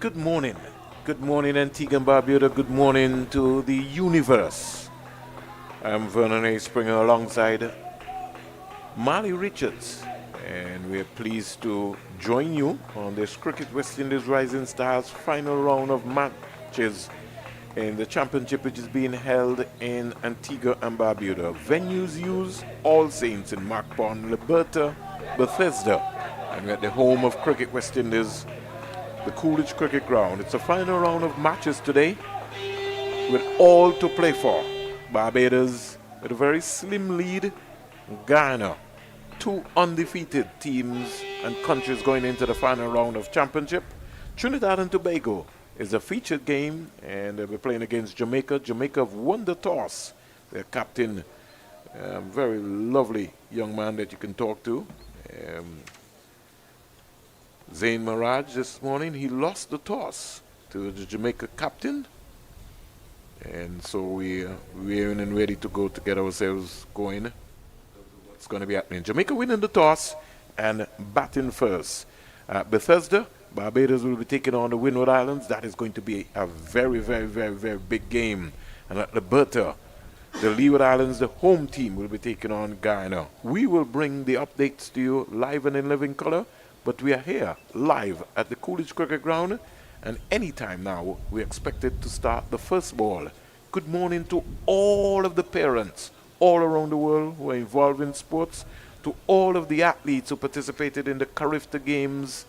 good morning. Good morning, Antigua and Barbuda. Good morning to the universe. I'm Vernon A. Springer alongside Marley Richards, and we're pleased to join you on this Cricket West Indies Rising Stars final round of matches in the championship, which is being held in Antigua and Barbuda. Venues used: All Saints in Mark Pond, Liberta, Bethesda, and we're at the home of Cricket West Indies, the Coolidge Cricket Ground. It's a final round of matches today with all to play for. Barbados with a very slim lead. Ghana, two undefeated teams and countries going into the final round of championship. Trinidad and Tobago is a featured game, and they'll be playing against Jamaica. Jamaica have won the toss. Their captain, very lovely young man that you can talk to. Zayn Miraj this morning, he lost the toss to the Jamaica captain. And so we're in and ready to go to get ourselves going. What's going to be happening? Jamaica winning the toss and batting first. Bethesda, Barbados will be taking on the Windward Islands. That is going to be a very, very, very, very big game. And at Liberta, the Leeward Islands, the home team, will be taking on Ghana. We will bring the updates to you live and in living color. But we are here live at the Coolidge Cricket Ground, and anytime now we're expected to start the first ball. Good morning to all of the parents all around the world who are involved in sports, to all of the athletes who participated in the Carifta Games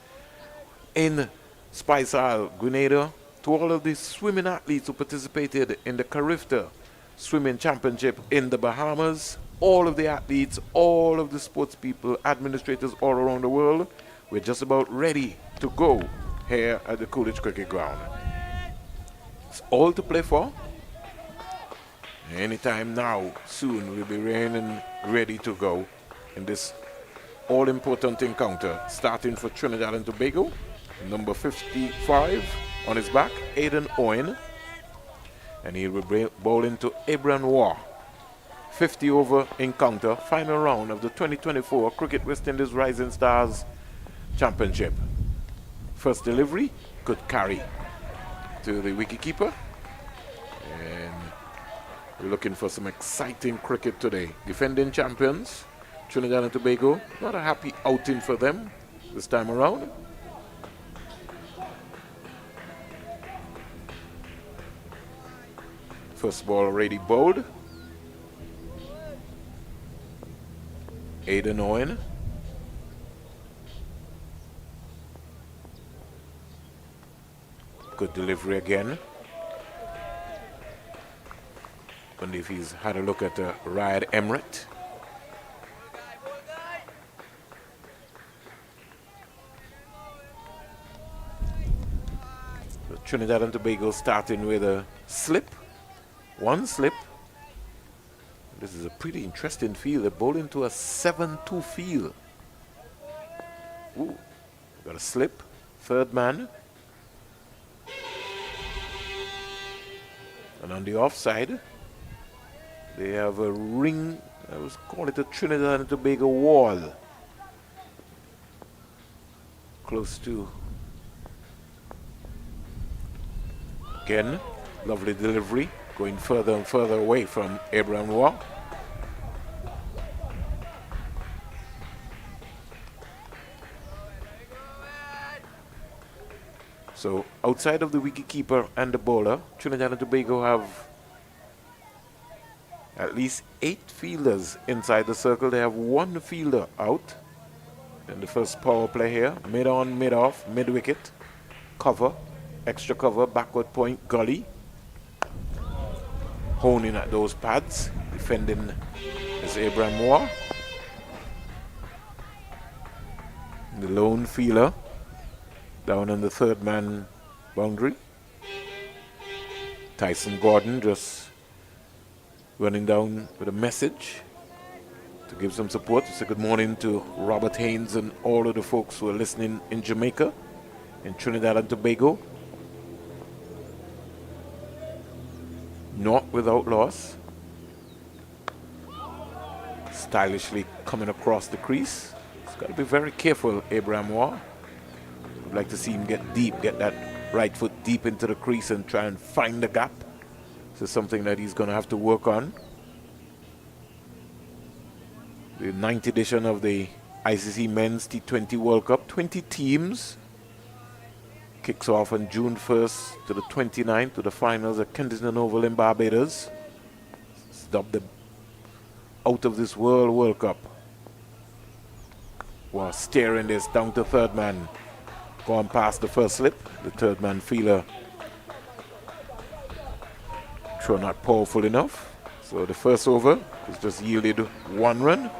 in Spice Isle, Grenada, to all of the swimming athletes who participated in the Carifta Swimming Championship in the Bahamas, all of the athletes, all of the sports people, administrators all around the world. We're just about ready to go here at the Coolidge Cricket Ground. It's all to play for. Anytime now, soon, we'll be ready to go in this all-important encounter, starting for Trinidad and Tobago. Number 55 on his back, Aidan Owen. And he will be bowling to Abraham Waugh. 50 over encounter, final round of the 2024 Cricket West Indies Rising Stars Championship. First delivery, good carry to the wicketkeeper. And we're looking for some exciting cricket today. Defending champions, Trinidad and Tobago. Not a happy outing for them this time around. First ball already bowled. Aidan Owen. Good delivery again. Wonder if he's had a look at Riyad Emirates. So Trinidad and Tobago starting with a slip. One slip. This is a pretty interesting field. They're bowling to a 7-2 field. Ooh, got a slip. Third man. And on the offside, they have a ring, I would call it a Trinidad and Tobago wall. Close to. Again, lovely delivery, going further and further away from Abraham Waugh. So outside of the wicketkeeper and the bowler, Trinidad and Tobago have at least 8 fielders inside the circle. They have 1 fielder out in the first power play here. Mid on, mid off, mid wicket, cover, extra cover, backward point, gully. Honing at those pads. Defending is Abraham Waugh. The lone fielder down on the third man boundary. Tyson Gordon just running down with a message to give some support. To say good morning to Robert Haynes and all of the folks who are listening in Jamaica, in Trinidad and Tobago. Not without loss. Stylishly coming across the crease. He's got to be very careful, Abraham Waugh. I'd like to see him get deep, get that right foot deep into the crease and try and find the gap. This is something that he's going to have to work on. The 9th edition of the ICC Men's T20 World Cup, 20 teams. Kicks off on June 1st to the 29th to the finals at Kensington Oval in Barbados. It's dubbed the Out of This World Cup. While steering this down to third man. Gone past the first slip. The third man fielder throw not powerful enough. So the first over has just yielded 1 run.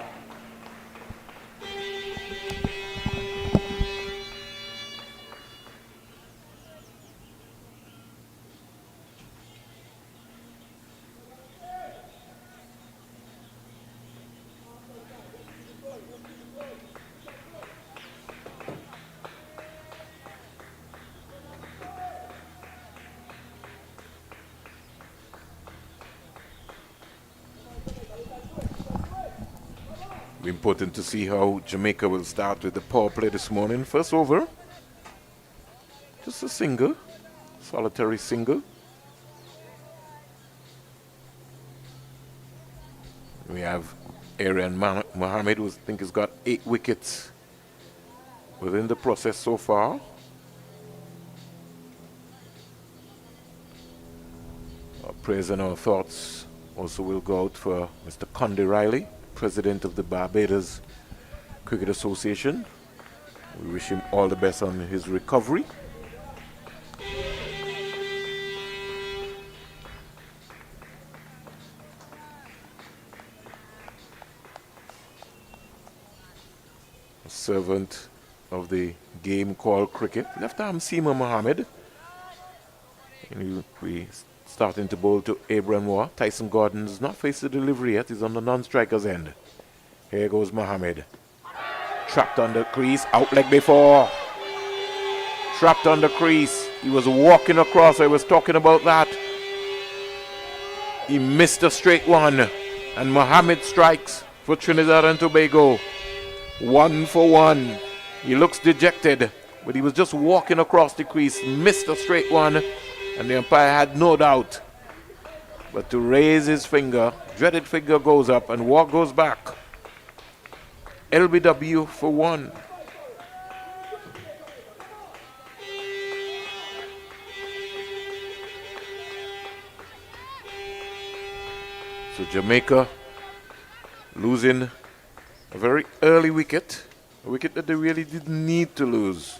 Important to see how Jamaica will start with the power play this morning. First over, just a single, solitary single. We have Arian Mohammed, who I think has got 8 wickets within the process so far. Our praise and our thoughts also will go out for Mr. Conde Riley, President of the Barbados Cricket Association. We wish him all the best on his recovery. A servant of the game called cricket, left arm seamer Mohammed. And we starting to bowl to Abraham Moore. Tyson Gordon has not faced the delivery yet. He's on the non-striker's end. Here goes Mohammed. Trapped on the crease. Out leg before. Trapped on the crease. He was walking across. I was talking about that. He missed a straight one. And Mohammed strikes for Trinidad and Tobago. 1 for 1. He looks dejected, but he was just walking across the crease. Missed a straight one. And the umpire had no doubt but to raise his finger. Dreaded finger goes up and walk goes back. LBW for 1. So Jamaica losing a very early wicket. A wicket that they really didn't need to lose.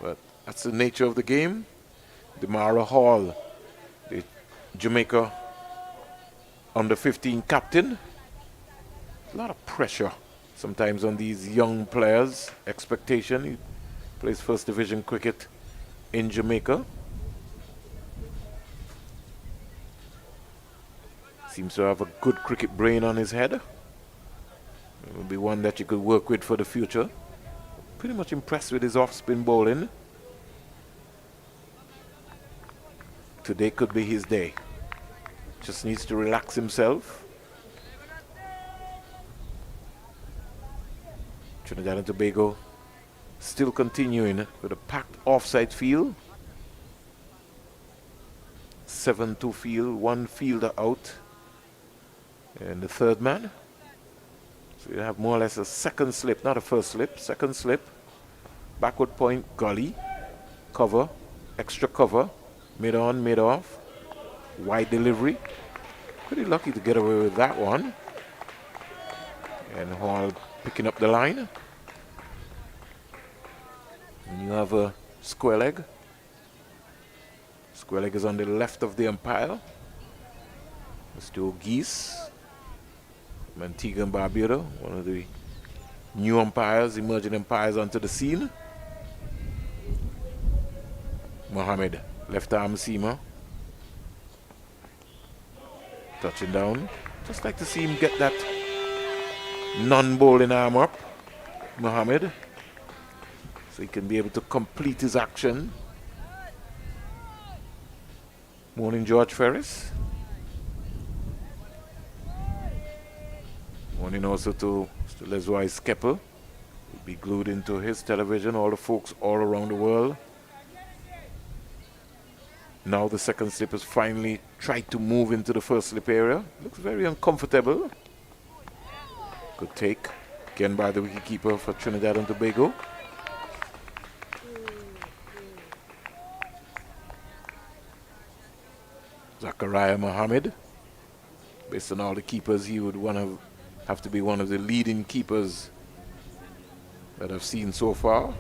But that's the nature of the game. Demara Hall, the Jamaica under 15 captain. A lot of pressure sometimes on these young players. Expectation. He plays first division cricket in Jamaica. Seems to have a good cricket brain on his head. It will be one that you could work with for the future. Pretty much impressed with his off-spin bowling. Today could be his day. Just needs to relax himself. Trinidad and Tobago still continuing with a packed offside field. 7-2 field, 1 fielder out. And the third man. So you have more or less a second slip, not a first slip, second slip. Backward point, gully, cover, extra cover. Mid on, mid off. Wide delivery. Pretty lucky to get away with that one. And Hall picking up the line. And you have a square leg. Square leg is on the left of the umpire. Mr. O'Geese. Antigua and Barbuda, one of the new umpires, emerging umpires onto the scene. Mohammed. Left arm seamer. Touching down. Just like to see him get that non-bowling arm up. Mohammed. So he can be able to complete his action. Morning, George Ferris. Morning also to Mr. Leswise Keppel. Will be glued into his television. All the folks all around the world Now the second slip has finally tried to move into the first slip area. Looks very uncomfortable. Good take. Again by the wicketkeeper for Trinidad and Tobago. Zachariah Mohammed. Based on all the keepers, he would have to be one of the leading keepers that I've seen so far.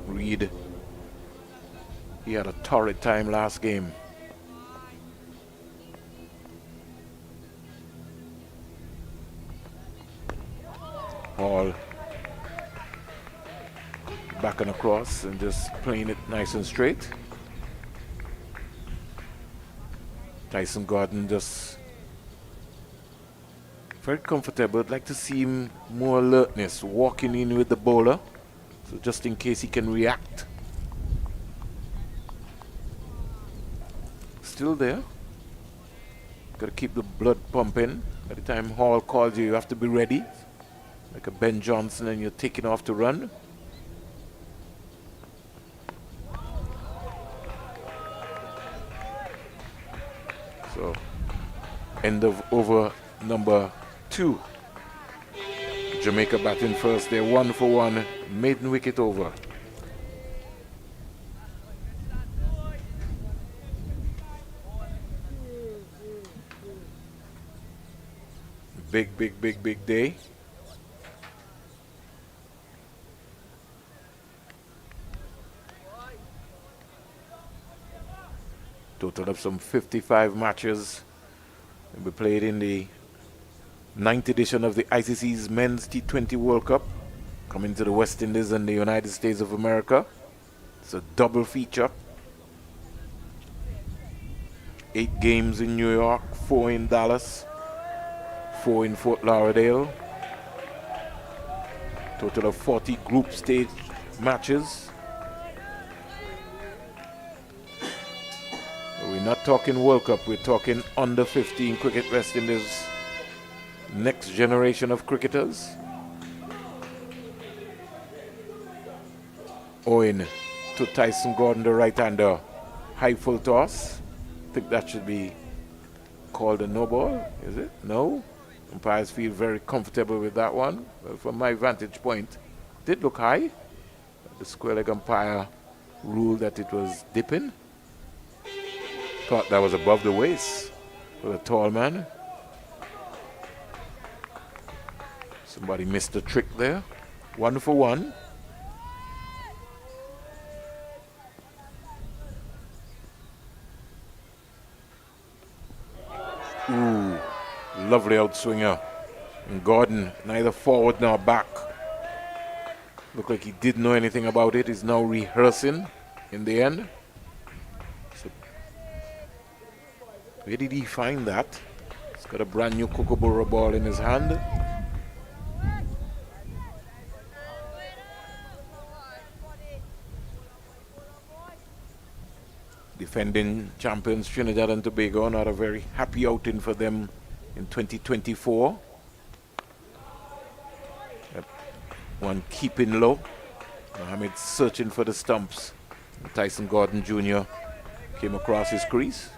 Reed, he had a torrid time last game. Hall back and across and just playing it nice and straight. Tyson Gordon just very comfortable. I'd like to see him more alertness, walking in with the bowler, so just in case he can react. Still there. Got to keep the blood pumping. By the time Hall calls you, you have to be ready. Like a Ben Johnson, and you're taking off to run. So, end of over number 2. Jamaica batting first. They're 1 for 1. Maiden wicket over. Big day. Total of some 55 matches will be played in the 9th edition of the ICC's Men's T20 World Cup, coming to the West Indies and the United States of America. It's a double feature. 8 games in New York, 4 in Dallas, 4 in Fort Lauderdale. Total of 40 group stage matches. We're not talking World Cup, we're talking under 15 cricket. West Indies, next generation of cricketers. Owing to Tyson Gordon, the right-hander. High full toss. I think that should be called a no ball, is it? No? Umpires feel very comfortable with that one. Well, from my vantage point, it did look high. The square leg umpire ruled that it was dipping. Thought that was above the waist for a tall man. Somebody missed the trick there. 1 for 1. Ooh, lovely outswinger. And Gordon, neither forward nor back. Looked like he didn't know anything about it. He's now rehearsing in the end. So, where did he find that? He's got a brand new Kookaburra ball in his hand. Defending champions Trinidad and Tobago, not a very happy outing for them in 2024. That one keeping low. Mohammed searching for the stumps. And Tyson Gordon Jr. came across his crease.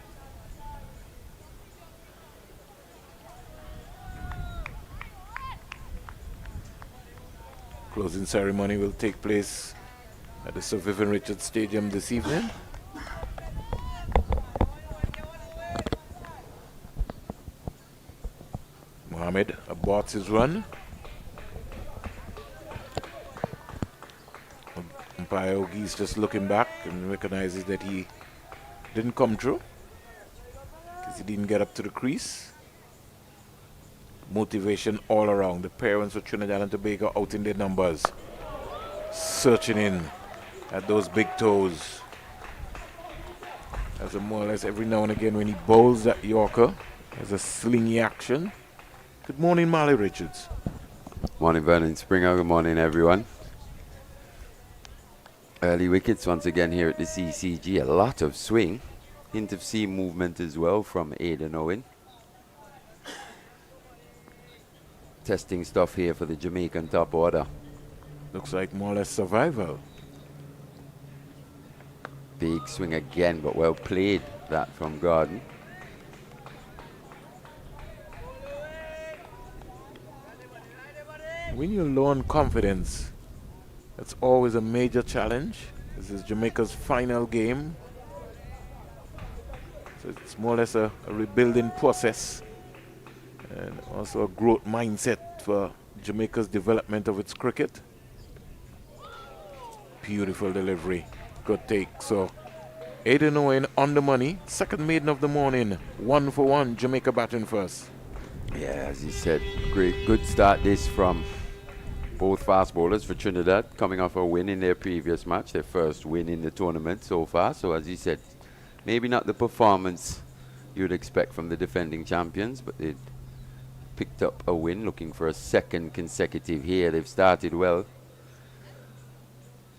Closing ceremony will take place at the Sir Vivian Richards Stadium this evening. Mohammed aborts his run. Umpire Ogie's just looking back and recognizes that he didn't come through because he didn't get up to the crease. Motivation all around. The parents of Trinidad and Tobago out in their numbers, searching in at those big toes. As a more or less every now and again when he bowls that Yorker, there's a slingy action. Good morning, Marley Richards. Morning, Vernon Springer. Good morning, everyone. Early wickets once again here at the CCG. A lot of swing. Hint of seam movement as well from Aidan Owen. Testing stuff here for the Jamaican top order. Looks like more or less survival. Big swing again, but well played that from Garden. When you're low on confidence, that's always a major challenge. This is Jamaica's final game. So it's more or less a rebuilding process and also a growth mindset for Jamaica's development of its cricket. Beautiful delivery. Good take. So 8-0 on the money. Second maiden of the morning. 1 for 1. Jamaica batting first. Yeah, as you said, good start this from both fast bowlers for Trinidad, coming off a win in their previous match, their first win in the tournament so far. So as you said, maybe not the performance you'd expect from the defending champions, but they picked up a win, looking for a second consecutive here. They've started well.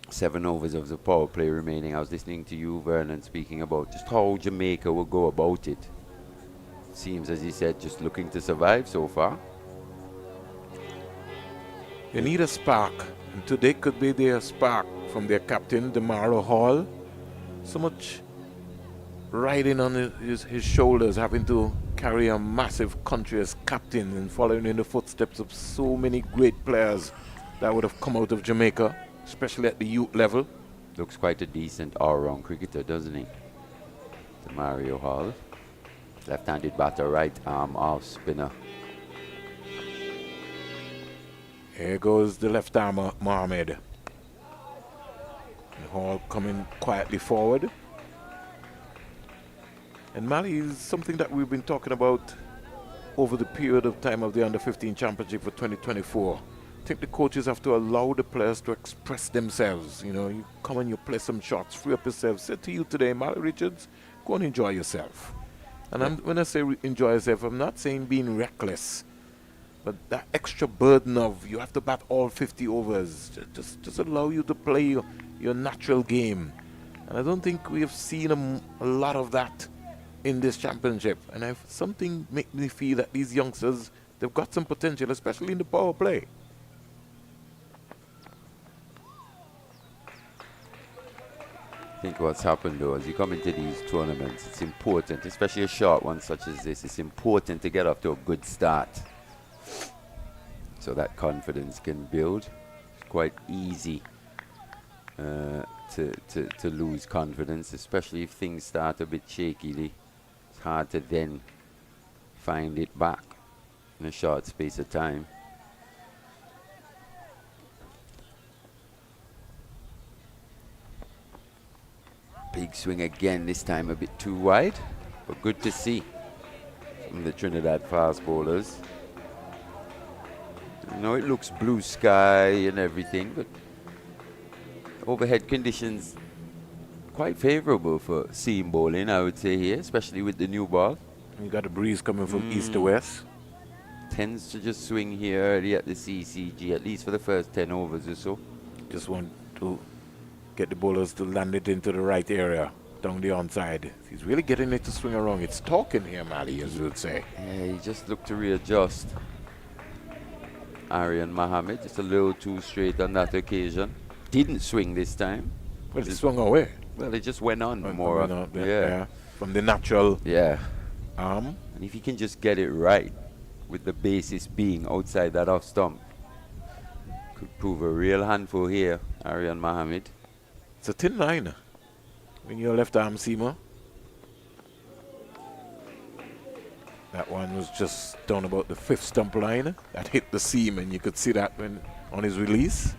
7 overs of the power play remaining. I was listening to you, Vernon, speaking about just how Jamaica will go about it. Seems, as he said, just looking to survive so far. They need a spark, and today could be their spark from their captain, Demaro Hall. So much riding on his shoulders, having to carry a massive country as captain and following in the footsteps of so many great players that would have come out of Jamaica, especially at the youth level. Looks quite a decent all-round cricketer, doesn't he? Mario Hall. Left-handed batter, right arm off spinner. Here goes the left arm, Mohammed. And Hall coming quietly forward. And Mali is something that we've been talking about over the period of time of the Under-15 Championship for 2024. I think the coaches have to allow the players to express themselves. You know, you come and you play some shots, free up yourself. Said to you today, Mali Richards, go and enjoy yourself. And when I say enjoy yourself, I'm not saying being reckless. But that extra burden of you have to bat all 50 overs just allow you to play your natural game. And I don't think we have seen a lot of that in this championship. And something makes me feel that these youngsters, they've got some potential, especially in the power play. I think what's happened though, as you come into these tournaments, it's important, especially a short one such as this, it's important to get off to a good start. So that confidence can build. It's quite easy to lose confidence, especially if things start a bit shakily. It's hard to then find it back in a short space of time. Big swing again, this time a bit too wide, but good to see from the Trinidad fast bowlers. You know, it looks blue sky and everything, but overhead conditions quite favorable for seam bowling, I would say here, especially with the new ball. You got a breeze coming from east to west. Tends to just swing here early at the CCG, at least for the first 10 overs or so. Just want to get the bowlers to land it into the right area, down the onside. He's really getting it to swing around. It's talking here, Mali, as we would say. Yeah, he just looked to readjust. Aryan Mohammed, just a little too straight on that occasion. Didn't swing this time. Well, it swung away. Well, it just went on more. Yeah. From the natural arm. And if he can just get it right, with the basis being outside that off stump, could prove a real handful here, Aryan Mohammed. It's a thin line when you're left arm seamer. That one was just down about the 5th stump line. That hit the seam, and you could see that when on his release.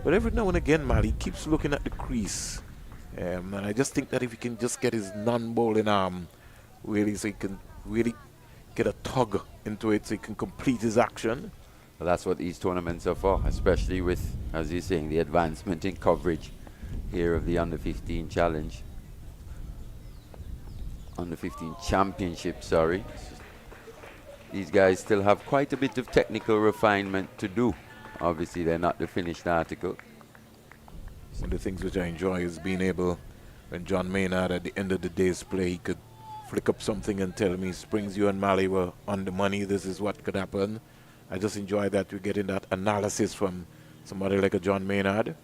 But every now and again, Mali keeps looking at the crease. And I just think that if he can just get his non-bowling arm really, so he can really get a tug into it so he can complete his action. Well, that's what these tournaments are for, especially with, as you're saying, the advancement in coverage here of the Under-15 Challenge. Under-15 Championship, sorry. These guys still have quite a bit of technical refinement to do. Obviously, they're not the finished article. One of the things which I enjoy is being able, when John Maynard at the end of the day's play, he could flick up something and tell me, Springs, you and Mali were on the money, this is what could happen. I just enjoy that we're getting that analysis from somebody like a John Maynard,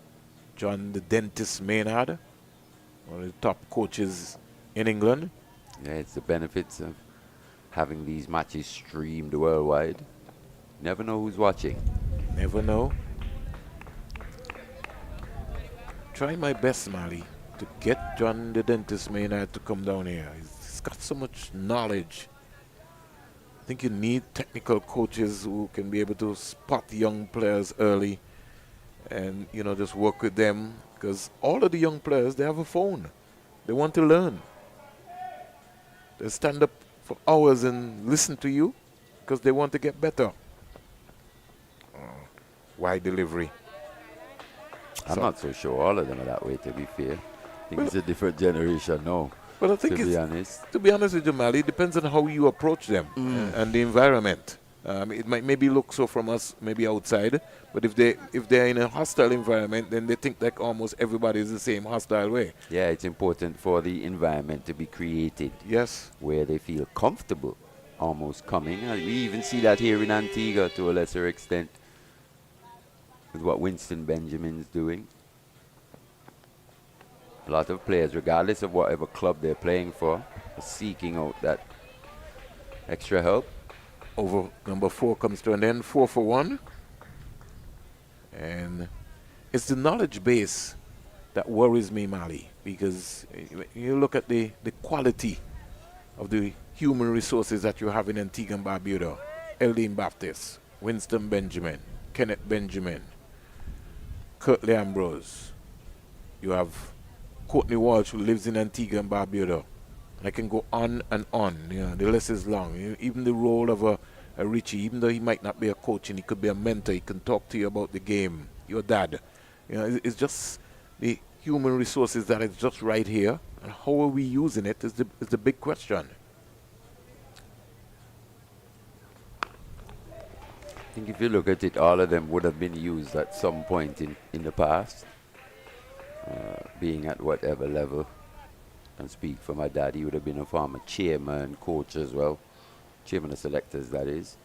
John the Dentist Maynard. one of the top coaches in England. Yeah, it's the benefits of having these matches streamed worldwide. Never know who's watching. Never know. Try my best, Mali, to get John the Dentist Maynard to come down here. He's got so much knowledge. I think you need technical coaches who can be able to spot young players early and, you know, just work with them, because all of the young players, they have a phone. They want to learn. They stand up for hours and listen to you because they want to get better. Wide delivery. I'm not so sure all of them are that way, to be fair. I think it's a different generation now, But I think to be honest. to be honest with you, Mali, it depends on how you approach them and the environment. It might maybe look so from us, maybe outside, but if they're in a hostile environment, then they think like almost everybody is the same hostile way. Yeah, it's important for the environment to be created Yes. where they feel comfortable almost coming. And we even see that here in Antigua to a lesser extent with what Winston Benjamin's doing. A lot of players, regardless of whatever club they're playing for, are seeking out that extra help. Over number 4 comes to an end, 4 for 1. And it's the knowledge base that worries me, Mali, because you look at the quality of the human resources that you have in Antigua and Barbuda. Eldine Baptist, Winston Benjamin, Kenneth Benjamin, Curtly Ambrose. You have Courtney Walsh, who lives in Antigua and Barbuda. I can go on and on. You know, the list is long. Even the role of a Richie, even though he might not be a coach and he could be a mentor, he can talk to you about the game, your dad. You know, it's just the human resources that is just right here. And how are we using it is the big question. I think if you look at it, all of them would have been used at some point in the past, being at whatever level. And speak for my dad, he would have been a former chairman, coach as well, chairman of selectors, that is.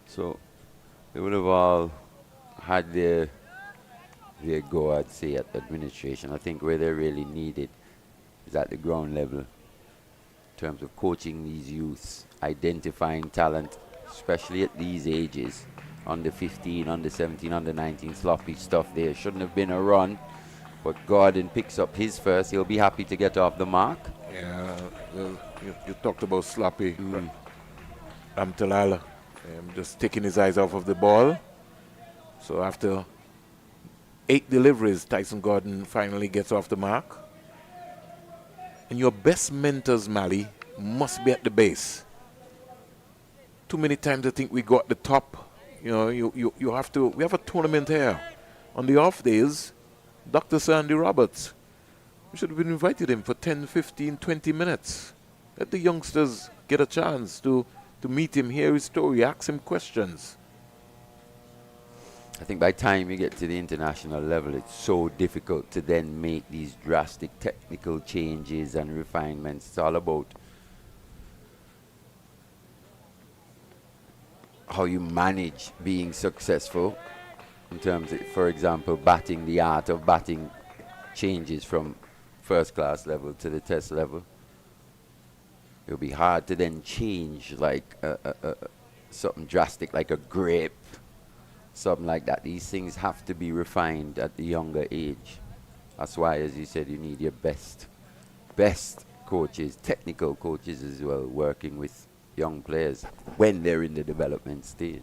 So they would have all had their go, I'd say, at administration. I think where they're really needed is at the ground level in terms of coaching these youths, identifying talent, especially at these ages, under 15, under 17, under 19, sloppy stuff there. Shouldn't have been a run. But Gordon picks up his first. He'll be happy to get off the mark. Yeah, well, you talked about sloppy. Talal just taking his eyes off of the ball. So after 8 deliveries, Tyson Gordon finally gets off the mark. And your best mentors, Mali, must be at the base. Too many times I think we go at the top. You know, you have to. We have a tournament here. On the off days, Dr. Sandy Roberts. We should have invited him for 10, 15, 20 minutes. Let the youngsters get a chance to meet him, hear his story, ask him questions. I think by the time you get to the international level, it's so difficult to then make these drastic technical changes and refinements. It's all about how you manage being successful in terms of, for example, batting, the art of batting changes from first class level to the test level. It'll be hard to then change like something drastic like a grip, something like that. These things have to be refined at the younger age. That's why, as you said, you need your best coaches, technical coaches as well, working with young players when they're in the development stage.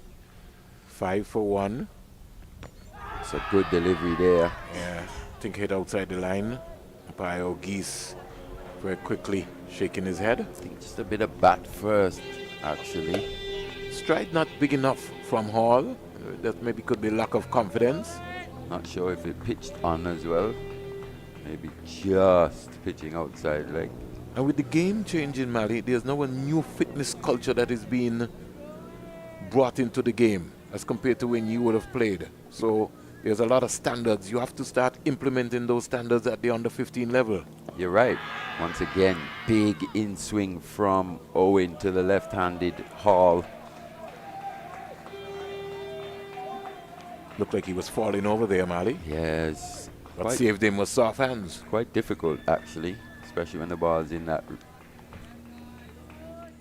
5 for 1. It's a good delivery there. Yeah, I think hit outside the line by O'Geese very quickly, shaking his head. I think just a bit of bat first, actually. Stride not big enough from Hall. That maybe could be lack of confidence. Not sure if it pitched on as well. Maybe just pitching outside leg. And with the game changing, Mali, there's now a new fitness culture that is being brought into the game as compared to when you would have played. So there's a lot of standards. You have to start implementing those standards at the under 15 level. You're right. Once again, big in swing from Owen to the left-handed Hall. Looked like he was falling over there, Mali. Yes. But Quite- saved him with soft hands. Quite difficult, actually, especially when the ball's in that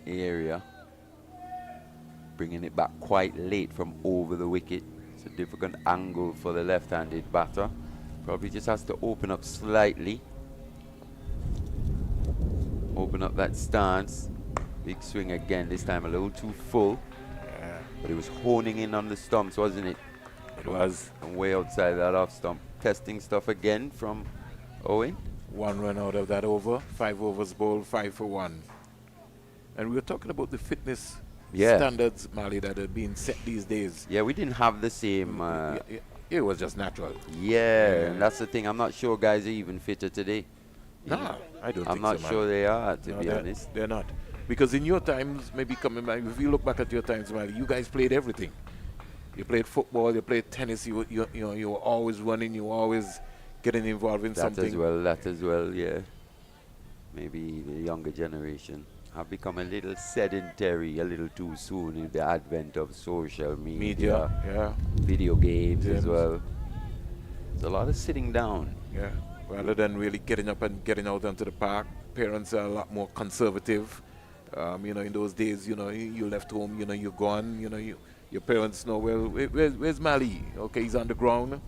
area. Bringing it back quite late from over the wicket. It's a difficult angle for the left-handed batter. Probably just has to open up slightly. Open up that stance. Big swing again, this time a little too full. Yeah, But it was honing in on the stumps, wasn't it? it was. And way outside that off stump. Testing stuff again from Owen. 1 run out of that over. 5 overs bowled, 5 for 1. And we were talking about the fitness standards, Mali, that are being set these days. Yeah, we didn't have the same. It was just natural. Yeah, and that's the thing. I'm not sure guys are even fitter today. Nah, I don't I'm think not so, sure man. they are, to No, be they're- honest. They're not. Because in your times, maybe coming back, if you look back at your times, Mali, you guys played everything. You played football, you played tennis, you were always running, you were always getting involved in That something. as well, yeah. Maybe the younger generation have become a little sedentary a little too soon with the advent of social media, Yeah, video games as Games. well. There's a lot of sitting down. yeah. Rather than really getting up and getting out onto the park, parents are a lot more conservative. In those days, you left home, you're gone, your parents know, well, where's Mali? Okay, he's on the ground.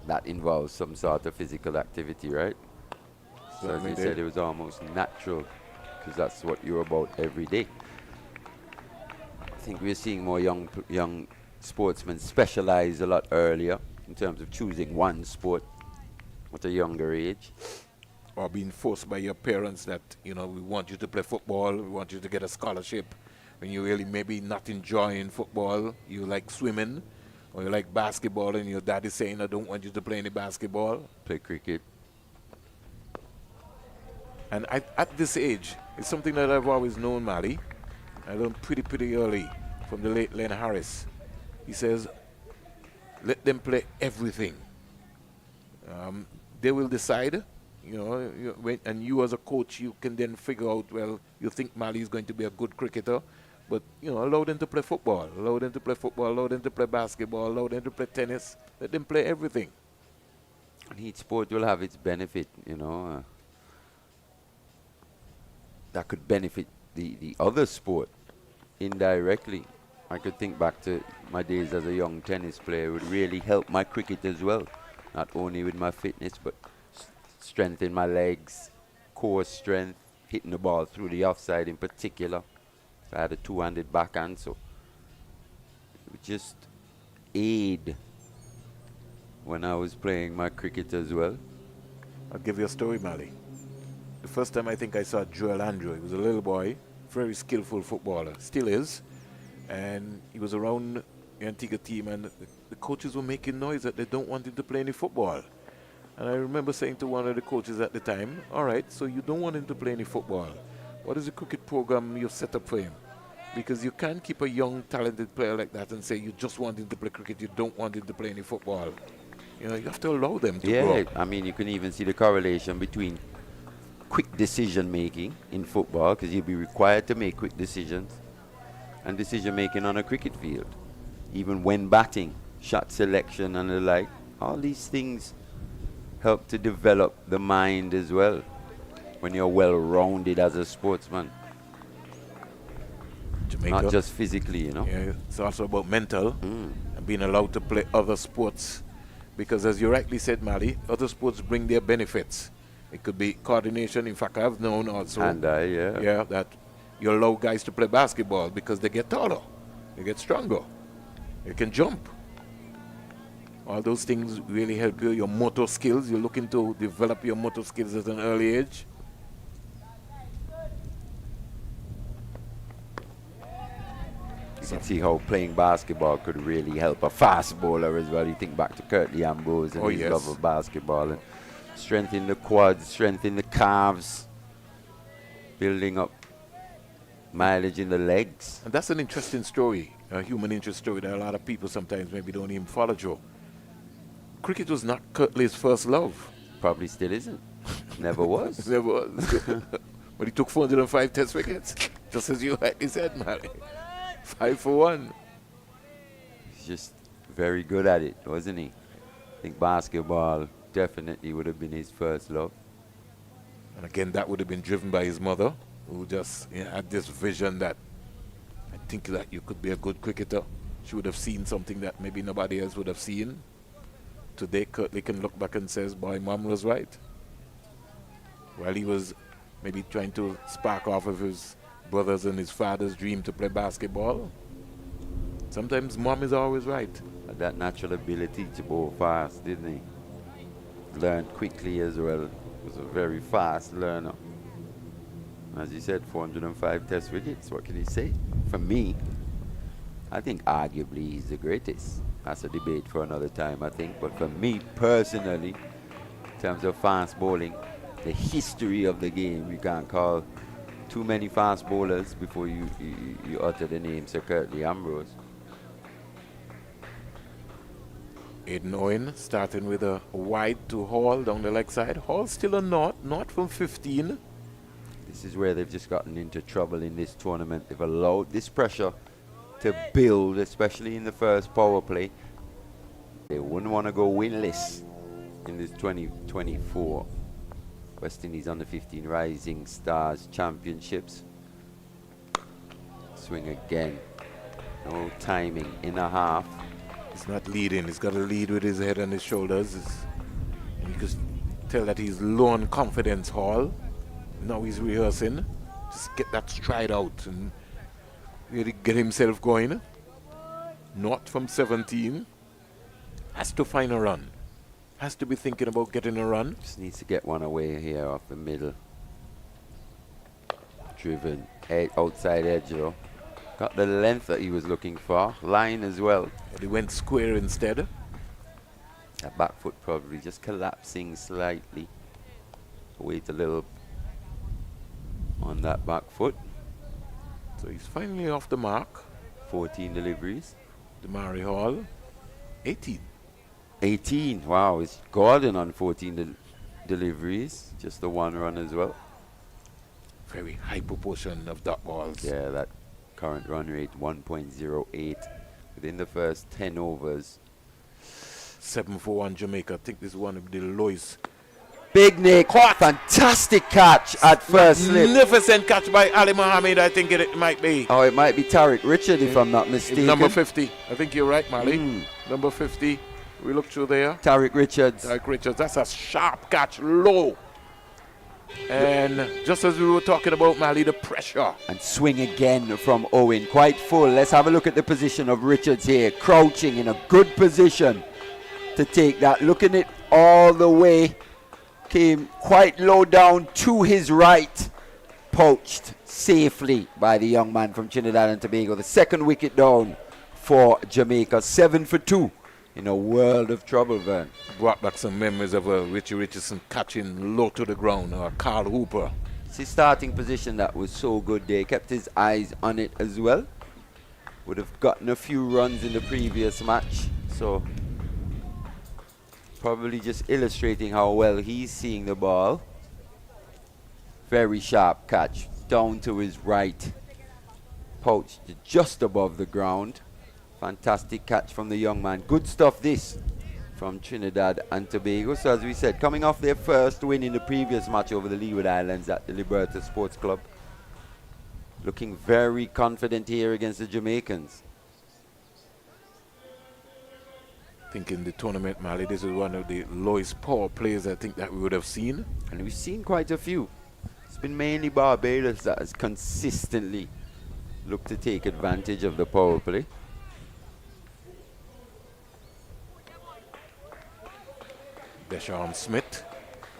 That involves some sort of physical activity, right? So as Certainly you did. said, it was almost natural because that's what you're about every day. I think we're seeing more young sportsmen specialize a lot earlier in terms of choosing one sport at a younger age. Or being forced by your parents that, we want you to play football, we want you to get a scholarship. When you really maybe not enjoying football, you like swimming, or you like basketball, and your dad is saying, I don't want you to play any basketball. Play cricket. And at this age, it's something that I've always known, Mali. I learned pretty early from the late Len Harris. He says, let them play everything. They will decide, and you as a coach, you can then figure out, well, you think Mali is going to be a good cricketer, but, allow them to play football, allow them to play basketball, allow them to play tennis, let them play everything. And each sport will have its benefit, that could benefit the other sport indirectly. I could think back to my days as a young tennis player. It would really help my cricket as well, not only with my fitness, but strength in my legs, core strength, hitting the ball through the offside in particular. I had a two-handed backhand, so it would just aid when I was playing my cricket as well. I'll give you a story, Mali. The first time I think I saw Joel Andrew, he was a little boy, very skillful footballer, still is. And he was around the Antigua team, and the coaches were making noise that they don't want him to play any football. And I remember saying to one of the coaches at the time, all right, so you don't want him to play any football. What is the cricket program you've set up for him? Because you can't keep a young, talented player like that and say you just want him to play cricket, you don't want him to play any football. You have to allow them to grow. Yeah, I mean, you can even see the correlation between quick decision making in football, because you'll be required to make quick decisions, and decision making on a cricket field, even when batting, shot selection and the like. All these things help to develop the mind as well when you're well rounded as a sportsman, Jamaica. not just physically, Yeah, it's also about mental and being allowed to play other sports. Because as you rightly said, Mali, other sports bring their benefits. It could be coordination. In fact, I've known also that you allow guys to play basketball because they get taller, they get stronger, they can jump. All those things really help you, your motor skills. You're looking to develop your motor skills at an early age. You can see how playing basketball could really help a fast bowler as well. You think back to Curtly Ambrose and his love of basketball, and strengthen the quads, strengthen the calves, building up mileage in the legs. And that's an interesting story, a human interest story that a lot of people sometimes maybe don't even follow, Joe. Cricket was not Curtly's first love. Probably still isn't. Never was. Never was. But he took 405 test wickets, just as you rightly said, Mali. 5 for 1. He's just very good at it, wasn't he? I think basketball definitely would have been his first love. And again, that would have been driven by his mother, who just had this vision that I think that you could be a good cricketer. She would have seen something that maybe nobody else would have seen. Today, Curtly can look back and says, boy, mom was right. While he was maybe trying to spark off of his brother's and his father's dream to play basketball, sometimes mom is always right. Had that natural ability to bowl fast, didn't he? Learned quickly as well. Was a very fast learner. As you said, 405 test wickets. What can you say? For me, I think arguably he's the greatest. That's a debate for another time, I think. But for me personally, in terms of fast bowling, the history of the game, you can't call too many fast bowlers before you utter the name Sir Curtly Ambrose. Aiden Owen starting with a wide to Hall down the leg side. Hall still a not from 15. This is where they've just gotten into trouble in this tournament. They've allowed this pressure to build, especially in the first power play. They wouldn't want to go winless in this 2024 West Indies Under 15 Rising Stars Championships. Swing again. No timing in a half. He's not leading. He's got to lead with his head on his shoulders. And you can tell that he's low on confidence, Hall. Now he's rehearsing. Just get that stride out and really get himself going. Not from 17. Has to find a run. Has to be thinking about getting a run. Just needs to get one away here off the middle. Driven outside edge though. Got the length that he was looking for. Line as well. But he went square instead. That back foot probably just collapsing slightly. Wait a little on that back foot. So he's finally off the mark. 14 deliveries. Damari Hall, 18. 18. Wow, it's Gordon on 14 deliveries. Just the one run as well. Very high proportion of dot balls. Yeah, that current run rate 1.08 within the first 10 overs. 7 for 1 Jamaica. I think this is one of the lowest. Big Nick, fantastic catch at first slip. Magnificent catch by Ali Mohammed, I think it might be. Oh, it might be Tariq Richard if I'm not mistaken. Number 50. I think you're right, Mali. Number 50. We look through there. Tariq Richards. Tariq Richards. That's a sharp catch, low. And just as we were talking about, Mali, the pressure. And swing again from Owen, quite full. Let's have a look at the position of Richards here. Crouching in a good position to take that. Looking it all the way. Came quite low down to his right. Poached safely by the young man from Trinidad and Tobago. The second wicket down for Jamaica. 7 for 2 in a world of trouble, Vern. Brought back some memories of Richie Richardson catching low to the ground, or Carl Hooper. It's his starting position that was so good there. Kept his eyes on it as well. Would have gotten a few runs in the previous match. So probably just illustrating how well he's seeing the ball. Very sharp catch down to his right. Poached just above the ground. Fantastic catch from the young man. Good stuff this from Trinidad and Tobago. So as we said, coming off their first win in the previous match over the Leeward Islands at the Liberta Sports Club. Looking very confident here against the Jamaicans. I think in the tournament, Mali, this is one of the lowest power plays I think that we would have seen. And we've seen quite a few. It's been mainly Barbados that has consistently looked to take advantage of the power play. Deshaun Smith,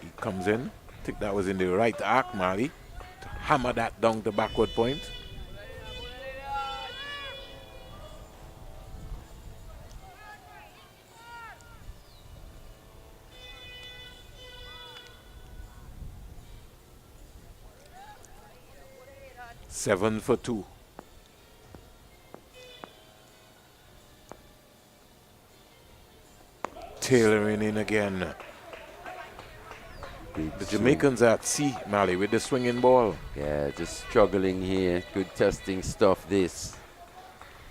he comes in. I think that was in the right arc, Mali, to hammer that down the backward point. Seven for 2. Tailoring in again. The Jamaicans are at sea, Mali, with the swinging ball. Yeah, just struggling here. Good testing stuff this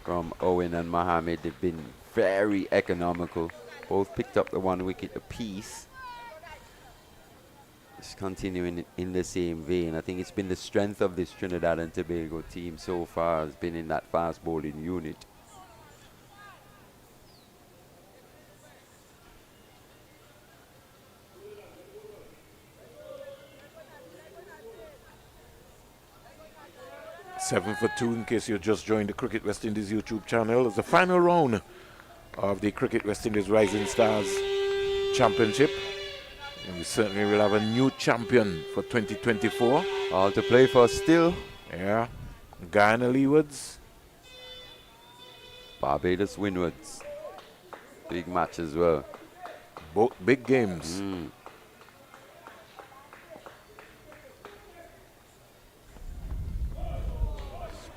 from Owen and Mohammed. They've been very economical Both picked up the 1 wicket apiece. Just continuing in the same vein. I think it's been the strength of this Trinidad and Tobago team so far has been in that fast bowling unit. Seven for 2 in case you just joined the Cricket West Indies YouTube channel. It's the final round of the Cricket West Indies Rising Stars Championship. And we certainly will have a new champion for 2024. All to play for still. Yeah. Guyana Leewards. Barbados Windwards. Big match as well. Both big games.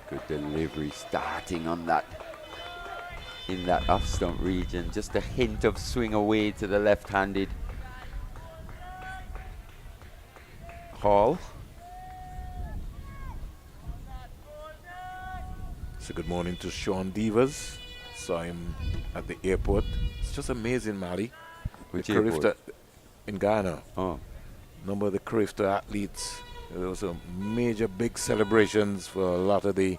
Good delivery starting on that. In that off stump region. Just a hint of swing away to the left-handed Hall. So good morning to Sean Devers. Saw him at the airport. It's just amazing, Mali. Which the airport? In Ghana. Oh. Number of the Carifta athletes. There was a major big celebrations for a lot of the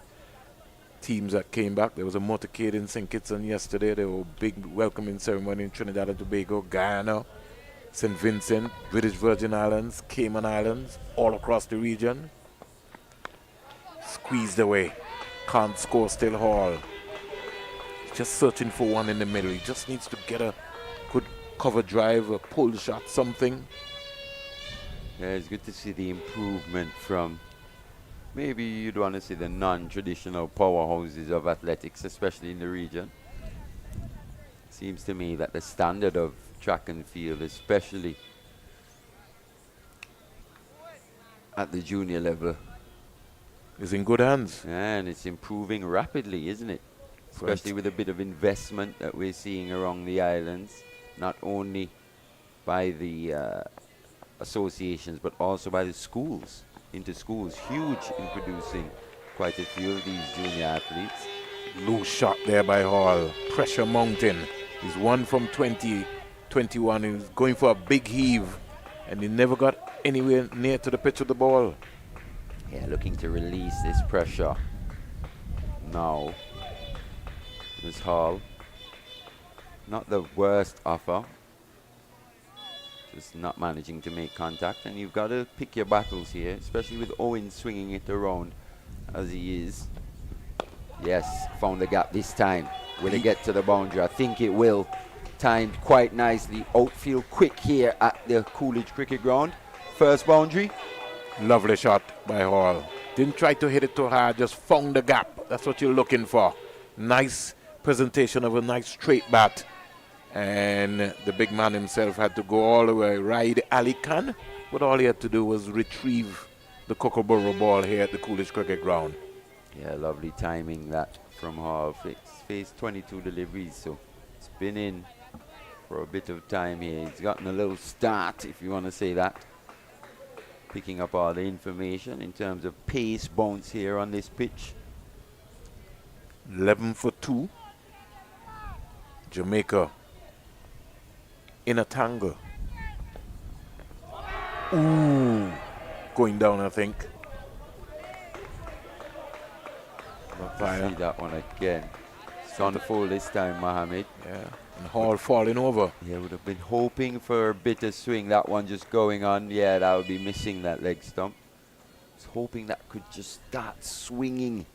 teams that came back. There was a motorcade in St. Kitts yesterday. There were big welcoming ceremony in Trinidad and Tobago, Guyana, St. Vincent, British Virgin Islands, Cayman Islands, all across the region. Squeezed away. Can't score still Hall. Just searching for one in the middle. He just needs to get a good cover drive, a pull shot, something. Yeah, it's good to see the improvement from maybe you'd want to see the non-traditional powerhouses of athletics, especially in the region. Seems to me that the standard of track and field, especially at the junior level, is in good hands. and it's improving rapidly, isn't it? Especially with a bit of investment that we're seeing around the islands, not only by the associations but also by the schools, into schools, huge in producing quite a few of these junior athletes. Loose shot there by Hall. Pressure mountain. He's 1 from 20, 21. He was going for a big heave and he never got anywhere near to the pitch of the ball. Yeah, looking to release this pressure now. This Hall, not the worst offer, just not managing to make contact, and you've got to pick your battles here, especially with Owen swinging it around as he is. Yes, found the gap this time. Will it get to the boundary? I think it will. Timed quite nicely. Outfield quick here at the Coolidge Cricket Ground. First boundary. Lovely shot by Hall. Didn't try to hit it too hard, just found the gap. That's what you're looking for. Nice presentation of a nice straight bat. And the big man himself had to go all the way, ride Ali Khan. But all he had to do was retrieve the Kookaburra ball here at the Coolidge Cricket Ground. Yeah, lovely timing that from Hall. Faced 22 deliveries, so it's been in for a bit of time here. He's gotten a little start, if you want to say that. Picking up all the information in terms of pace bounce here on this pitch. 11 for 2. Jamaica in a tangle. Ooh. Going down, I think. See that one again. It's on the full this time, Mohammed. Yeah. And Hall falling over. Yeah, would have been hoping for a bit of swing. That one just going on. Yeah, that would be missing that leg stump. Was hoping that could just start swinging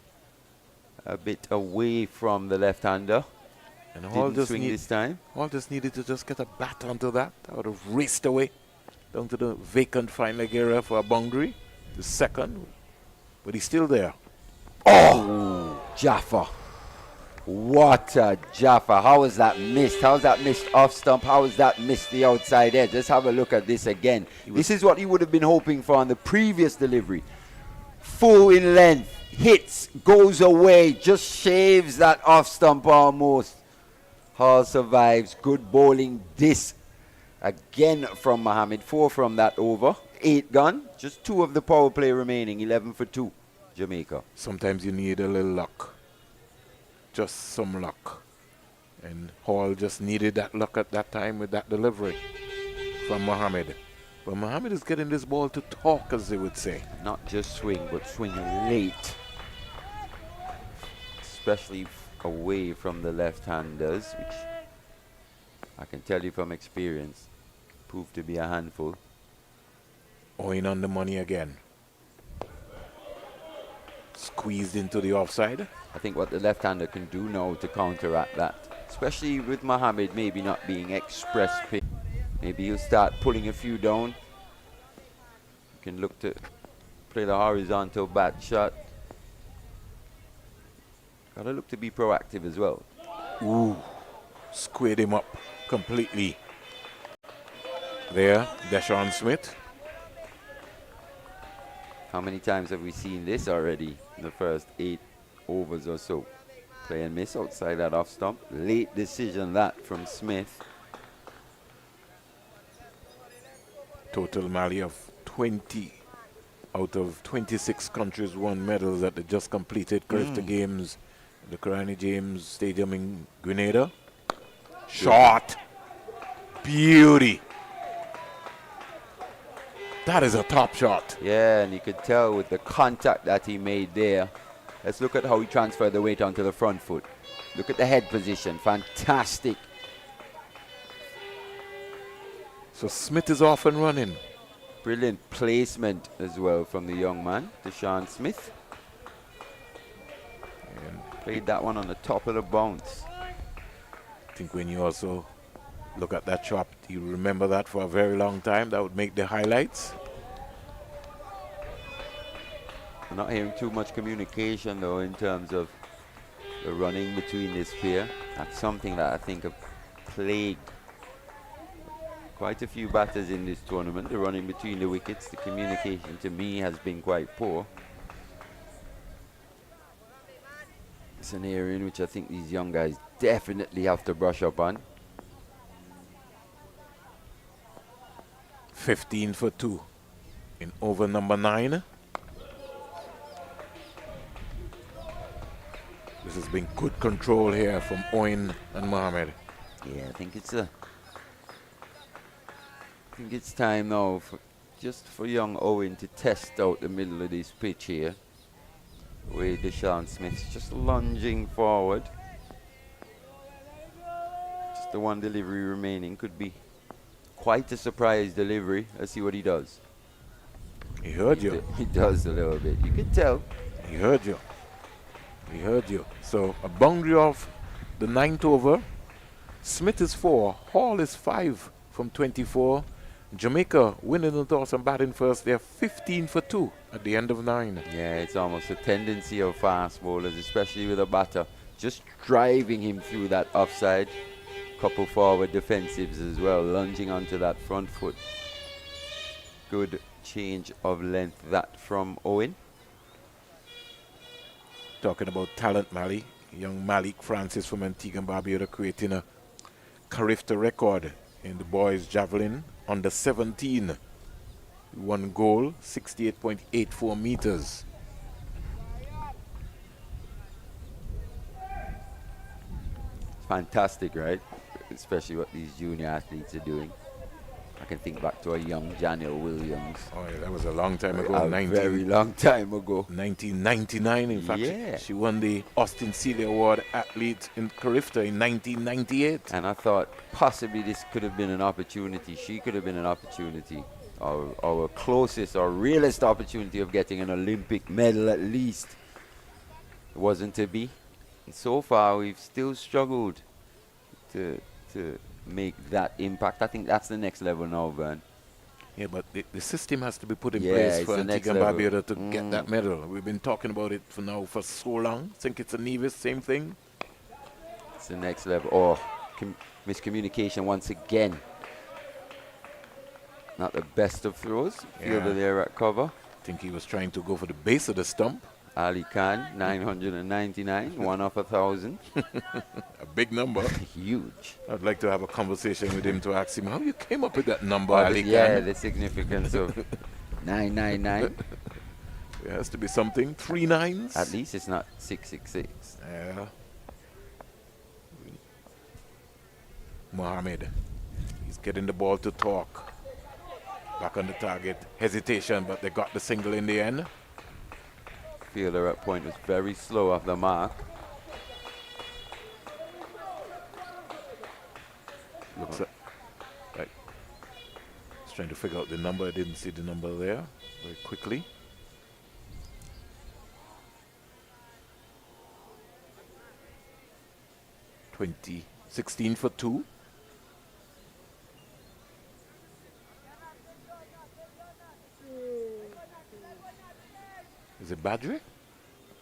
a bit away from the left-hander. And Hall Didn't swing this time. Hall just needed to just get a bat onto that. That would have raced away down to the vacant fine leg area for a boundary. The second. But he's still there. Oh! Jaffa. What a Jaffa. How was that missed? How was that missed off stump? How was that missed the outside edge? Let's have a look at this again. This is what he would have been hoping for on the previous delivery. Full in length. Hits. Goes away. Just shaves that off stump almost. Hall survives. Good bowling disc. Again from Mohammed. 4 from that over. 8 gone. Just 2 of the power play remaining. 11 for 2. Jamaica. Sometimes you need a little luck. Just some luck. And Hall just needed that luck at that time with that delivery from Mohammed. But Mohammed is getting this ball to talk, as they would say. Not just swing, but swing late. Especially away from the left-handers, which I can tell you from experience proved to be a handful. Owen on the money again. Squeezed into the offside. I think what the left-hander can do now to counteract that, especially with Mohammed maybe not being express pitch, maybe he'll start pulling a few down. You can look to play the horizontal bat shot. Gotta look to be proactive as well. Ooh, squared him up completely. There, Deshaun Smith. How many times have we seen this already in the first 8 overs or so? Play and miss outside that off stump. Late decision that from Smith. Total Mali of 20 out of 26 countries won medals at the just completed Carifta Games, the Karani James Stadium in Grenada. Shot. Beauty. That is a top shot. Yeah, and you could tell with the contact that he made there. Let's look at how he transferred the weight onto the front foot. Look at the head position. Fantastic. So Smith is off and running. Brilliant placement as well from the young man, Deshaun Smith. And played that one on the top of the bounce. I think when you also look at that shot, you remember that for a very long time. That would make the highlights. I'm not hearing too much communication though in terms of the running between this pair. That's something that I think have plagued quite a few batters in this tournament. The running between the wickets, the communication to me has been quite poor. It's an area in which I think these young guys definitely have to brush up on. 15 for 2 in over number 9. This has been good control here from Owen and Mohammed. Yeah, I think it's time now for young Owen to test out the middle of this pitch here. Where Deshaun Smith's just lunging forward. Just the one delivery remaining. Could be quite a surprise delivery. Let's see what he does. He heard you. He does a little bit. You can tell. He heard you. He heard you. So a boundary of the 9th over. Smith is 4. Hall is 5 from 24. Jamaica winning the toss and batting first. They're 15 for 2 at the end of 9. Yeah, it's almost a tendency of fast bowlers, especially with a batter, just driving him through that offside. Couple forward defensives as well, lunging onto that front foot. Good change of length that from Owen. Talking about talent, Mali. Young Malik Francis from Antigua and Barbuda creating a Carifta record in the boys javelin under 17. 1 goal, 68.84 meters. Fantastic, right? Especially what these junior athletes are doing. I can think back to a young Daniel Williams. Oh, yeah, that was a long time ago. A very long time ago. 1999, in fact. Yeah. She won the Austin Seeley Award Athlete in Carifta in 1998. And I thought possibly this could have been an opportunity. She could have been an opportunity. Our closest or realest opportunity of getting an Olympic medal at least. It wasn't to be. And so far, we've still struggled to make that impact. I think that's the next level now, Vern. Yeah, but the system has to be put in Yeah, place it's for the next Antigua and level. Barbuda to get that medal. We've been talking about it for so long. Think it's a Nevis, same thing. It's the next level. Oh, miscommunication once again. Not the best of throws. Fielder there at cover. I think he was trying to go for the base of the stump. Ali Khan, 999, 1 off 1,000. A big number. Huge. I'd like to have a conversation with him to ask him how you came up with that number, Ali Khan. Yeah, the significance of 999. There has to be something. 3 9s. At least it's not 666. Yeah. Mohammed. He's getting the ball to talk. Back on the target. Hesitation, but they got the single in the end. Fielder at point was very slow off the mark. Looks like he's trying to figure out the number. I didn't see the number there very quickly. (20) 16 for 2. Is it Badre?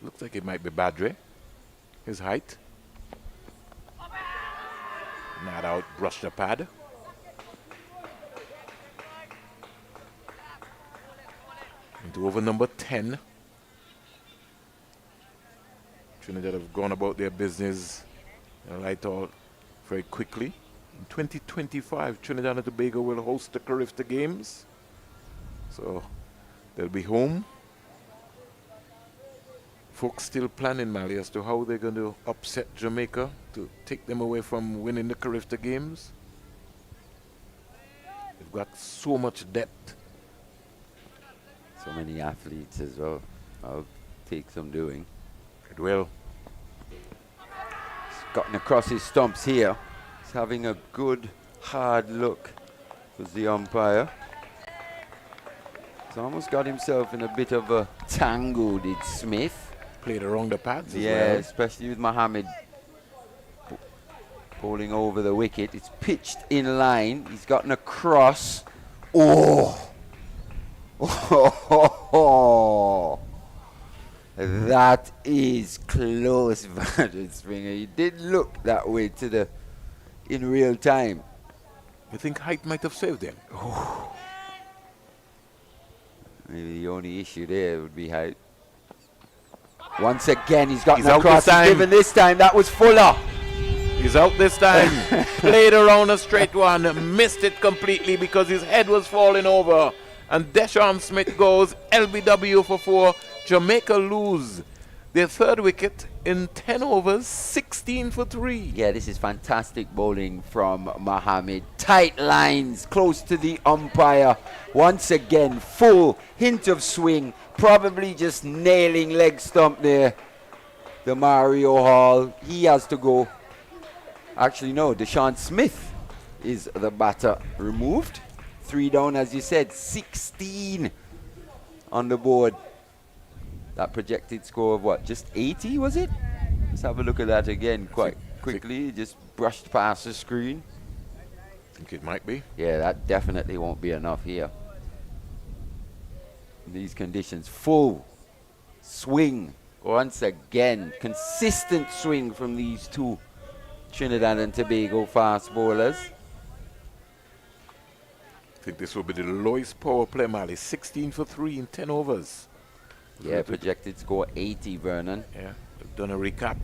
Looks like it might be Badre. His height. Not out, brushed the pad. Into over number 10. Trinidad have gone about their business and light out very quickly. In 2025, Trinidad and Tobago will host the Carifta Games. So they'll be home. Folks still planning, Mali, as to how they're going to upset Jamaica to take them away from winning the Carifta Games. They've got so much depth. So many athletes as well. I'll take some doing. It will. He's gotten across his stumps here. He's having a good, hard look. Was the umpire. He's almost got himself in a bit of a tangle, did Smith. Played around the pads as Yeah, well. especially with Mohammed bowling over the wicket. It's pitched in line. He's gotten across. Oh! Oh! That is close, Van Springer. He did look that way in real time. You think height might have saved them? Maybe the only issue there would be height. Once again, he's gotten He's out across. this time. He's given this time. That was Fuller. He's out this time. Played around a straight one. Missed it completely because his head was falling over. And Deshaun Smith goes LBW for 4. Jamaica lose their third wicket in 10 overs, 16 for 3. Yeah, this is fantastic bowling from Mohammed. Tight lines, close to the umpire. Once again, full hint of swing. Probably just nailing leg stump there. The Mario Hall, he has to go. Actually, no, Deshaun Smith is the batter removed. 3 down, as you said, 16 on the board. That projected score of what, just 80, was it? Let's have a look at that again quite quickly. Just brushed past the screen. I think it might be. Yeah, that definitely won't be enough here. In these conditions, full swing once again. Consistent swing from these two Trinidad and Tobago fast bowlers. I think this will be the lowest power play, Mali. 16 for 3 in 10 overs. Yeah, projected score 80, Vernon. Yeah, they've done a recap.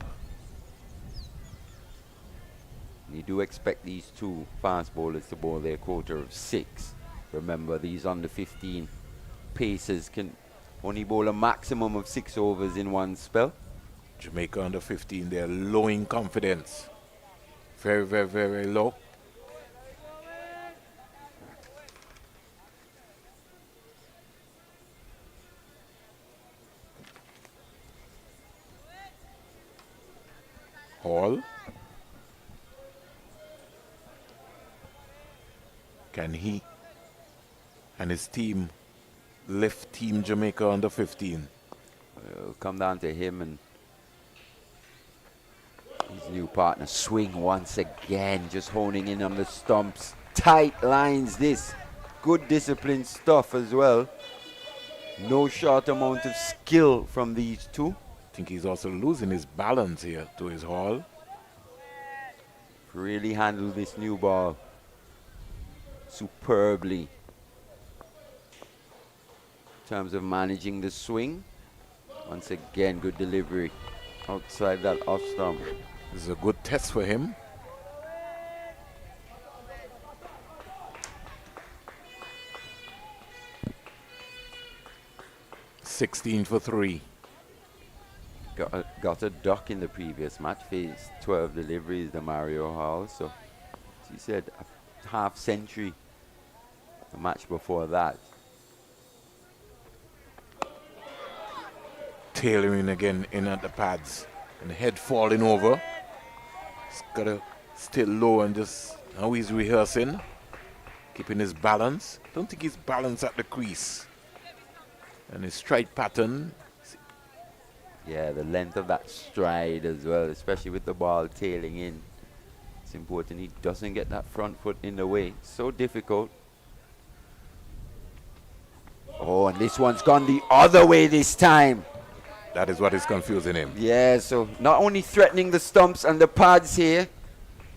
You do expect these two fast bowlers to bowl their quota of 6. Remember, these under 15 pacers can only bowl a maximum of 6 overs in one spell. Jamaica under 15, they're low in confidence. Very, very, very low. Hall. Can he and his team lift Team Jamaica under 15? It'll come down to him and his new partner. Swing once again, just honing in on the stumps. Tight lines this. Good disciplined stuff as well. No short amount of skill from these two. I think he's also losing his balance here to his Hall. Really handled this new ball superbly. In terms of managing the swing. Once again, good delivery outside that off stump. This is a good test for him. (16 for 3). Got a duck in the previous match. Faced 12 deliveries, the Mario Hall. So As you said, a half century. The match before that. Tailoring again in at the pads. And the head falling over. He's got to stay low and just how he's rehearsing. Keeping his balance. Don't think he's balanced at the crease. And his stride pattern. Yeah, the length of that stride as well, especially with the ball tailing in. It's important he doesn't get that front foot in the way. So difficult. Oh, and this one's gone the other way this time. That is what is confusing him. Yeah, so not only threatening the stumps and the pads here,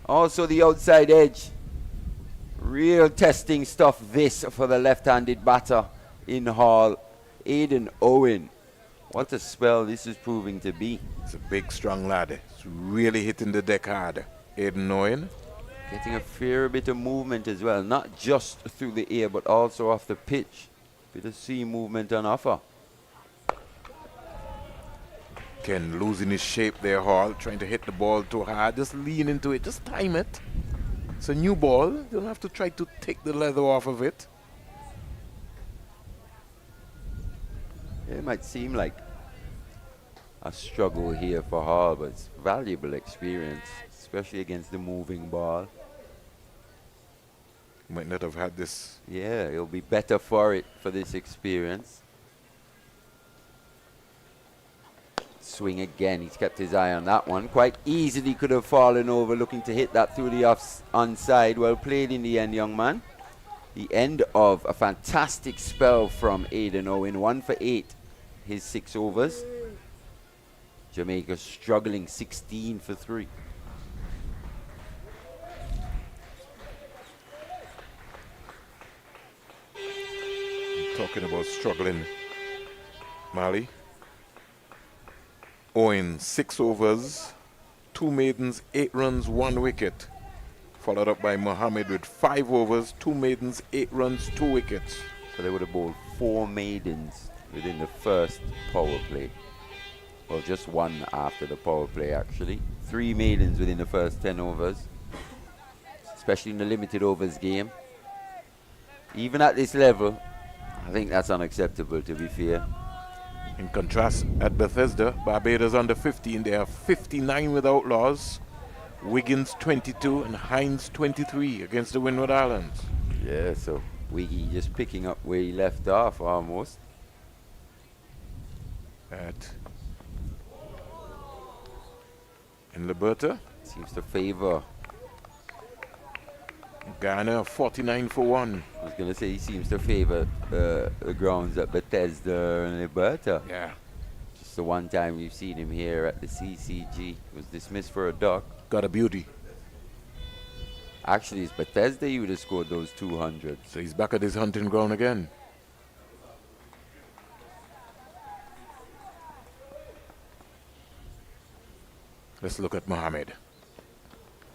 also the outside edge. Real testing stuff this for the left-handed batter in Hall. Aidan Owen. What a spell this is proving to be. It's a big, strong lad. It's really hitting the deck hard. Aidan Owen. Getting a fair bit of movement as well, not just through the air, but also off the pitch. Bit of sea movement on offer. Ken losing his shape there, Hall, trying to hit the ball too hard. Just lean into it, just time it. It's a new ball. You don't have to try to take the leather off of it. It might seem like a struggle here for Hall, but it's valuable experience, especially against the moving ball. Might not have had this. Yeah, he'll be better for it, for this experience. Swing again, he's kept his eye on that one. Quite easily could have fallen over, looking to hit that through the onside. Well played in the end, young man. The end of a fantastic spell from Aidan Owen. 1 for 8, his 6 overs. Jamaica struggling, 16 for 3. Talking about struggling, Mali. Owen, 6 overs, 2 maidens, 8 runs, 1 wicket. Followed up by Mohammed with 5 overs, 2 maidens, 8 runs, 2 wickets. So they would have bowled 4 maidens within the first power play. Well, just 1 after the power play, actually. 3 maidens within the first 10 overs, especially in the limited overs game. Even at this level, I think that's unacceptable, to be fair. In contrast, at Bethesda, Barbados under 15, they have 59 without loss. Wiggins 22 and Hines 23 against the Windward Islands. Yeah, so Wiggy just picking up where he left off almost. In Liberta, Seems to favor. Ghana 49 for 1. I was going to say he seems to favor the grounds at Bethesda and Liberta. Yeah. Just the one time we've seen him here at the CCG. Was dismissed for a duck. Got a beauty. Actually, it's Bethesda he would have scored those 200. So he's back at his hunting ground again. Let's look at Mohammed.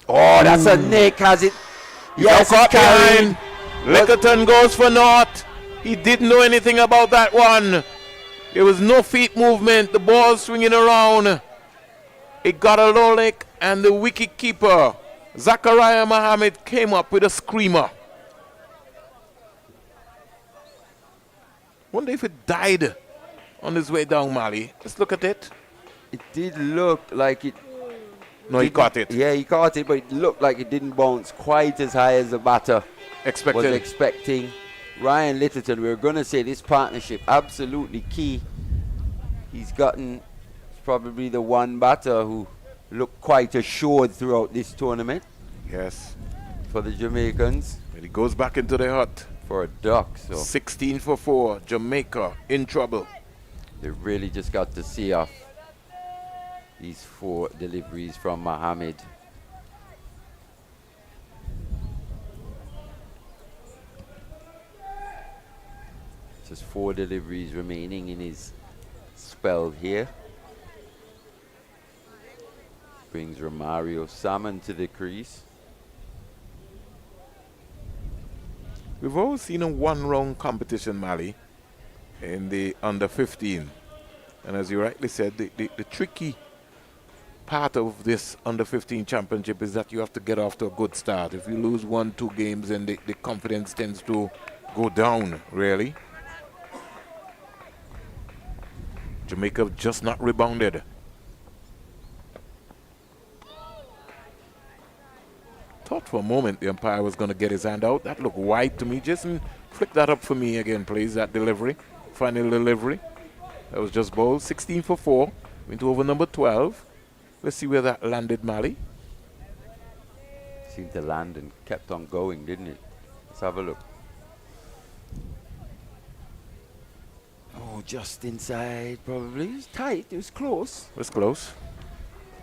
Oh, that's a nick, has it? Yes, caught behind. Lickerton goes for naught. He didn't know anything about that one. There was no feet movement. The ball swinging around. It got a low lick, and the wicket keeper, Zachariah Mohammed, came up with a screamer. Wonder if it died on his way down, Mali. Let's look at it. It did look like it. No, he caught it. Yeah, he caught it, but it looked like it didn't bounce quite as high as the batter was expecting. Ryan Littleton, we were going to say this partnership absolutely key. He's gotten probably the one batter who looked quite assured throughout this tournament. Yes. For the Jamaicans. And he goes back into the hut. For a duck. So 16 for 4. Jamaica in trouble. They really just got to see off these 4 deliveries from Mohammed. Just 4 deliveries remaining in his spell here. Brings Romario Salmon to the crease. We've always seen a one-round competition, Mali, in the under 15. And as you rightly said, the tricky part of this under 15 championship is that you have to get off to a good start. If you lose 1-2 games, then the confidence tends to go down, really. Jamaica have just not rebounded. Thought for a moment the umpire was going to get his hand out. That looked wide to me. Jason, flick that up for me again, please, that delivery. Final delivery. That was just bowled. 16 for 4. Went to over number 12. Let's see where that landed, Mali. Seemed to land and kept on going, didn't it? Let's have a look. Oh, just inside, probably. It was tight. It was close. It was close.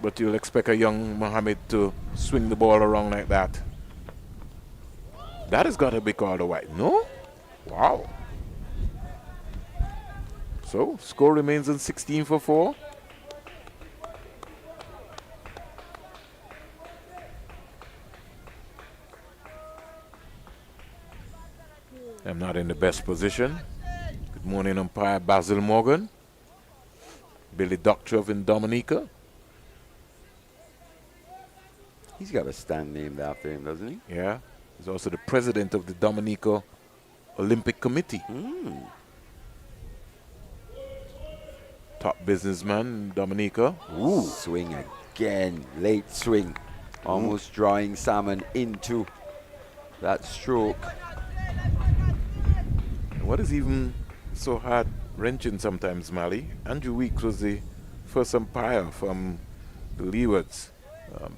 But you'll expect a young Mohammed to swing the ball around like that. That has got to be called a wide. No? Wow. So, score remains in 16 for 4. I'm not in the best position. Good morning, umpire Basil Morgan. Billy Doctrove in Dominica. He's got a stand named after him, doesn't he? Yeah. He's also the president of the Dominica Olympic Committee. Top businessman in Dominica. Ooh. Swing again. Late swing. Almost drawing Salmon into that stroke. What is even so heart-wrenching sometimes, Mali? Andrew Weeks was the first umpire from the Leewards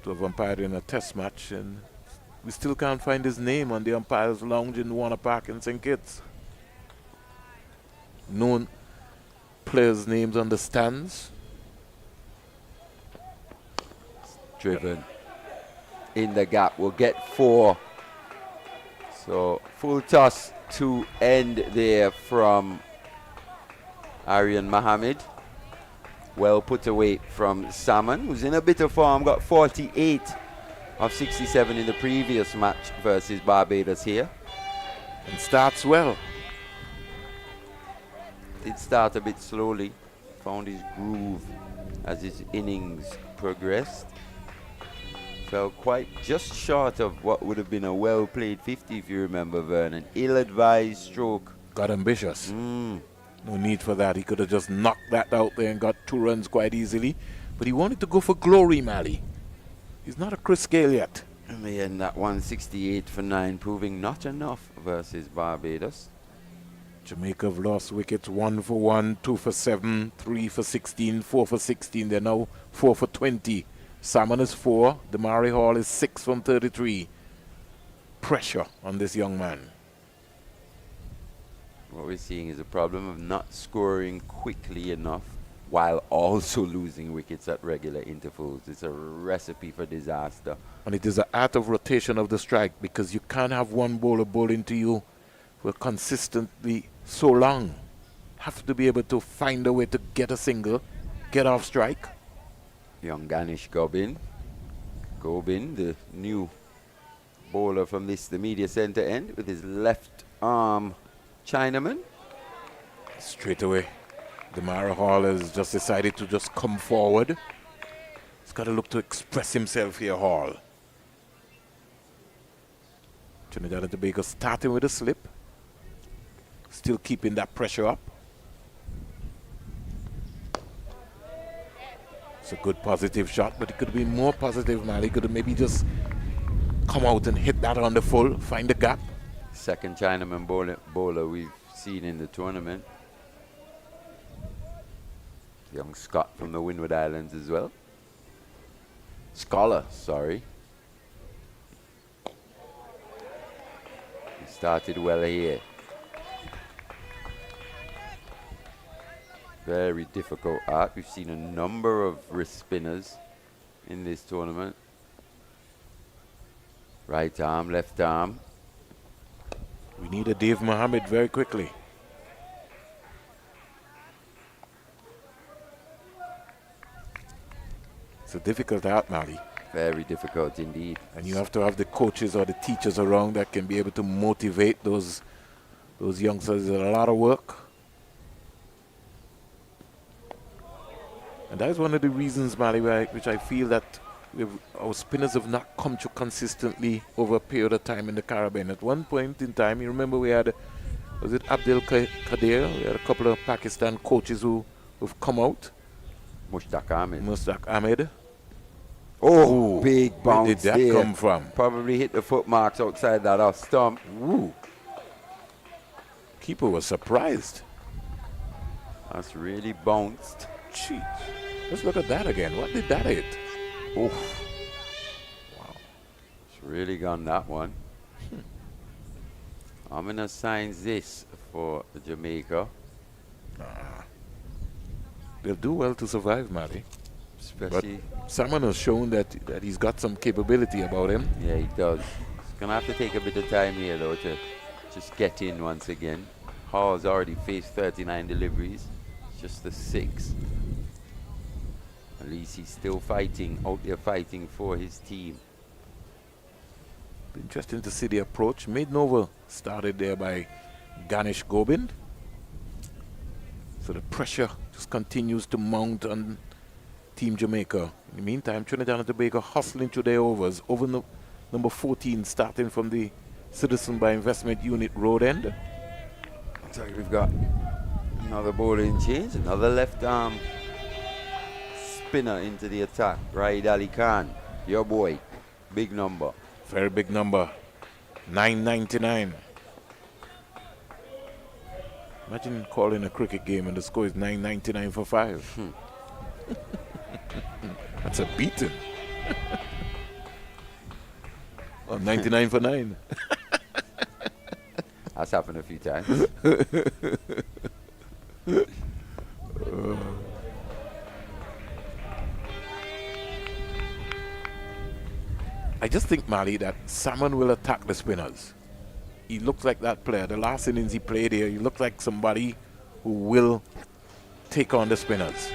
to have umpired in a test match, and we still can't find his name on the umpires' lounge in Warner Park in St. Kitts. No players' names on the stands. Driven in the gap. We'll get 4. So full toss to end there from Aryan Mohammed. Well put away from Salmon, who's in a bit of form. Got 48 of 67 in the previous match versus Barbados here. And starts well. Did start a bit slowly. Found his groove as his innings progressed. Fell quite just short of what would have been a well-played 50, if you remember, Vernon. Ill-advised stroke. Got ambitious. No need for that. He could have just knocked that out there and got 2 runs quite easily. But he wanted to go for glory, Mali. He's not a Chris Gale yet. In the end, that 168 for 9, proving not enough versus Barbados. Jamaica have lost wickets 1 for 1, 2 for 7, 3 for 16, 4 for 16. They're now 4 for 20. Salmon is 4. Damari Hall is 6 from 33. Pressure on this young man. What we're seeing is a problem of not scoring quickly enough while also losing wickets at regular intervals. It's a recipe for disaster. And it is an art of rotation of the strike, because you can't have one bowler bowl into you for consistently so long. Have to be able to find a way to get a single, get off strike. Young Ganesh Gobin, the new bowler from the media center end, with his left arm Chinaman. Straight away, Damari Hall has just decided to just come forward. He's got to look to express himself here, Hall. Trinidad and Tobago starting with a slip. Still keeping that pressure up. It's a good positive shot, but it could have been more positive, man. He could have maybe just come out and hit that on the full, find the gap. Second Chinaman bowler we've seen in the tournament. Young Scott from the Windward Islands as well. Scholar, sorry. He started well here. Very difficult art. We've seen a number of wrist spinners in this tournament. Right arm, left arm. We need a Dave Mohammed very quickly. It's a difficult art, Mali. Very difficult indeed. And you have to have the coaches or the teachers around that can be able to motivate those youngsters. It's a lot of work. And that is one of the reasons, Mali, which I feel that our spinners have not come through consistently over a period of time in the Caribbean. At one point in time, you remember we had, was it Abdel Kadir? We had a couple of Pakistan coaches who've come out. Mushtaq Ahmed. Oh, big Where bounce did that there. come from? Probably hit the foot marks outside that off stump. Ooh. Keeper was surprised. That's really bounced. Jeez. Let's look at that again. What did that hit? Oof. Wow. It's really gone, that one. Ominous signs this for Jamaica. They'll do well to survive, Mali. Especially. But Salmon has shown that he's got some capability about him. Yeah, he does. He's going to have to take a bit of time here, though, to just get in once again. Hall's already faced 39 deliveries. It's just the 6. At least he's still fighting, out there fighting for his team. Interesting to see the approach. Maiden over started there by Ganesh Gobind. So the pressure just continues to mount on Team Jamaica. In the meantime, Trinidad and Tobago hustling through their overs. Over number 14, starting from the Citizen by Investment Unit road end. Looks like we've got another bowling change, another left arm spinner into the attack. Raid Ali Khan, your boy, big number. Very big number, 999. Imagine calling a cricket game and the score is 999 for 5. That's a beating. Well, 99 for 9. That's happened a few times. I just think, Mali, that Salmon will attack the spinners. He looks like that player. The last innings he played here, he looked like somebody who will take on the spinners.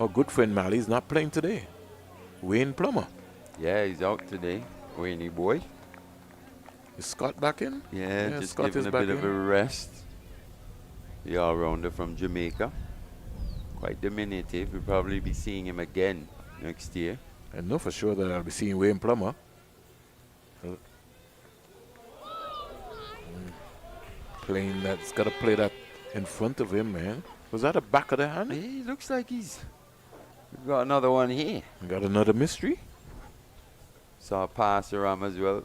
Our good friend Mali is not playing today. Wayne Plummer. Yeah, he's out today. Wayne boy. Is Scott back in? Yeah, just Scott giving is a back bit of a in. rest. The all-rounder from Jamaica. Quite diminutive. We'll probably be seeing him again next year. I know for sure that I'll be seeing Wayne Plummer. Playing that's got to play that in front of him, man. Was that a back of the hand? Yeah, he looks like we've got another one here. Got another mystery? Saw a pass around as well.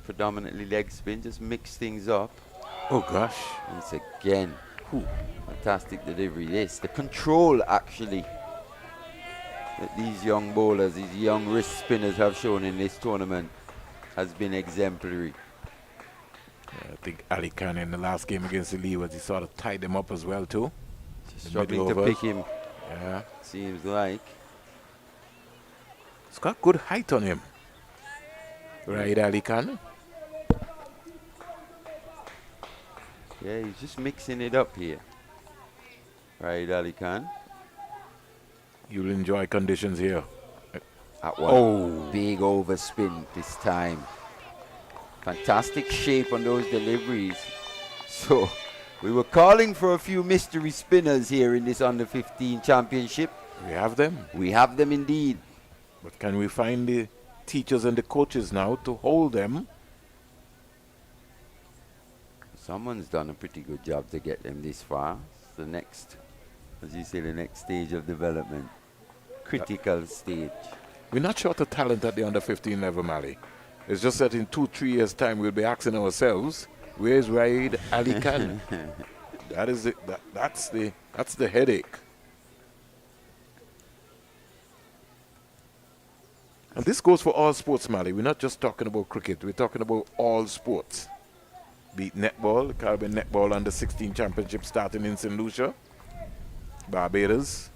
Predominantly leg spin, just mix things up. Oh gosh. Once again. Fantastic delivery. This, the control actually that these young bowlers, these young wrist spinners have shown in this tournament has been exemplary. I think Ali Khan in the last game against the Leewards, he sort of tied them up as well too. Just struggling to pick him. Yeah. Seems like. It's got good height on him. Right, Ali Khan? Yeah, he's just mixing it up here. Right, Ali Khan. You'll enjoy conditions here. At one. Oh, big overspin this time. Fantastic shape on those deliveries. So, we were calling for a few mystery spinners here in this under-15 championship. We have them. We have them indeed. But can we find the teachers and the coaches now to hold them? Someone's done a pretty good job to get them this far. It's the next, as you say, the next stage of development. Critical stage. We're not short of talent at the under-15 level, Mali. It's just that in 2-3 years' time we'll be asking ourselves, where's Raid Ali Khan? That is it. That's the headache. And this goes for all sports, Mali. We're not just talking about cricket. We're talking about all sports. Be it netball, the Caribbean Netball Under-16 Championship starting in St. Lucia, Barbados.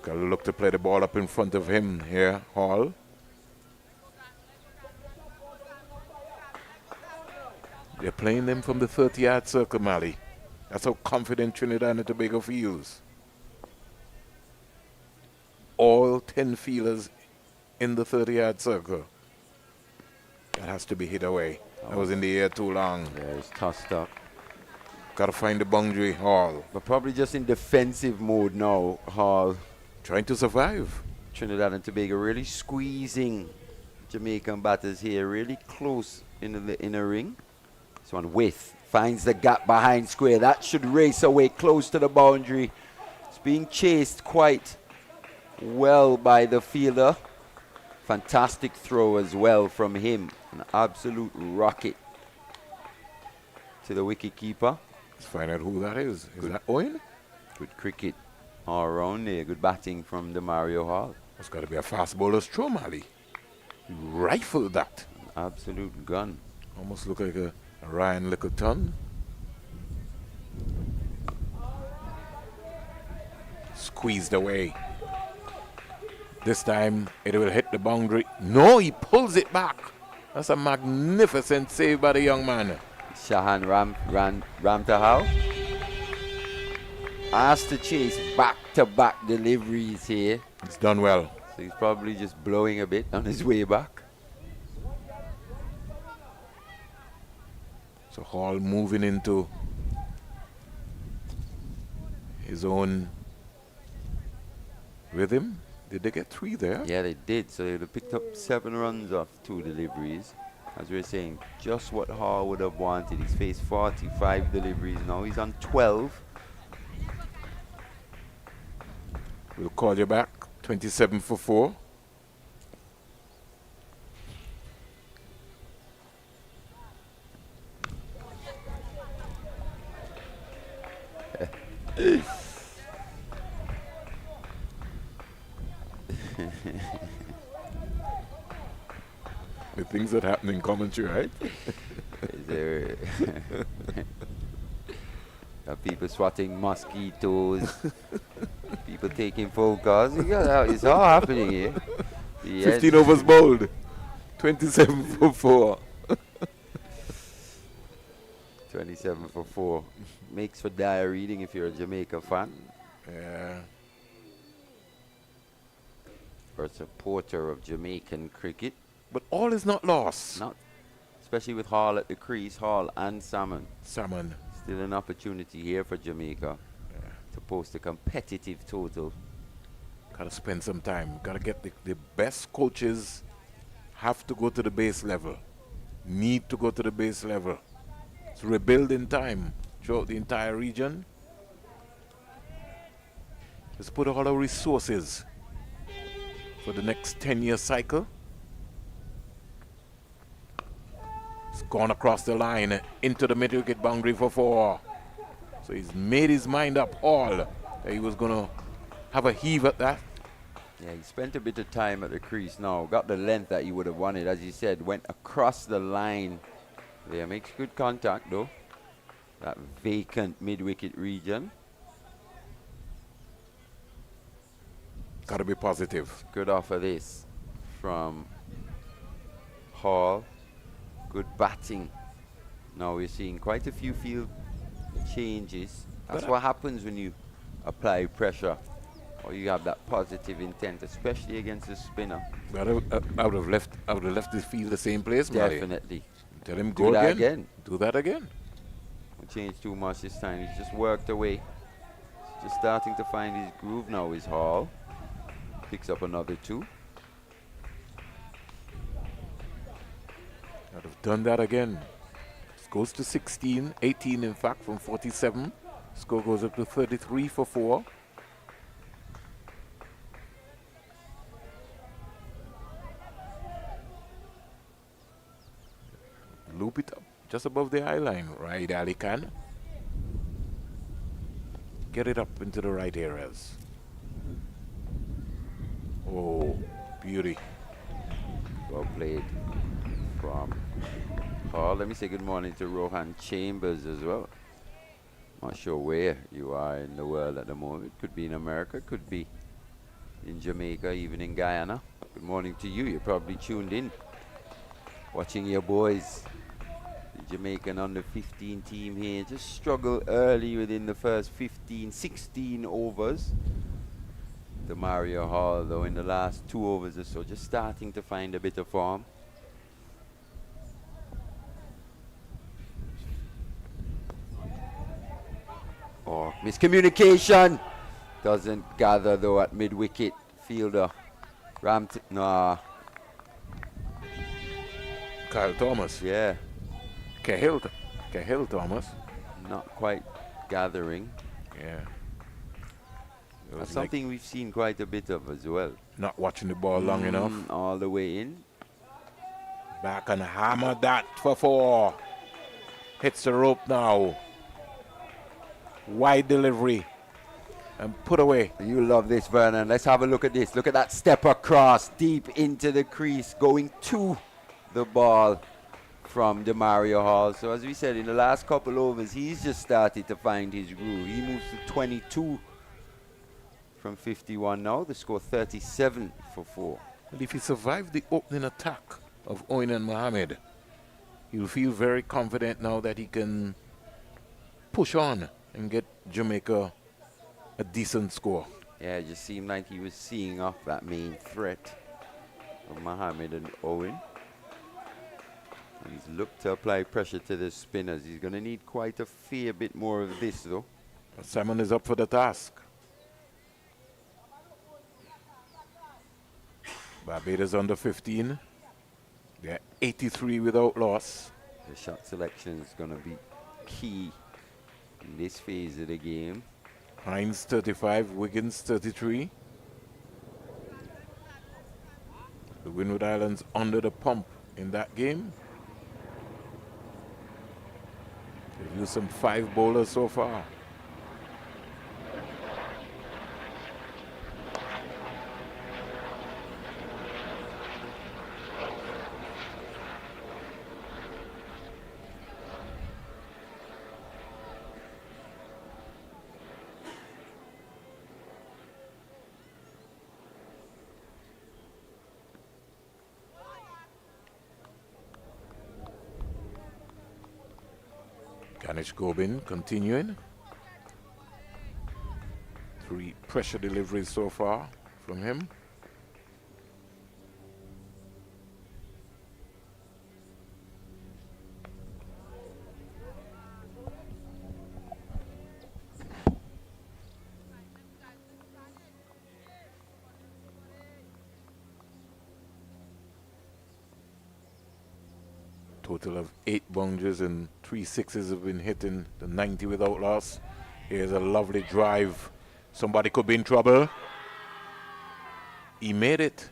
Got to look to play the ball up in front of him here, Hall. They're playing them from the 30-yard circle, Mali. That's how confident Trinidad and Tobago feels. All 10 fielders in the 30-yard circle. That has to be hit away. That was in the air too long. Yeah, it's tossed up. Got to find the boundary, Hall. But probably just in defensive mode now, Hall. Trying to survive. Trinidad and Tobago really squeezing Jamaican batters here, really close in the inner ring. This one with finds the gap behind square. That should race away close to the boundary. It's being chased quite well by the fielder. Fantastic throw as well from him. An absolute rocket to the wicket keeper. Let's find out who that is. Is that Owen? Good cricket all around there. Good batting from the Mario Hall. It's got to be a fast bowler's throw, Mali. He rifled that. Absolute gun. Almost look like a Ryan Littleton. Squeezed away. This time it will hit the boundary. No, he pulls it back. That's a magnificent save by the young man. Shahan Ramtahal asked to chase back-to-back deliveries here. It's done well. So he's probably just blowing a bit on his way back. So Hall moving into his own rhythm. Did they get 3 there? Yeah, they did. So they picked up 7 runs off 2 deliveries. As we were saying, just what Hall would have wanted. He's faced 45 deliveries now. He's on 12. We'll call you back. 27 for 4. The things that happen in commentary, right? Is there people swatting mosquitoes, people taking phone calls. It's all happening here. Yes. 15 overs bowled. 27 for 4. 27 for 4. Makes for dire reading if you're a Jamaica fan. Yeah. Or a supporter of Jamaican cricket. But all is not lost. Not, especially with Hall at the crease, Hall and Salmon. Salmon. Still an opportunity here for Jamaica to post a competitive total. Gotta spend some time. Gotta get the best coaches have to go to the base level. Need to go to the base level. It's rebuilding time throughout the entire region. Let's put all our resources for the next 10-year cycle. It's gone across the line into the mid-wicket boundary for 4. So he's made his mind up all that he was going to have a heave at that. Yeah, he spent a bit of time at the crease now. Got the length that he would have wanted. As you said, went across the line. There, makes good contact though. That vacant mid-wicket region. Got to be positive. Good offer this from Hall. Good batting. Now we're seeing quite a few field changes. That's what happens when you apply pressure or you have that positive intent, especially against a spinner. But I would have left the field the same place, Definitely. Mali. Tell him Do go that again. Do that again. Won't change too much this time. He's just worked away. He's just starting to find his groove now. Is Hall picks up another 2. I'd have done that again. It goes to 16, 18 in fact from 47. Score goes up to 33 for 4. Loop it up just above the eye line, right, Ali Khan? Get it up into the right areas. Oh, beauty. Well played from Hall. Let me say good morning to Rohan Chambers as well. Not sure where you are in the world at the moment. Could be in America, could be in Jamaica, even in Guyana. Good morning to you. You're probably tuned in, watching your boys, the Jamaican under 15 team here. Just struggle early within the first 15, 16 overs. The Mario Hall, though, in the last 2 overs or so, just starting to find a bit of form. Oh, miscommunication. Doesn't gather though at mid wicket. Fielder nah, Kyle Thomas. yeah, Cahill Thomas. not quite gathering. Yeah. It That's was like something we've seen quite a bit of as well. not watching the ball long enough. All the way in. Back and hammer that for 4. Hits the rope now. Wide delivery. And put away. You love this, Vernon. Let's have a look at this. Look at that step across deep into the crease, going to the ball from Demario Hall. So as we said, in the last couple overs, he's just started to find his groove. He moves to 22 from 51 now. The score 37 for 4. And if he survived the opening attack of Owen and Mohammed, he'll feel very confident now that he can push on and get Jamaica a decent score. Yeah, it just seemed like he was seeing off that main threat of Mohammed and Owen. And he's looked to apply pressure to the spinners. He's going to need quite a fair bit more of this, though. Simon is up for the task. Barbados under 15. They're 83 without loss. The shot selection is going to be key in this phase of the game. Hines 35, Wiggins 33. The Windward Islands under the pump in that game. They've used some 5 bowlers so far. Ganesh Gobin continuing. 3 pressure deliveries so far from him. Total of 8 boundaries and 3 sixes have been hitting the 90 without loss. Here's a lovely drive. Somebody could be in trouble. He made it.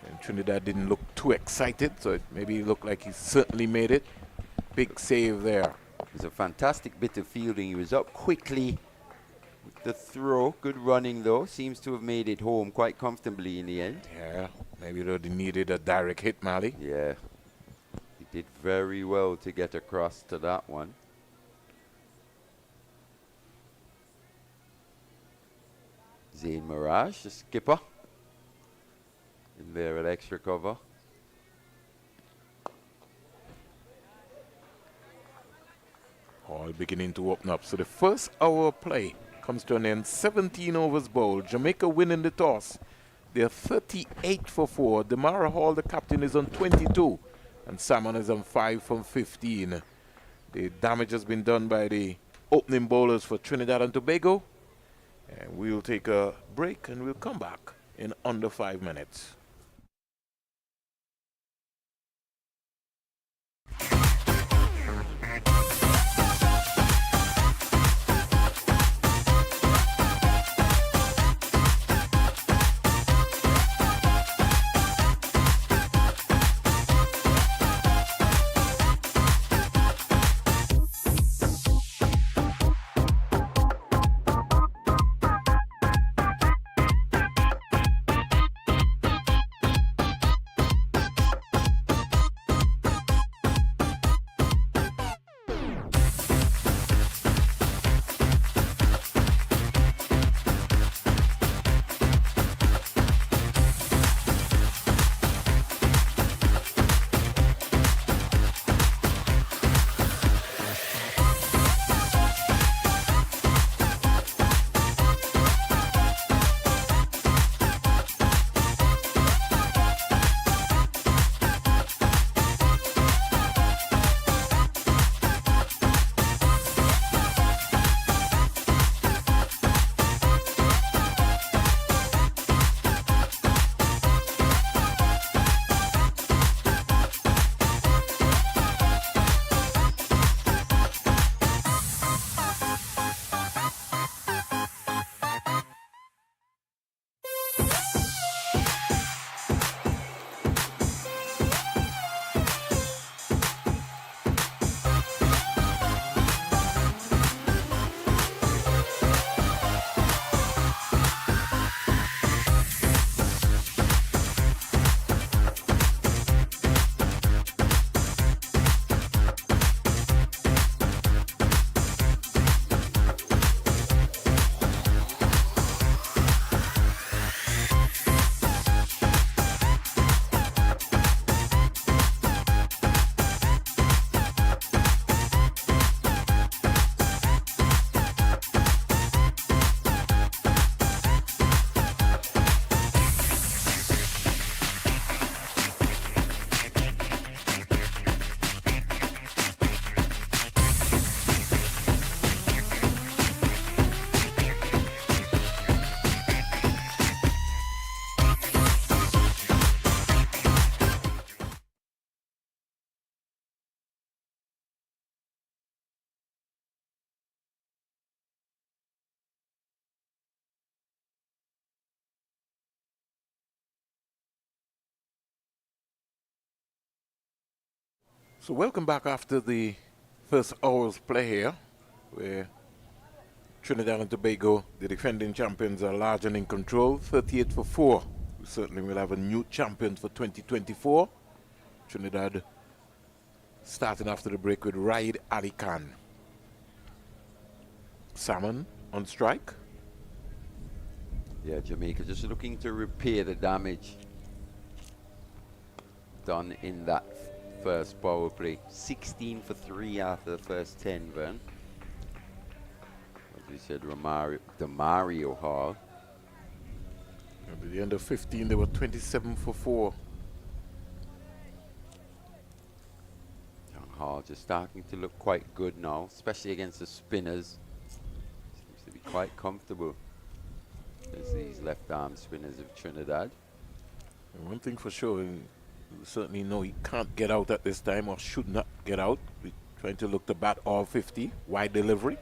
And Trinidad didn't look too excited, so maybe he looked like he certainly made it. Big save there. It was a fantastic bit of fielding. He was up quickly with the throw. Good running, though. Seems to have made it home quite comfortably in the end. Yeah, maybe they needed a direct hit, Mali. Yeah. He did very well to get across to that one. Zain Mirage, the skipper, in there at extra cover. All beginning to open up. So the first hour of play comes to an end. 17 overs bowled. Jamaica winning the toss. They're 38 for 4. Demara Hall, the captain, is on 22. And Salmon is on 5 from 15. The damage has been done by the opening bowlers for Trinidad and Tobago. And we'll take a break and we'll come back in under 5 minutes. So welcome back after the first hour's play here, where Trinidad and Tobago, the defending champions, are large and in control, 38 for 4. We certainly will have a new champion for 2024. Trinidad starting after the break with Raid Ali Khan. Salmon on strike. Yeah, Jamaica just looking to repair the damage done in that first power play. 16 for 3 after the first 10, Vern. As we said, Demario Hall. At the end of 15, they were 27 for 4. Young Hall just starting to look quite good now, especially against the spinners. Seems to be quite comfortable as these left-arm spinners of Trinidad. And one thing for sure, we certainly know he can't get out at this time, or should not get out. We're trying to look to bat all 50. Wide delivery.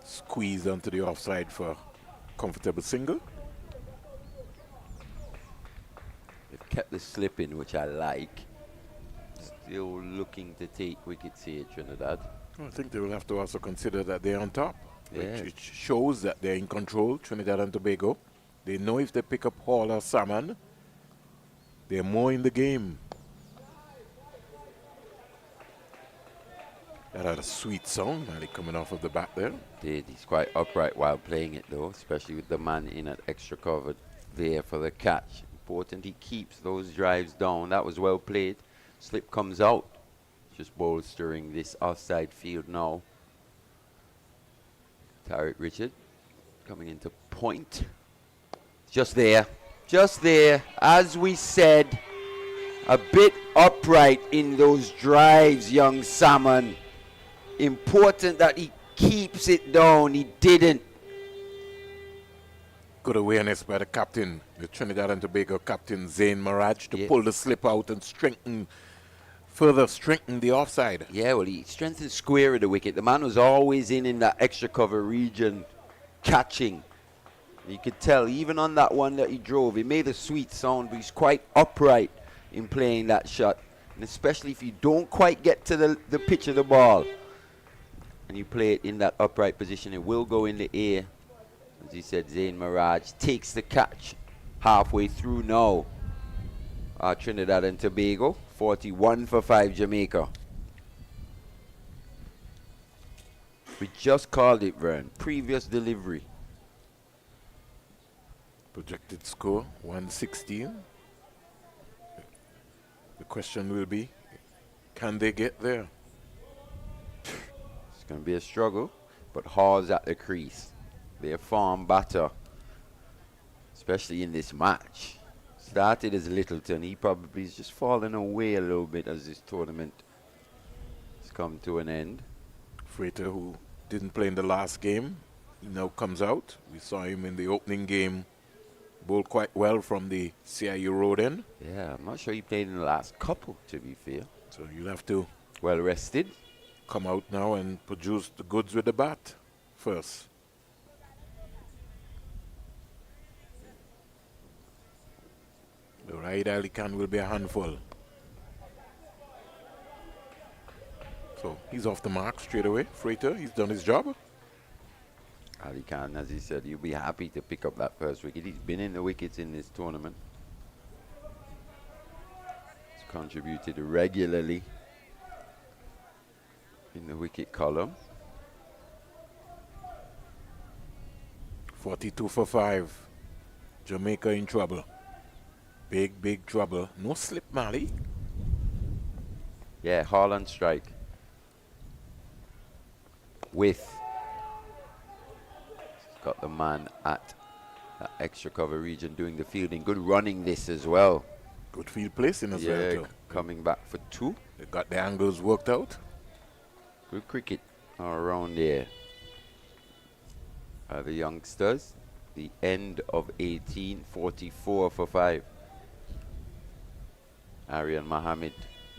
Squeeze onto the offside for comfortable single. They've kept the slip in, which I like. Still looking to take wickets here, Trinidad. I think they will have to also consider that they're on top. Yeah. Which shows that they're in control, Trinidad and Tobago. They know if they pick up Hall or Salmon, they're more in the game. That had a sweet song, Ali, coming off of the bat there. Did. He's quite upright while playing it, though, especially with the man in at extra cover there for the catch. Important he keeps those drives down. That was well played. Slip comes out. Just bolstering this offside field now. Tariq Richard coming into point. Just there. Just there. As we said, a bit upright in those drives, young Salmon. Important that he keeps it down. He didn't. Good awareness by the captain, the Trinidad and Tobago captain, Zain Maraj, to pull the slip out and further strengthen the offside. Yeah, well, he strengthened square of the wicket. The man was always in that extra cover region, catching. You could tell, even on that one that he drove, he made a sweet sound, but he's quite upright in playing that shot. And especially if you don't quite get to the pitch of the ball, and you play it in that upright position, it will go in the air. As he said, Zain Maraj takes the catch halfway through now. Trinidad and Tobago, 41 for 5 Jamaica. We just called it, Vern. Previous delivery. Projected score, 116. The question will be, can they get there? It's going to be a struggle, but Hall's at the crease. Their farm batter, especially in this match. Started as Littleton. He probably is just fallen away a little bit as this tournament has come to an end. Freighter, who didn't play in the last game, he now comes out. We saw him in the opening game bowl quite well from the CIU road end. Yeah, I'm not sure he played in the last couple, to be fair. So you'll have to well rested. Come out now and produce the goods with the bat first. The Raid Ali Khan will be a handful. So he's off the mark straight away. Freighter, he's done his job. Ali Khan, as he said, he'll be happy to pick up that first wicket. He's been in the wickets in this tournament. He's contributed regularly in the wicket column. 42 for 5. Jamaica in trouble. Big, big trouble. No slip, Mali. Yeah, Hall on strike. With got the man at that extra cover region doing the fielding. Good running this as well. Good field placing as well too. Coming back for 2. They got the angles worked out. Good cricket all around there. The youngsters. The end of 18, 44 for 5. Aryan Mohammed,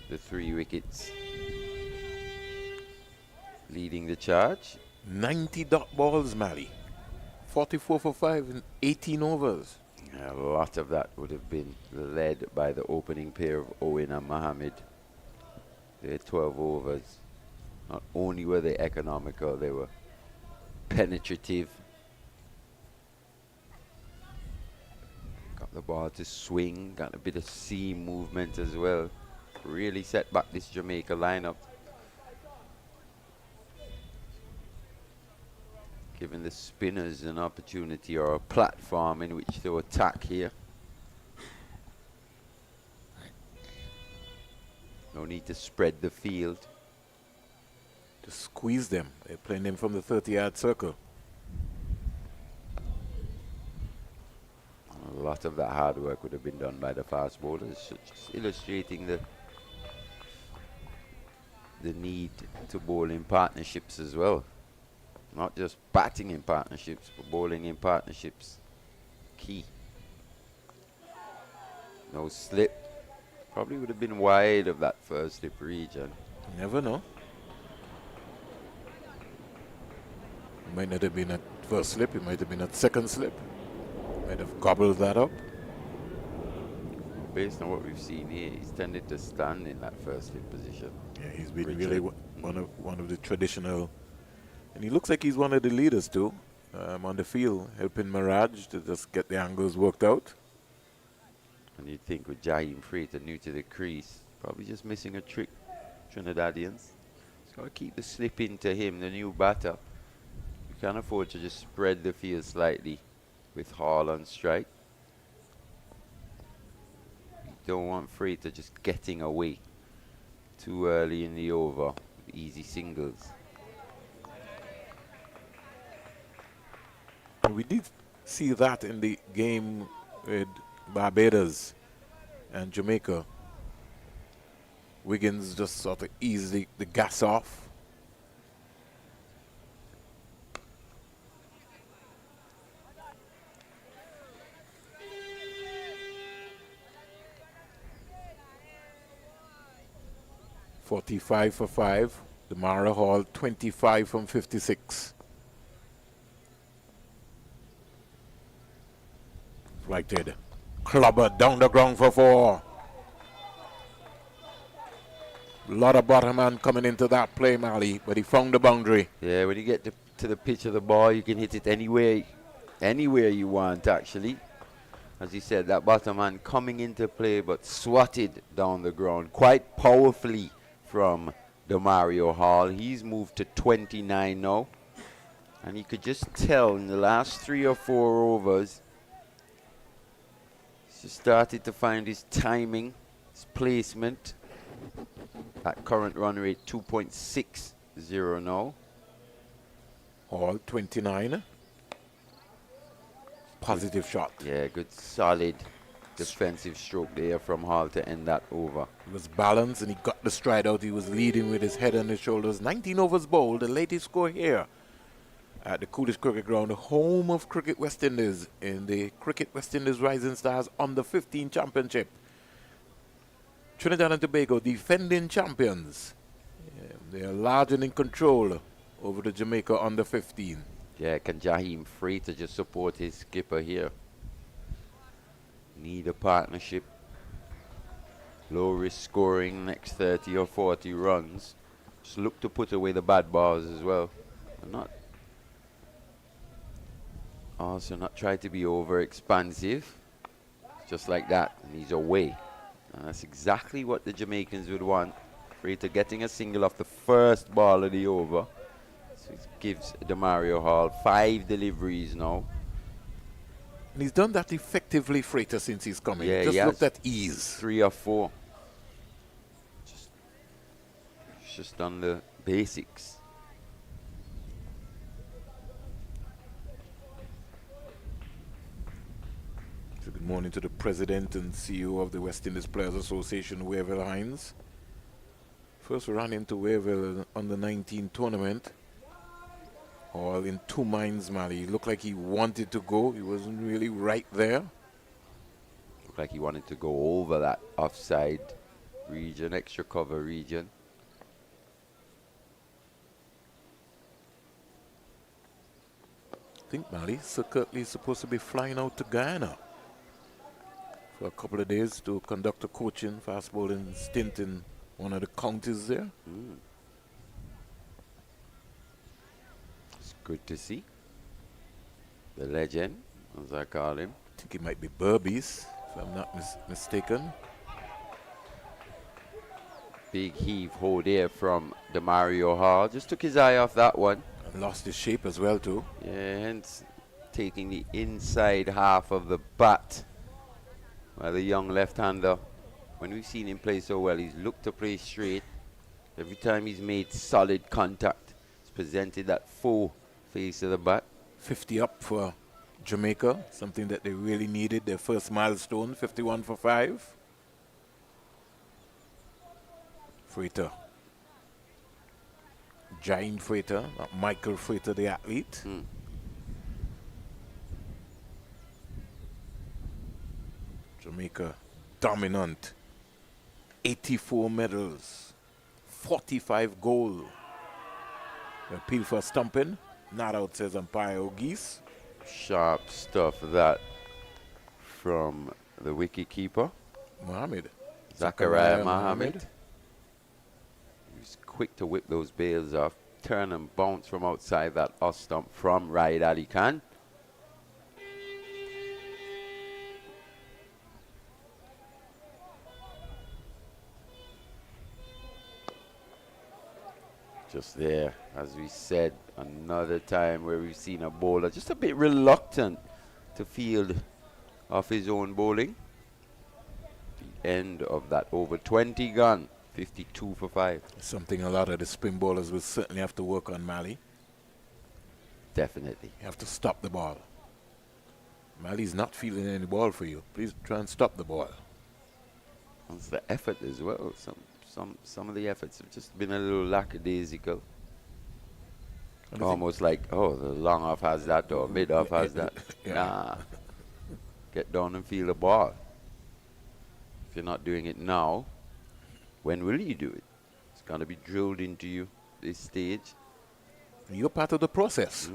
the 3 wickets. leading the charge. 90 dot balls, Mally. 44 for 5 in 18 overs. A lot of that would have been led by the opening pair of Owen and Mohammed. Their 12 overs. Not only were they economical, they were penetrative. Got the ball to swing, got a bit of seam movement as well. Really set back this Jamaica lineup. Giving the spinners an opportunity or a platform in which to attack here. No need to spread the field. To squeeze them. They're playing them from the 30-yard circle. A lot of that hard work would have been done by the fast bowlers, just illustrating the need to bowl in partnerships as well. Not just batting in partnerships, but bowling in partnerships. Key. No slip. Probably would have been wide of that first slip region. You never know. It might not have been at first slip, it might have been at second slip. Might have gobbled that up. Based on what we've seen here, he's tended to stand in that first slip position. Yeah, he's been really one of the traditional, and he looks like he's one of the leaders too, on the field, helping Mirage to just get the angles worked out. And you'd think with Jaheim Freighter new to the crease, probably just missing a trick, Trinidadians. Just got to keep the slip into him, the new batter. You can't afford to just spread the field slightly with Hall on strike. You don't want Freighter just getting away too early in the over with easy singles. We did see that in the game with Barbados and Jamaica. Wiggins just sort of eased the gas off. .45 for 5. Damara Hall 25 from 56. Flighted. Clubber down the ground for 4. A lot of bottom hand coming into that play, Mali, but he found the boundary. Yeah, when you get to the pitch of the ball, you can hit it anywhere you want, actually. As he said, that bottom hand coming into play, but swatted down the ground quite powerfully from Demario Hall. He's moved to 29 now. And you could just tell in the last 3 or 4 overs, he's just started to find his timing, his placement. At current run rate 2.60 now. Hall 29. Positive shot. Yeah, good solid defensive stroke there from Hall to end that over. He was balanced and he got the stride out. He was leading with his head on his shoulders. 19 overs bowled, the latest score here at the Coolidge Cricket Ground, the home of Cricket West Indies in the Cricket West Indies Rising Stars Under 15 Championship. Trinidad and Tobago, defending champions. Yeah, they are large and in control over the Jamaica Under 15. Yeah, can Jaheim Freighter just support his skipper here? Need a partnership. Low risk scoring, next 30 or 40 runs. Just look to put away the bad balls as well. And not try to be over expansive. Just like that, and he's away. And that's exactly what the Jamaicans would want. Freighter getting a single off the first ball of the over. So it gives Demario Hall 5 deliveries now. And he's done that effectively, Freighter, since he's coming. Yeah, just looked at ease. 3 or 4. Just done the basics. So good morning to the President and CEO of the West Indies Players Association, Wavell Hines. First run into Wavell on the 19 tournament. All in 2 minds, Mali. He looked like he wanted to go. He wasn't really right there. Looked like he wanted to go over that offside region, extra cover region. think Mali secretly is supposed to be flying out to Guyana for a couple of days to conduct a coaching fast bowling stint in one of the counties there. It's good to see. The legend, as I call him. I think he might be Burbies, if I'm not mistaken. Big heave-ho there from Demario Hall. Just took his eye off that one. And lost his shape as well too. Yeah, hence taking the inside half of the bat by the young left-hander. When we've seen him play so well, he's looked to play straight. Every time he's made solid contact, he's presented that full face of the bat. 50 up for Jamaica, something that they really needed, their first milestone, 51 for 5. Freighter. Giant Freighter, not Michael Freighter, the athlete. Jamaica dominant. 84 medals, 45 gold. Appeal for stumping. Not out, says umpire O'Geese. Sharp stuff that from the wicket keeper. Mohammed. Zachariah Mohammed. He's quick to whip those bails off. Turn and bounce from outside that off stump from Raid Ali Khan. Just there, as we said, another time where we've seen a bowler just a bit reluctant to field off his own bowling. The end of that over 20 gun, 52 for 5. Something a lot of the spin bowlers will certainly have to work on, Mali. Definitely. You have to stop the ball. Mali's not fielding any ball for you. Please try and stop the ball. It's the effort as well. Some of the efforts have just been a little lackadaisical. Almost like, oh, the long off has that or mid off has that. Yeah. Nah. Get down and feel the ball. If you're not doing it now, when will you do it? It's going to be drilled into you this stage. You're part of the process.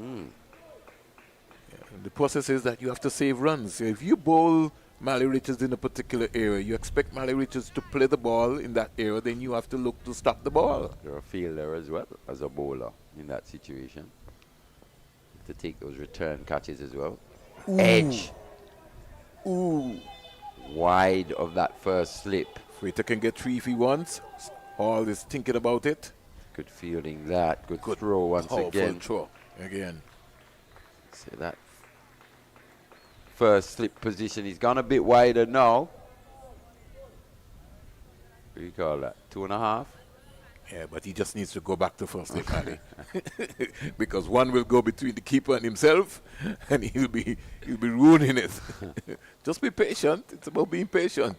Yeah, the process is that you have to save runs. So if you bowl Mali Richards in a particular area, you expect Mali Richards to play the ball in that area, then you have to look to stop the ball. You're a fielder as well as a bowler in that situation. To take those return catches as well. Ooh. Edge. Ooh. Wide of that first slip. Freighter can get 3 if he wants. All is thinking about it. Good fielding that. Good throw once again. Throw again. See that first slip position. He's gone a bit wider now. What do you call that? 2.5? Yeah, but he just needs to go back to first slip, Mali. Because one will go between the keeper and himself, and he'll be ruining it. Just be patient. It's about being patient.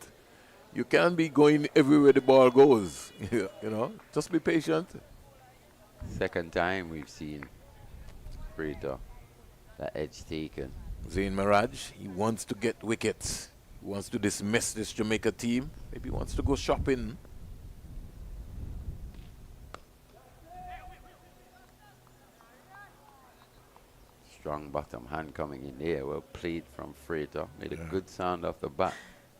You can't be going everywhere the ball goes. You know, just be patient. Second time we've seen Freighter, that edge taken. Zayn Mirage, he wants to get wickets. He wants to dismiss this Jamaica team. Maybe he wants to go shopping. Strong bottom hand coming in there. Well played from Freighter. Made a good sound off the bat.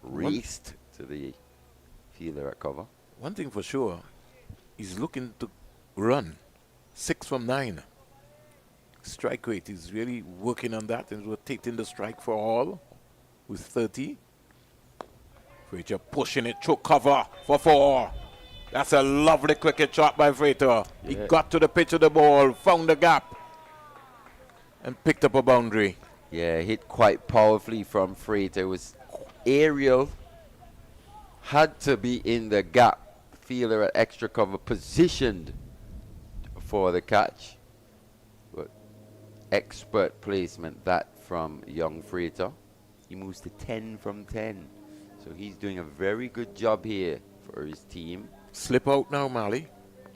Raced to the fielder at cover. One thing for sure, he's looking to run 6 from 9. Strike rate, he's really working on that and rotating the strike for all with 30. Freighter pushing it through cover for 4. That's a lovely cricket shot by Freighter. Yeah. He got to the pitch of the ball, found the gap, and picked up a boundary. Yeah, hit quite powerfully from Freighter. It was aerial. Had to be in the gap. Fielder at extra cover positioned for the catch. But expert placement that from young Freighter. He moves to 10 from 10. So he's doing a very good job here for his team. Slip out now, Mali.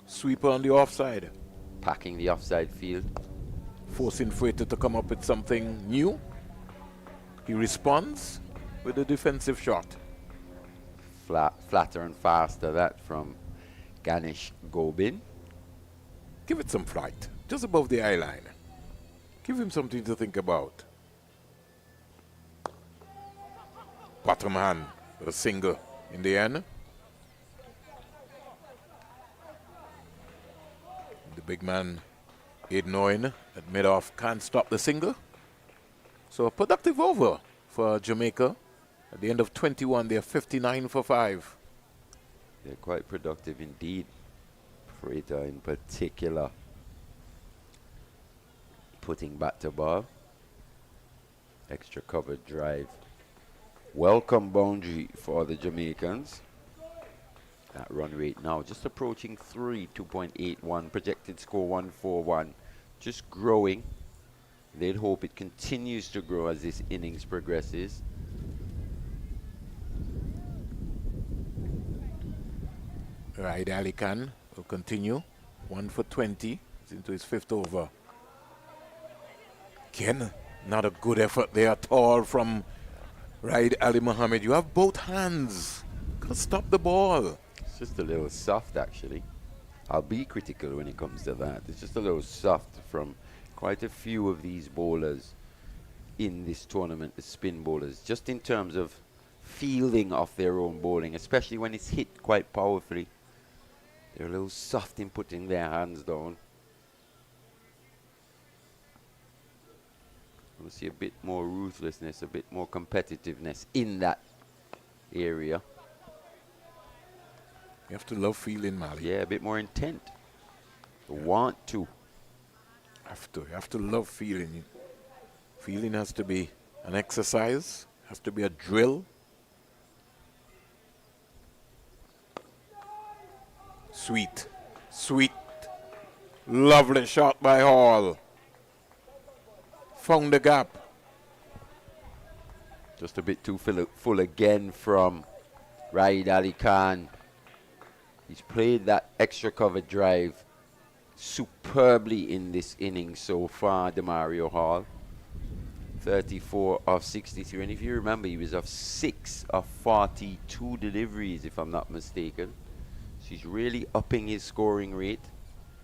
Sweeper on the offside. Packing the offside field. Forcing Freighter to come up with something new. He responds with a defensive shot. Flatter and faster that from Ganesh Gobin. Give it some flight. Just above the eye line. Give him something to think about. Bottom hand, a single in the end. The big man, knowing that mid-off can't stop the single. So a productive over for Jamaica. At the end of 21, they're 59 for 5. They're quite productive indeed. Freighter in particular. Putting back to ball. Extra cover drive. Welcome boundary for the Jamaicans. That run rate now just approaching 3, 2.81. Projected score 141. Just growing. They'd hope it continues to grow as this innings progresses. Raid Ali Khan will continue. 1 for 20. He's into his 5th over. Again, not a good effort there at all from Raid Ali Mohammed. You have both hands. Gotta stop the ball. It's just a little soft, actually. I'll be critical when it comes to that. It's just a little soft from quite a few of these bowlers in this tournament, the spin bowlers, just in terms of fielding off their own bowling, especially when it's hit quite powerfully. They're a little soft in putting their hands down. We'll see a bit more ruthlessness, a bit more competitiveness in that area. You have to love fielding, Mali. Yeah, a bit more intent. Want to. You have to love fielding. Fielding has to be an exercise, has to be a drill. Sweet, sweet, lovely shot by Hall. Found the gap. Just a bit too full again from Raid Ali Khan. He's played that extra cover drive superbly in this inning so far, Demario Hall. 34 of 63. And if you remember, he was of 6 of 42 deliveries, if I'm not mistaken. So he's really upping his scoring rate.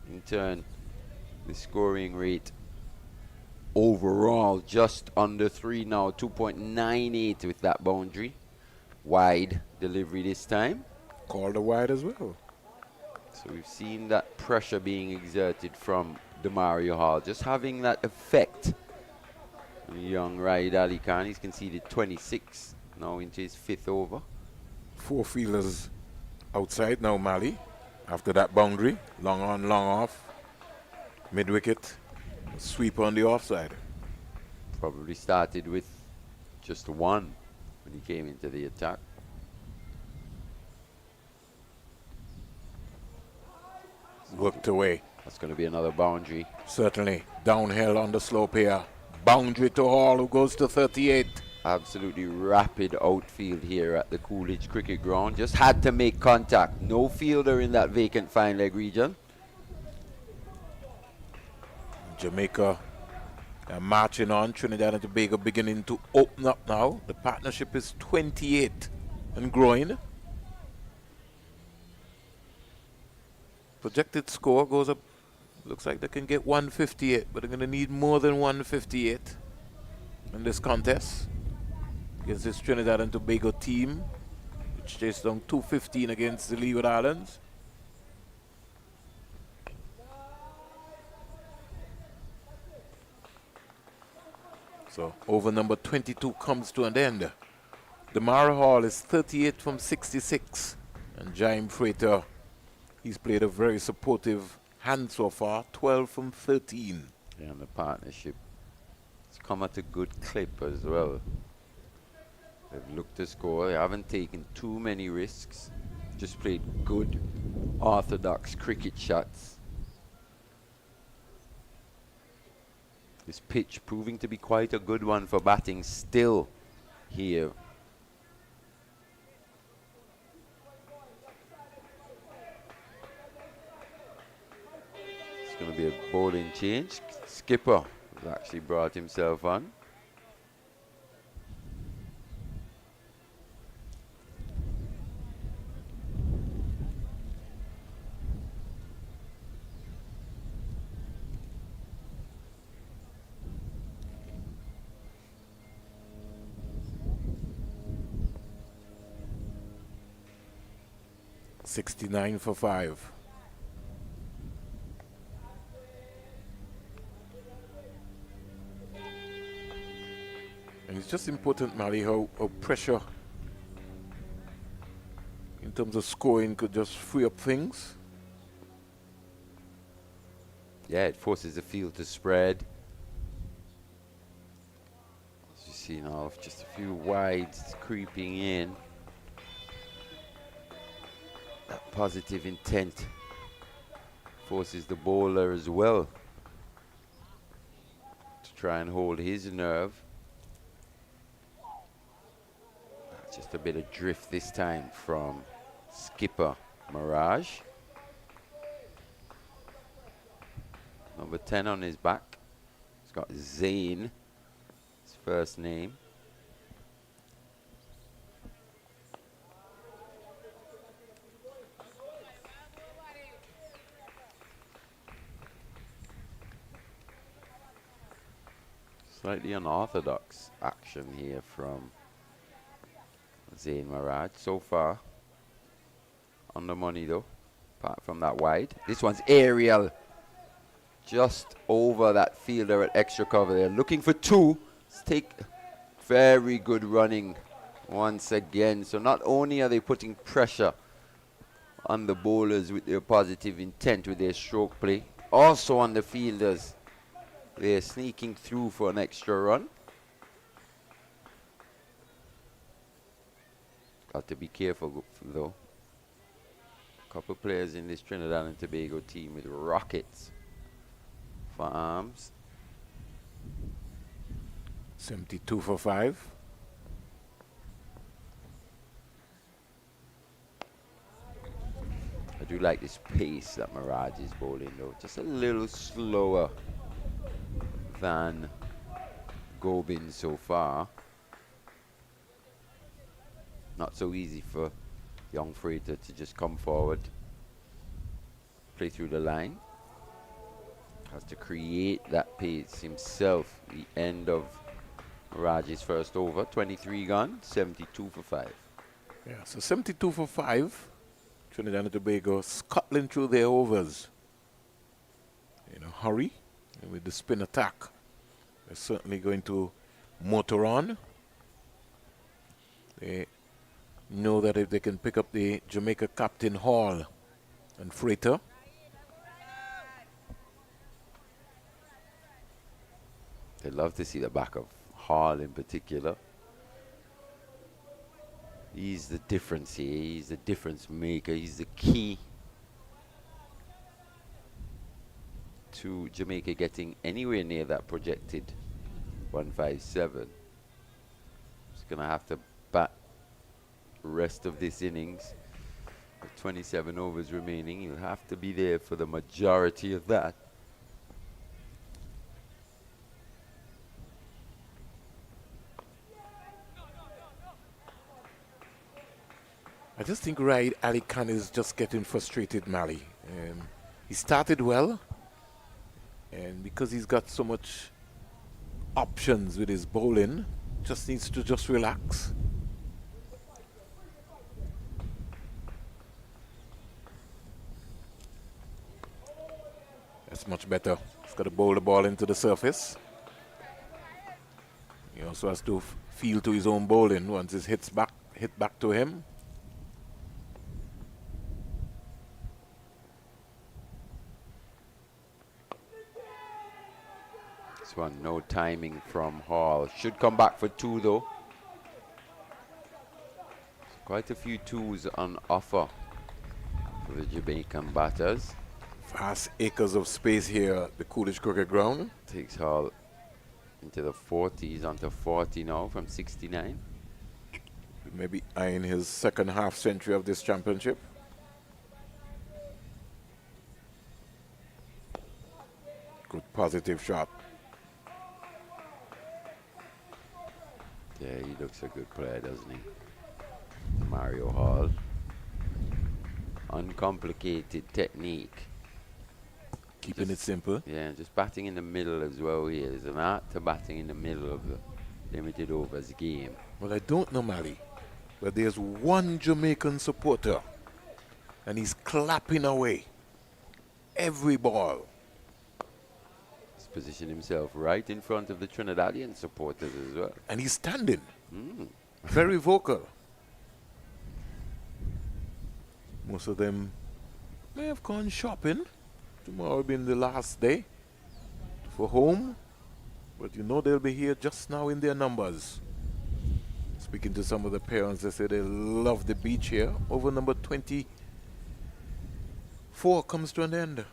In turn, the scoring rate overall just under 3 now, 2.98 with that boundary. Wide delivery this time. Called a wide as well. So we've seen that pressure being exerted from Demario Hall, just having that effect. Young Raid Ali Khan, he's conceded 26 now into his 5th over. 4 fielders outside now, Mali. After that boundary, long on, long off. Mid-wicket, sweep on the offside. Probably started with just 1 when he came into the attack. Worked away. That's going to be another boundary. Certainly. Downhill on the slope here. Boundary to Hall, who goes to 38. Absolutely rapid outfield here at the Coolidge Cricket Ground. Just had to make contact. No fielder in that vacant fine leg region. Jamaica marching on. Trinidad and Tobago beginning to open up now. The partnership is 28 and growing. Projected score goes up. Looks like they can get 158, but they're going to need more than 158 in this contest against this Trinidad and Tobago team, which chased down 215 against the Leeward Islands. So over number 22 comes to an end. Demario Hall is 38 from 66, and Jaime Freighter, he's played a very supportive hand so far, 12 from 13. Yeah, and the partnership has come at a good clip as well. They've looked to score. They haven't taken too many risks. Just played good, orthodox cricket shots. This pitch proving to be quite a good one for batting still here. It's going to be a bowling change. Skipper has actually brought himself on. 69 for 5. And it's just important, Mali, how pressure in terms of scoring could just free up things. Yeah, it forces the field to spread. As you see now, just a few wides creeping in. That positive intent forces the bowler as well to try and hold his nerve. Just a bit of drift this time from skipper Mirage. Number 10 on his back. He's got Zane, his first name. Slightly unorthodox action here from Zayn Mirage so far. On the money though, apart from that wide. This one's aerial. Just over that fielder at extra cover there. Looking for 2. Let's take very good running once again. So not only are they putting pressure on the bowlers with their positive intent with their stroke play, also on the fielders. They're sneaking through for an extra run. Got to be careful though. Couple players in this Trinidad and Tobago team with rockets for arms. 72 for 5. I do like this pace that Mirage is bowling though. Just a little slower than Gobin so far. Not so easy for young Freighter to just come forward, play through the line. Has to create that pace himself. The end of Mirage's first over. 23 gone, 72 for 5. Yeah, so 72 for 5. Trinidad and Tobago scuttling through their overs in a hurry. And with the spin attack, they're certainly going to motor on. They know that if they can pick up the Jamaica captain Hall and Freighter, they'd love to see the back of Hall in particular. He's the difference here. He's the difference maker. He's the key to Jamaica getting anywhere near that projected 157. He's going to have to bat rest of this innings with 27 overs remaining. He'll have to be there for the majority of that. I just think Raid Ali Khan is just getting frustrated, Mali. He started well, and because he's got so much options with his bowling, just needs to just relax. That's much better. He's got to bowl the ball into the surface. He also has to feel to his own bowling once it hit back to him. This one, no timing from Hall. Should come back for 2 though. Quite a few 2s on offer for the Jamaican batters. Vast acres of space here at the Coolidge Cricket Ground. Takes Hall into the 40s, onto 40 now from 69. Maybe eyeing his second half century of this championship. Good positive shot. Yeah, he looks a good player, doesn't he? Mario Hall. Uncomplicated technique. Keeping it simple. Yeah, just batting in the middle as well here. There's an art to batting in the middle of the limited overs game. Well, I don't know, Mali, but there's one Jamaican supporter and he's clapping away every ball. He's positioned himself right in front of the Trinidadian supporters as well. And he's standing. Very vocal. Most of them may have gone shopping. Tomorrow will be the last day for home. But you know they'll be here just now in their numbers. Speaking to some of the parents, they say they love the beach here. Over number 24 comes to an end.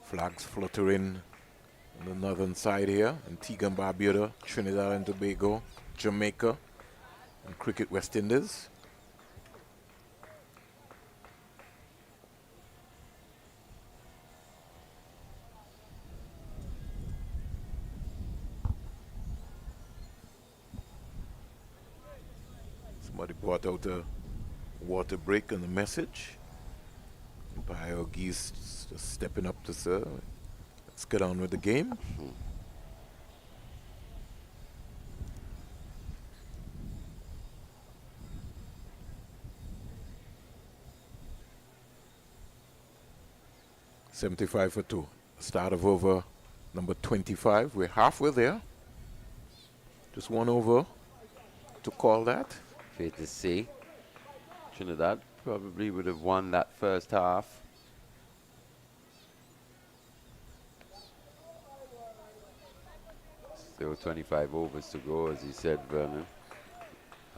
Flags fluttering on the northern side here. Antigua and Barbuda, Trinidad and Tobago, Jamaica, and Cricket West Indies. Somebody brought out a water break and a message. Umpire Geese just stepping up to sir. Let's get on with the game. .75 for 2. Start of over number 25. We're halfway there. Just one over to call that. Fair to say, Trinidad probably would have won that first half. Still 25 overs to go, as you said, Vernon.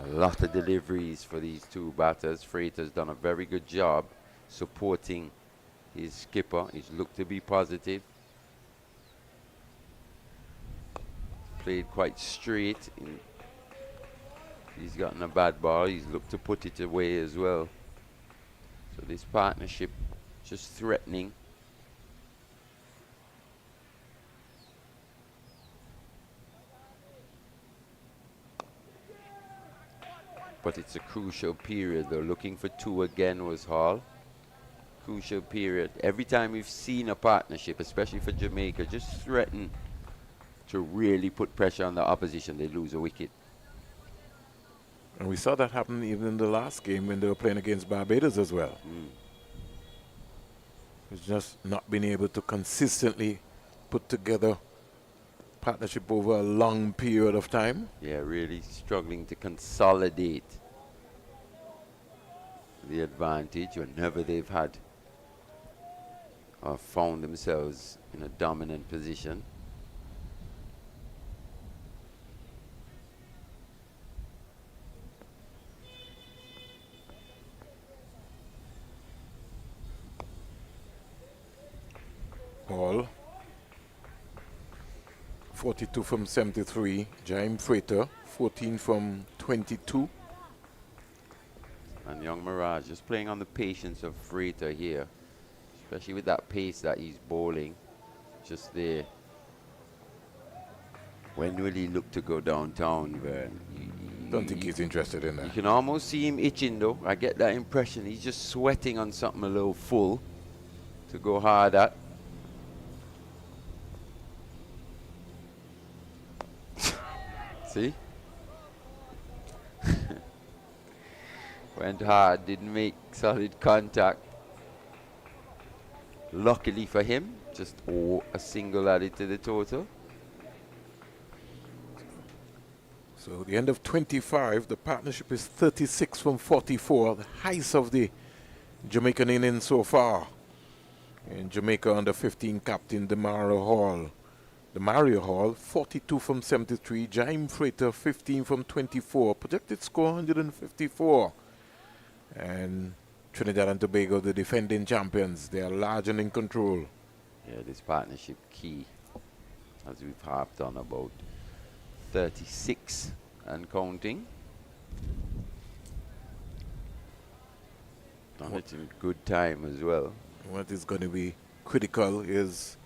A lot of deliveries for these two batters. Freighter's done a very good job supporting his skipper. He's looked to be positive. Played quite straight. He's gotten a bad ball. He's looked to put it away as well. So this partnership just threatening. But it's a crucial period. They're looking for 2 again, was Hall. Crucial period. Every time we've seen a partnership, especially for Jamaica, just threaten to really put pressure on the opposition, they lose a wicket. And we saw that happen even in the last game when they were playing against Barbados as well. It's just not being able to consistently put together partnership over a long period of time. Yeah, really struggling to consolidate the advantage whenever they've had or found themselves in a dominant position. Ball. 42 from 73. Jaime Freighter, 14 from 22. And young Mirage just playing on the patience of Freighter here, especially with that pace that he's bowling. Just there. When will he look to go downtown, Vern? Don't think he's interested in that. You can almost see him itching, though. I get that impression. He's just sweating on something a little full to go hard at. See? Went hard, didn't make solid contact. Luckily for him, just a single added to the total. So at the end of 25, the partnership is 36 from 44, the highest of the Jamaican innings so far. And Jamaica under 15 captain Demario Hall, 42 from 73. Jaime Freighter, 15 from 24. Projected score 154. And Trinidad and Tobago, the defending champions, they are large and in control. Yeah, this partnership key, as we've harped on, about 36 and counting. Done it in good time as well. What is going to be critical is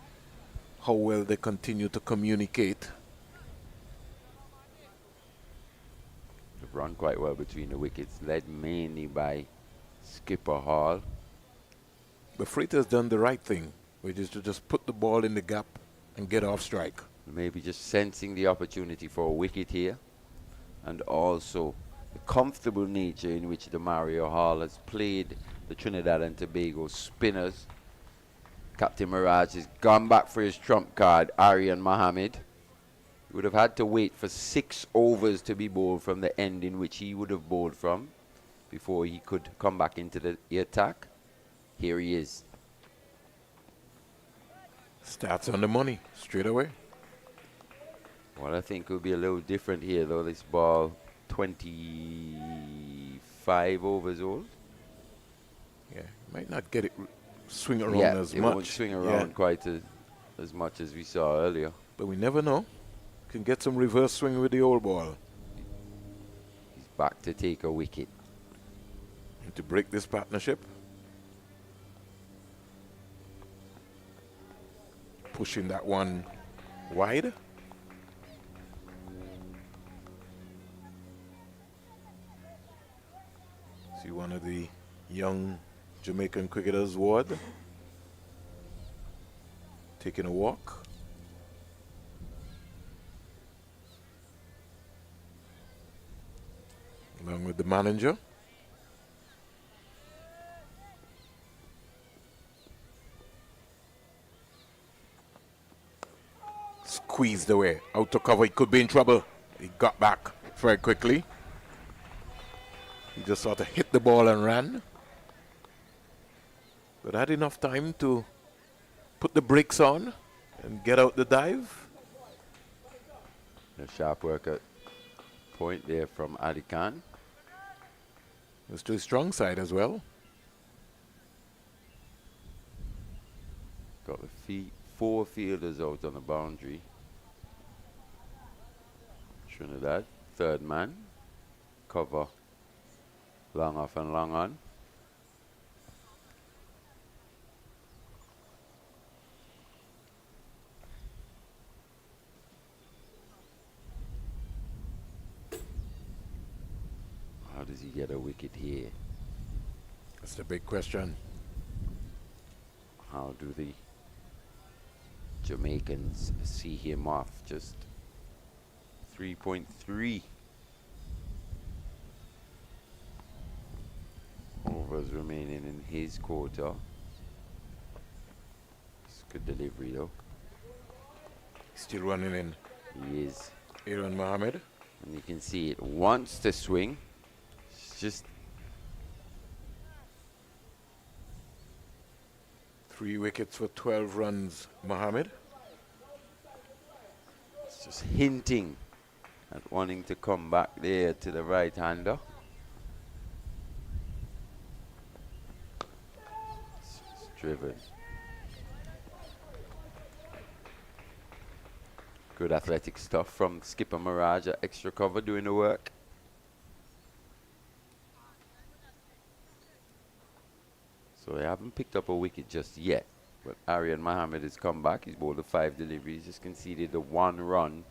how well they continue to communicate. They've run quite well between the wickets, led mainly by skipper Hall. But Freighter's done the right thing, which is to just put the ball in the gap and get off strike. Maybe just sensing the opportunity for a wicket here, and also the comfortable nature in which the Mario Hall has played the Trinidad and Tobago spinners. Captain Mirage has gone back for his trump card, Aryan Mohammed. He would have had to wait for 6 overs to be bowled from the end in which he would have bowled from before he could come back into the attack. Here he is. Starts on the money straight away. What I think will be a little different here, though, this ball 25 overs old. Yeah, might not get it swing around as it much. Won't swing around quite as much as we saw earlier. But we never know. Can get some reverse swing with the old ball. He's back to take a wicket. And to break this partnership. Pushing that one wide. See one of the young Jamaican cricketers, Ward, taking a walk. Along with the manager. Squeezed away, out to cover, he could be in trouble. He got back very quickly. He just sort of hit the ball and ran. But had enough time to put the brakes on and get out the dive. A sharp work at point there from Ali Khan. It was to his strong side as well. Got the 4 fielders out on the boundary. Trinidad, third man. Cover long off and long on. How does he get a wicket here? That's the big question. How do the Jamaicans see him off? Just 3.3 overs remaining in his quota. It's good delivery though. Still running in. He is. Aaron Mohammed. And you can see it wants to swing. It's just 3 wickets for 12 runs, Mohammed. It's just hinting at wanting to come back there to the right-hander. It's driven. Good athletic stuff from skipper Mirage at extra cover doing the work. So they haven't picked up a wicket just yet. But Aryan Mohammed has come back. He's bowled the 5 deliveries, just conceded the 1 run.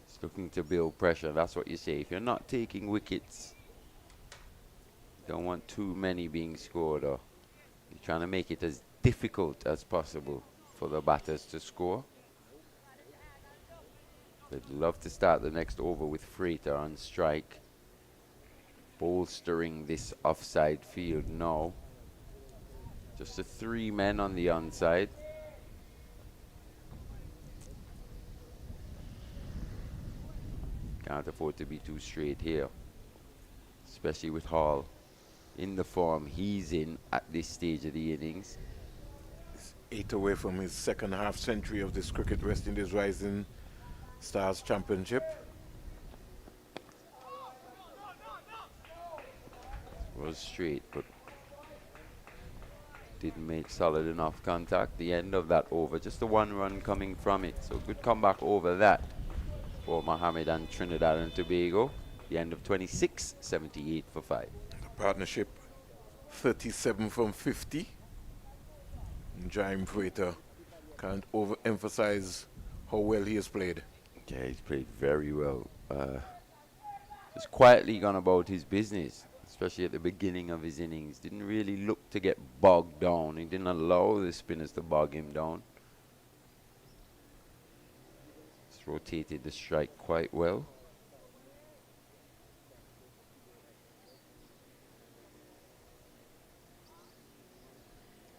He's looking to build pressure. That's what you say. If you're not taking wickets, you don't want too many being scored. Or you're trying to make it as difficult as possible for the batters to score. They'd love to start the next over with Freighter on strike, bolstering this offside field now. Just the 3 men on the onside. Can't afford to be too straight here, especially with Hall in the form he's in at this stage of the innings. 8 away from his second half century of this Cricket West Indies Rising Stars Championship. Was straight, but didn't make solid enough contact. The end of that over, just the 1 run coming from it. So good comeback over that for Mohammed and Trinidad and Tobago. The end of 26, 78 for 5. The partnership 37 from 50. And Jaime Freighter can't overemphasize how well he has played. Yeah, he's played very well. Just quietly gone about his business, especially at the beginning of his innings. Didn't really look to get bogged down. He didn't allow the spinners to bog him down. rotated the strike quite well.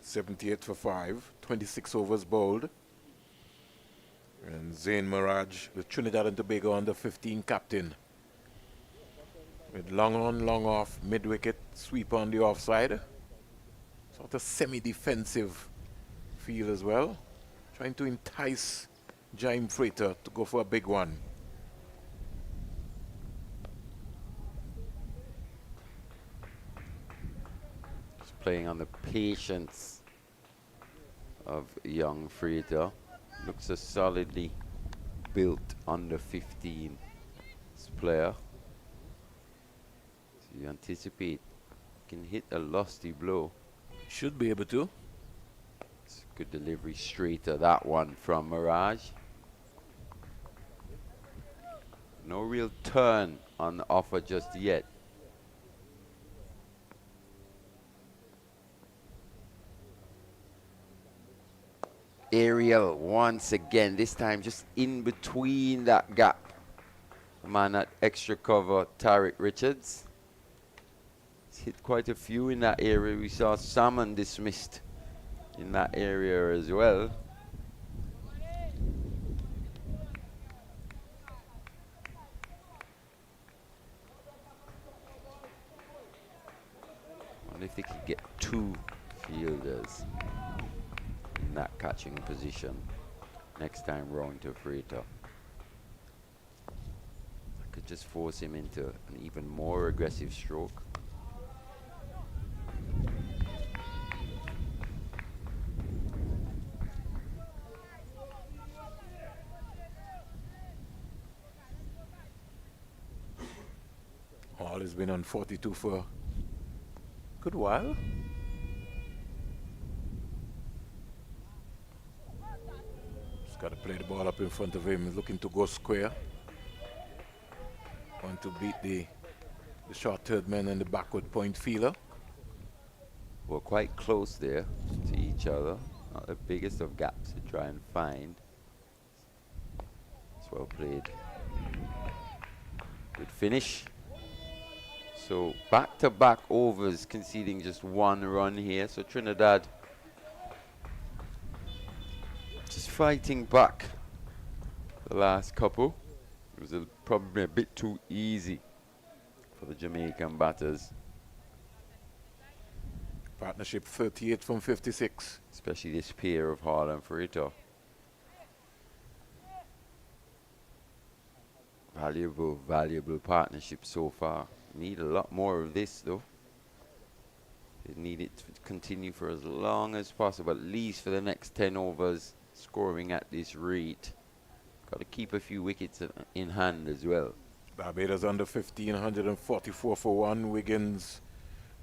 '78 for 5, 26 overs bowled. And Zain Mirage, the Trinidad and Tobago under 15 captain. With long on, long off, mid-wicket, sweep on the offside. Sort of semi-defensive feel as well. Trying to entice Jaime Freighter to go for a big one. Just playing on the patience of young Freighter. Looks a solidly built under 15 player. So you anticipate can hit a lusty blow. Should be able to. It's a good delivery straight to that one from Mirage. No real turn on the offer just yet. Aerial once again, this time just in between that gap. The man at extra cover, Tariq Richards. He's hit quite a few in that area. We saw Salmon dismissed in that area as well. I wonder if they could get 2 fielders in that catching position next time round to Freighter. I could just force him into an even more aggressive stroke. Hall has been on 42 for a good while. Got to play the ball up in front of him. He's looking to go square. Want to beat the short third man and the backward point fielder. We're quite close there to each other. Not the biggest of gaps to try and find. It's well played. Good finish. So back-to-back overs, conceding just 1 run here. So Trinidad just fighting back the last couple. It was probably a bit too easy for the Jamaican batters. Partnership 38 from 56. Especially this pair of Hall and Freighter. Valuable partnership so far. Need a lot more of this though. They need it to continue for as long as possible, at least for the next 10 overs. Scoring at this rate. Got to keep a few wickets in hand as well. Barbados under 15, 144 for 1. Wiggins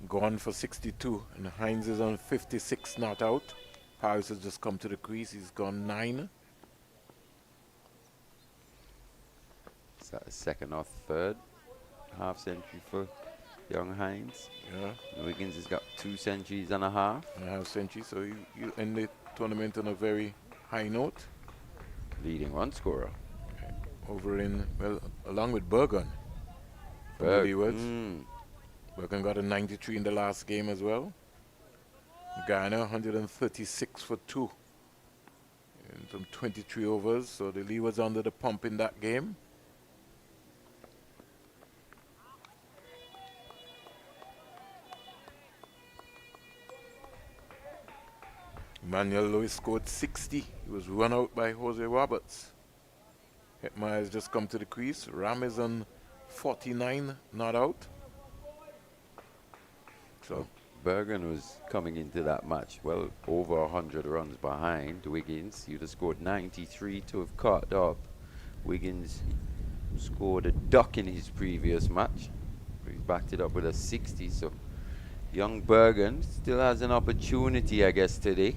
gone for 62. And Hines is on 56, not out. Paris has just come to the crease. He's gone 9. Is that a second or third half century for young Hines? Yeah. And Wiggins has got 2 centuries and a half. And a half century. So you end the tournament on a very high note. Leading run scorer. Over in, well, along with Bergen. Bergen got a 93 in the last game as well. Ghana 136 for 2. And some 23 overs. So the Lee was under the pump in that game. Emmanuel Lewis scored 60. He was run out by Jose Roberts. Hetmeyer has just come to the crease. Ram is on 49, not out. So Bergen was coming into that match well over 100 runs behind Wiggins. He'd have scored 93 to have caught up. Wiggins scored a duck in his previous match. He's backed it up with a 60. So young Bergen still has an opportunity, I guess, today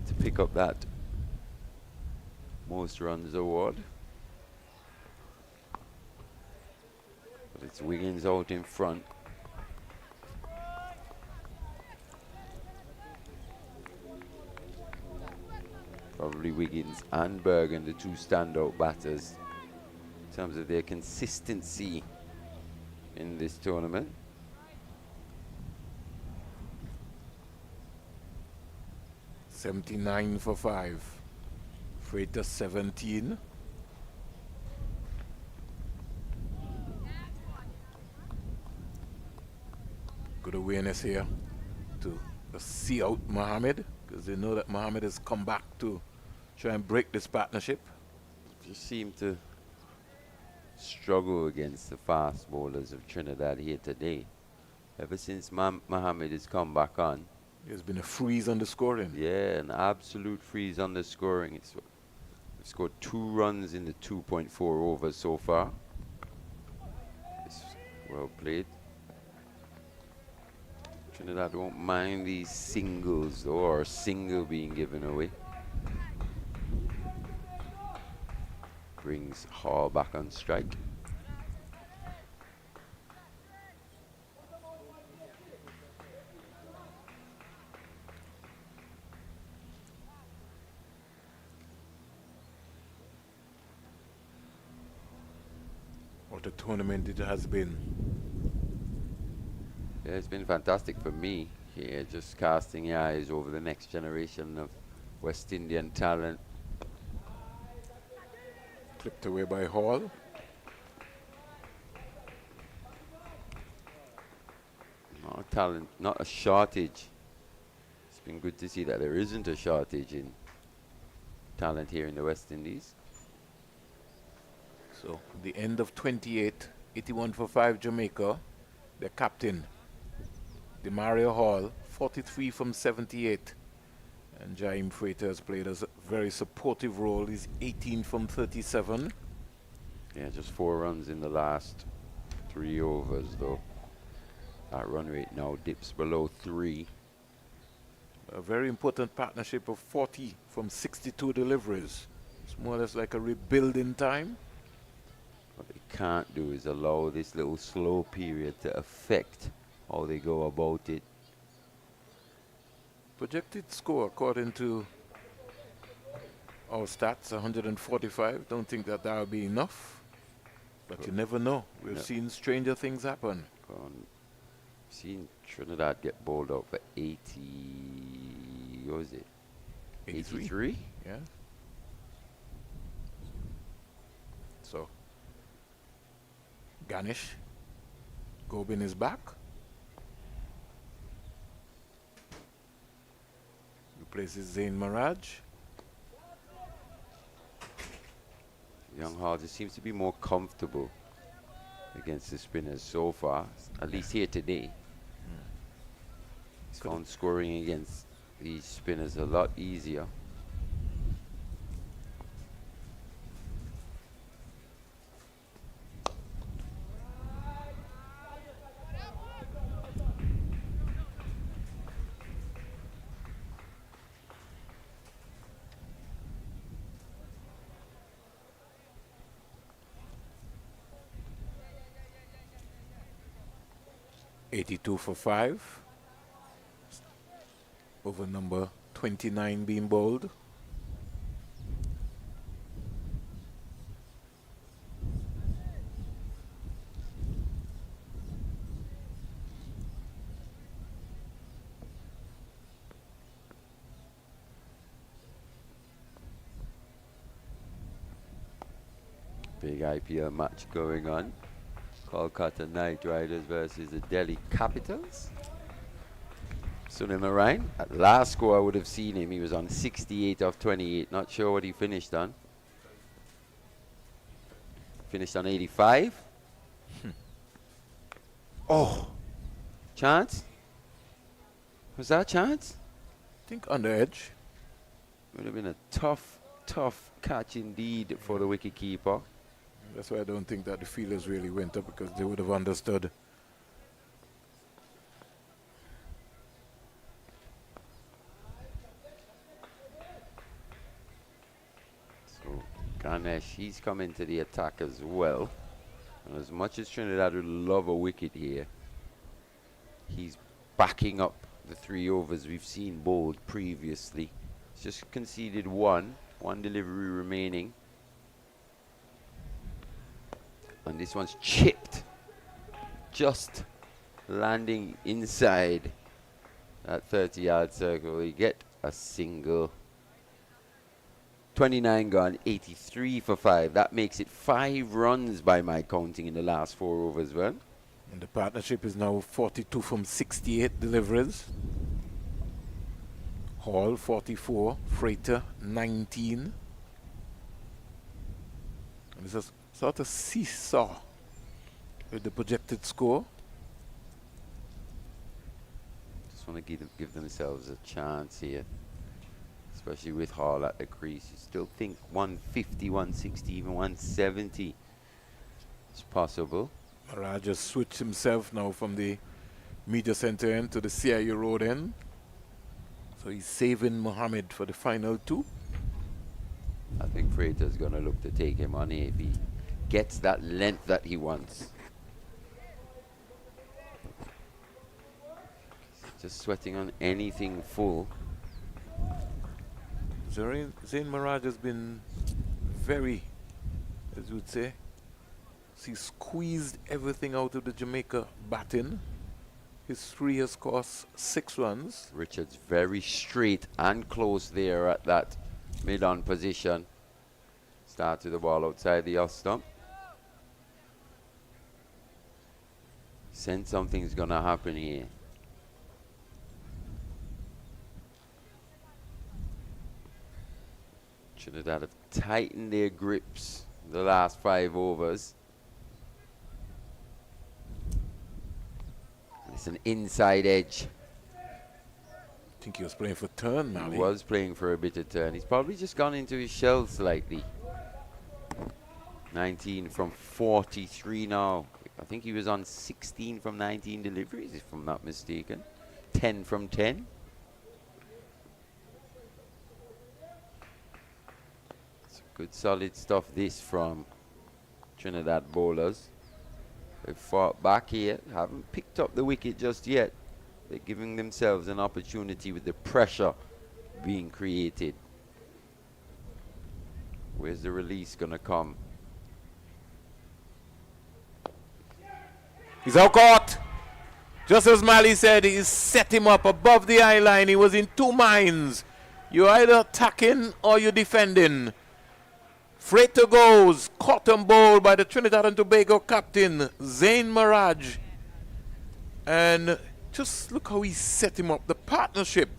to pick up that most runs award. But it's Wiggins out in front. probably Wiggins and Bergen, the two standout batters in terms of their consistency in this tournament. $79 for 5. Freighter 17. Good awareness here to see out Mohammed, because they know that Mohammed has come back to try and break this partnership. Just seem to struggle against the fast bowlers of Trinidad here today. Ever since Mohammed has come back on, There's been a freeze on the scoring. yeah, an absolute freeze on the scoring. It's scored 2 runs in the 2.4 overs so far. It's well played. Trinidad won't mind these singles though, or a single being given away. Brings Hall back on strike. What a tournament it has been. Yeah, it's been fantastic for me here, just casting your eyes over the next generation of West Indian talent. Clipped away by Hall. Not talent, not a shortage. It's been good to see that there isn't a shortage in talent here in the West Indies. So the end of 28, 81 for 5 Jamaica. Their captain, Demario Hall, 43 from 78. And Jaime Freighter has played a very supportive role. He's 18 from 37. Yeah, just 4 runs in the last 3 overs though. That run rate now dips below 3. A very important partnership of 40 from 62 deliveries. It's more or less like a rebuilding time. What they can't do is allow this little slow period to affect how they go about it. Projected score according to our stats, 145. Don't think that will be enough. But you never know. We've seen stranger things happen. Seen Trinidad get bowled out for 80, what was it? 83? Yeah. So, Ganesh, Gobin is back. Replaces Zain Mirage. Young Hall just seems to be more comfortable against the spinners so far, at least here today. He's found scoring against these spinners a lot easier. $82 for 5. Over number 29 being bowled. Big IPL match going on. Kolkata Knight Riders versus the Delhi Capitals. Sunil Narayan, at last score I would have seen him, he was on 68 of 28. Not sure what he finished on. Finished on 85. Oh, chance? Was that a chance? I think on the edge. Would have been a tough catch indeed for the wicketkeeper. That's why I don't think that the fielders really went up, because they would have understood. So Ganesh, he's come into the attack as well. And as much as Trinidad would love a wicket here, he's backing up the 3 overs we've seen bowled previously. He's just conceded 1. One delivery remaining. And this one's chipped. Just landing inside that 30-yard circle. We get a single. 29 gone, 83 for 5. That makes it 5 runs by my counting in the last 4 overs, well. And the partnership is now 42 from 68 deliveries. Hall 44, Freighter 19. And it's a sort of seesaw with the projected score. Just want to give themselves a chance here, especially with Hall at the crease. You still think 150, 160, even 170 is possible. Maraj just switched himself now from the media center end to the CIU road end. So he's saving Mohammed for the final 2. I think Freighter's going to look to take him on if he gets that length that he wants. Just sweating on anything full. Zain Maraj has been very, as you would say, he squeezed everything out of the Jamaica batting. His 3 has cost 6 runs. Richards very straight and close there at that mid-on position. Start to the ball outside the off stump. Sense something's going to happen here. Trinidad have tightened their grips the last 5 overs. It's an inside edge. I think he was playing for turn, Mally. He was playing for a bit of turn. He's probably just gone into his shell slightly. 19 from 43 now. I think he was on 16 from 19 deliveries, if I'm not mistaken. 10 from 10. It's good solid stuff this from Trinidad bowlers. They've fought back here, haven't picked up the wicket just yet. They're giving themselves an opportunity with the pressure being created. Where's the release gonna come? He's out caught. Just as Mali said, he set him up above the eye line. He was in 2 minds. You're either attacking or you're defending. Freighter goes, caught and bowled by the Trinidad and Tobago captain, Zain Maraj. And just look how he set him up. The partnership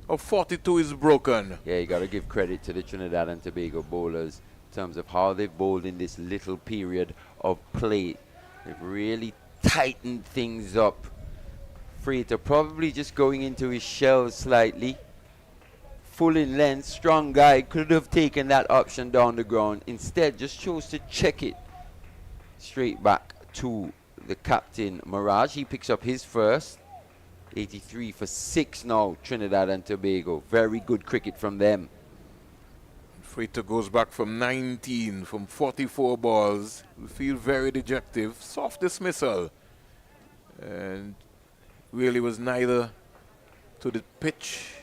of 42 is broken. Yeah, you got to give credit to the Trinidad and Tobago bowlers in terms of how they've bowled in this little period of play. They've really tightened things up. Freighter probably just going into his shell slightly. Full in length, strong guy, could have taken that option down the ground. Instead, just chose to check it straight back to the captain, Maraj. He picks up his first. 83 for 6 now, Trinidad and Tobago. Very good cricket from them. Freighter goes back from 19 from 44 balls. We feel very dejective. Soft dismissal. And really was neither to the pitch.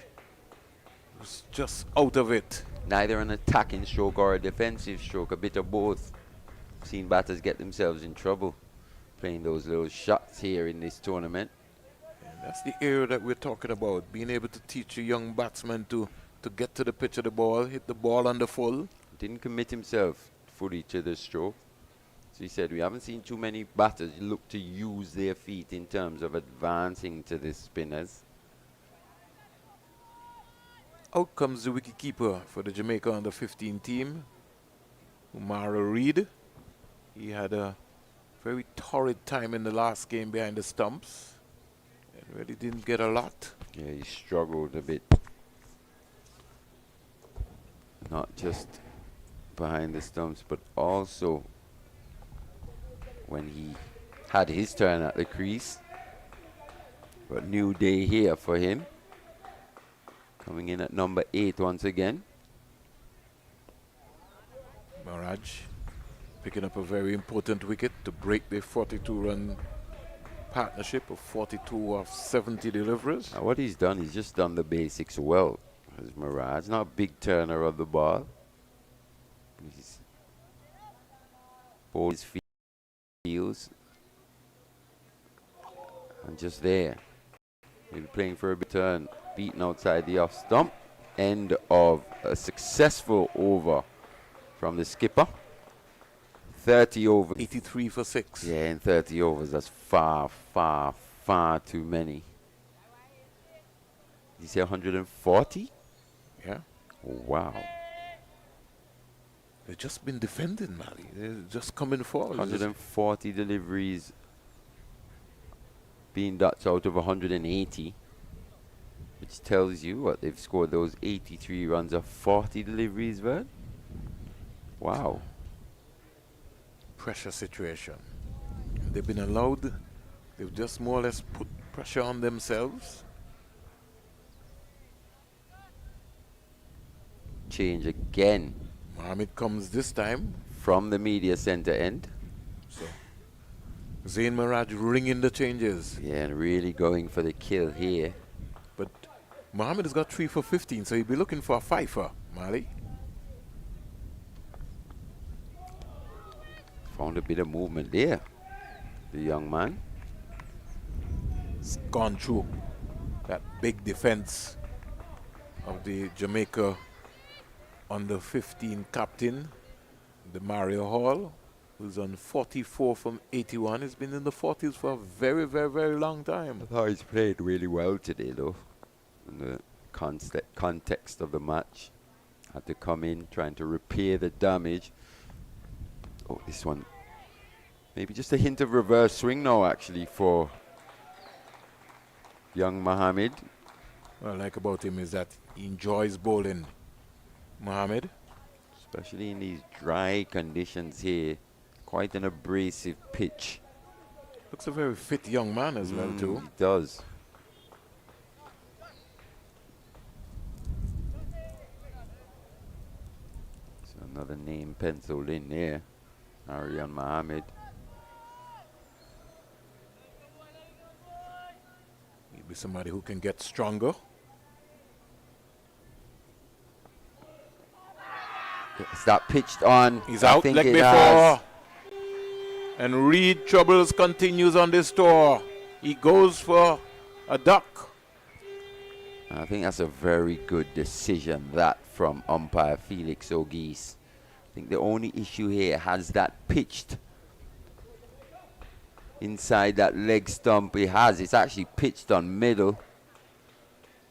Was just out of it. Neither an attacking stroke or a defensive stroke, a bit of both. Seen batters get themselves in trouble playing those little shots here in this tournament. And that's the area that we're talking about, being able to teach a young batsman to get to the pitch of the ball, hit the ball on the full. Didn't commit himself fully to the stroke. So he said we haven't seen too many batters look to use their feet in terms of advancing to the spinners. Out comes the wicketkeeper for the Jamaica under-15 team, Umara Reed. He had a very torrid time in the last game behind the stumps and really didn't get a lot. Yeah, he struggled a bit. Not just behind the stumps, but also when he had his turn at the crease. But new day here for him. Coming in at number 8 once again. Maraj picking up a very important wicket to break the 42-run partnership of 42 of 70 deliveries. Now what he's done, he's just done the basics well. As Maraj, not a big turner of the ball. He's ball his feels. And just there. Maybe playing for a return. Beaten outside the off stump. End of a successful over from the skipper. 30 overs. 83 for 6. Yeah, in 30 overs, that's far, far, far too many. Did you say 140? Yeah. Wow. They've just been defending, Mali. They're just coming forward. 140 deliveries being Dutch out of 180, which tells you what they've scored those 83 runs of 40 deliveries, Vern. Wow. Pressure situation. They've been allowed, they've just more or less put pressure on themselves. Change again. Mohammed comes this time. From the media center end. So Zain Miraj ringing the changes. Yeah, and really going for the kill here. But Mohammed has got 3 for 15, so he'll be looking for a fifer, Mali. Found a bit of movement there, the young man. It's gone through that big defense of the Jamaica under 15 captain, the Mario Hall, who's on 44 from 81. He's been in the 40s for a very, very, very long time. I thought he's played really well today, though, in the context of the match. Had to come in, trying to repair the damage. Oh, this one. Maybe just a hint of reverse swing now, actually, for young Mohammed. What I like about him is that he enjoys bowling, Mohammed. Especially in these dry conditions here. Quite an abrasive pitch. Looks a very fit young man as well, too. He does. So another name penciled in there. Aryan Mohammed. Maybe somebody who can get stronger. Is that pitched on? He's I out think like it before. has. And Reed Troubles continues on this tour. He goes for a duck. I think that's a very good decision, that from umpire Felix O'Geese. I think the only issue here has that pitched inside that leg stump. It's actually pitched on middle.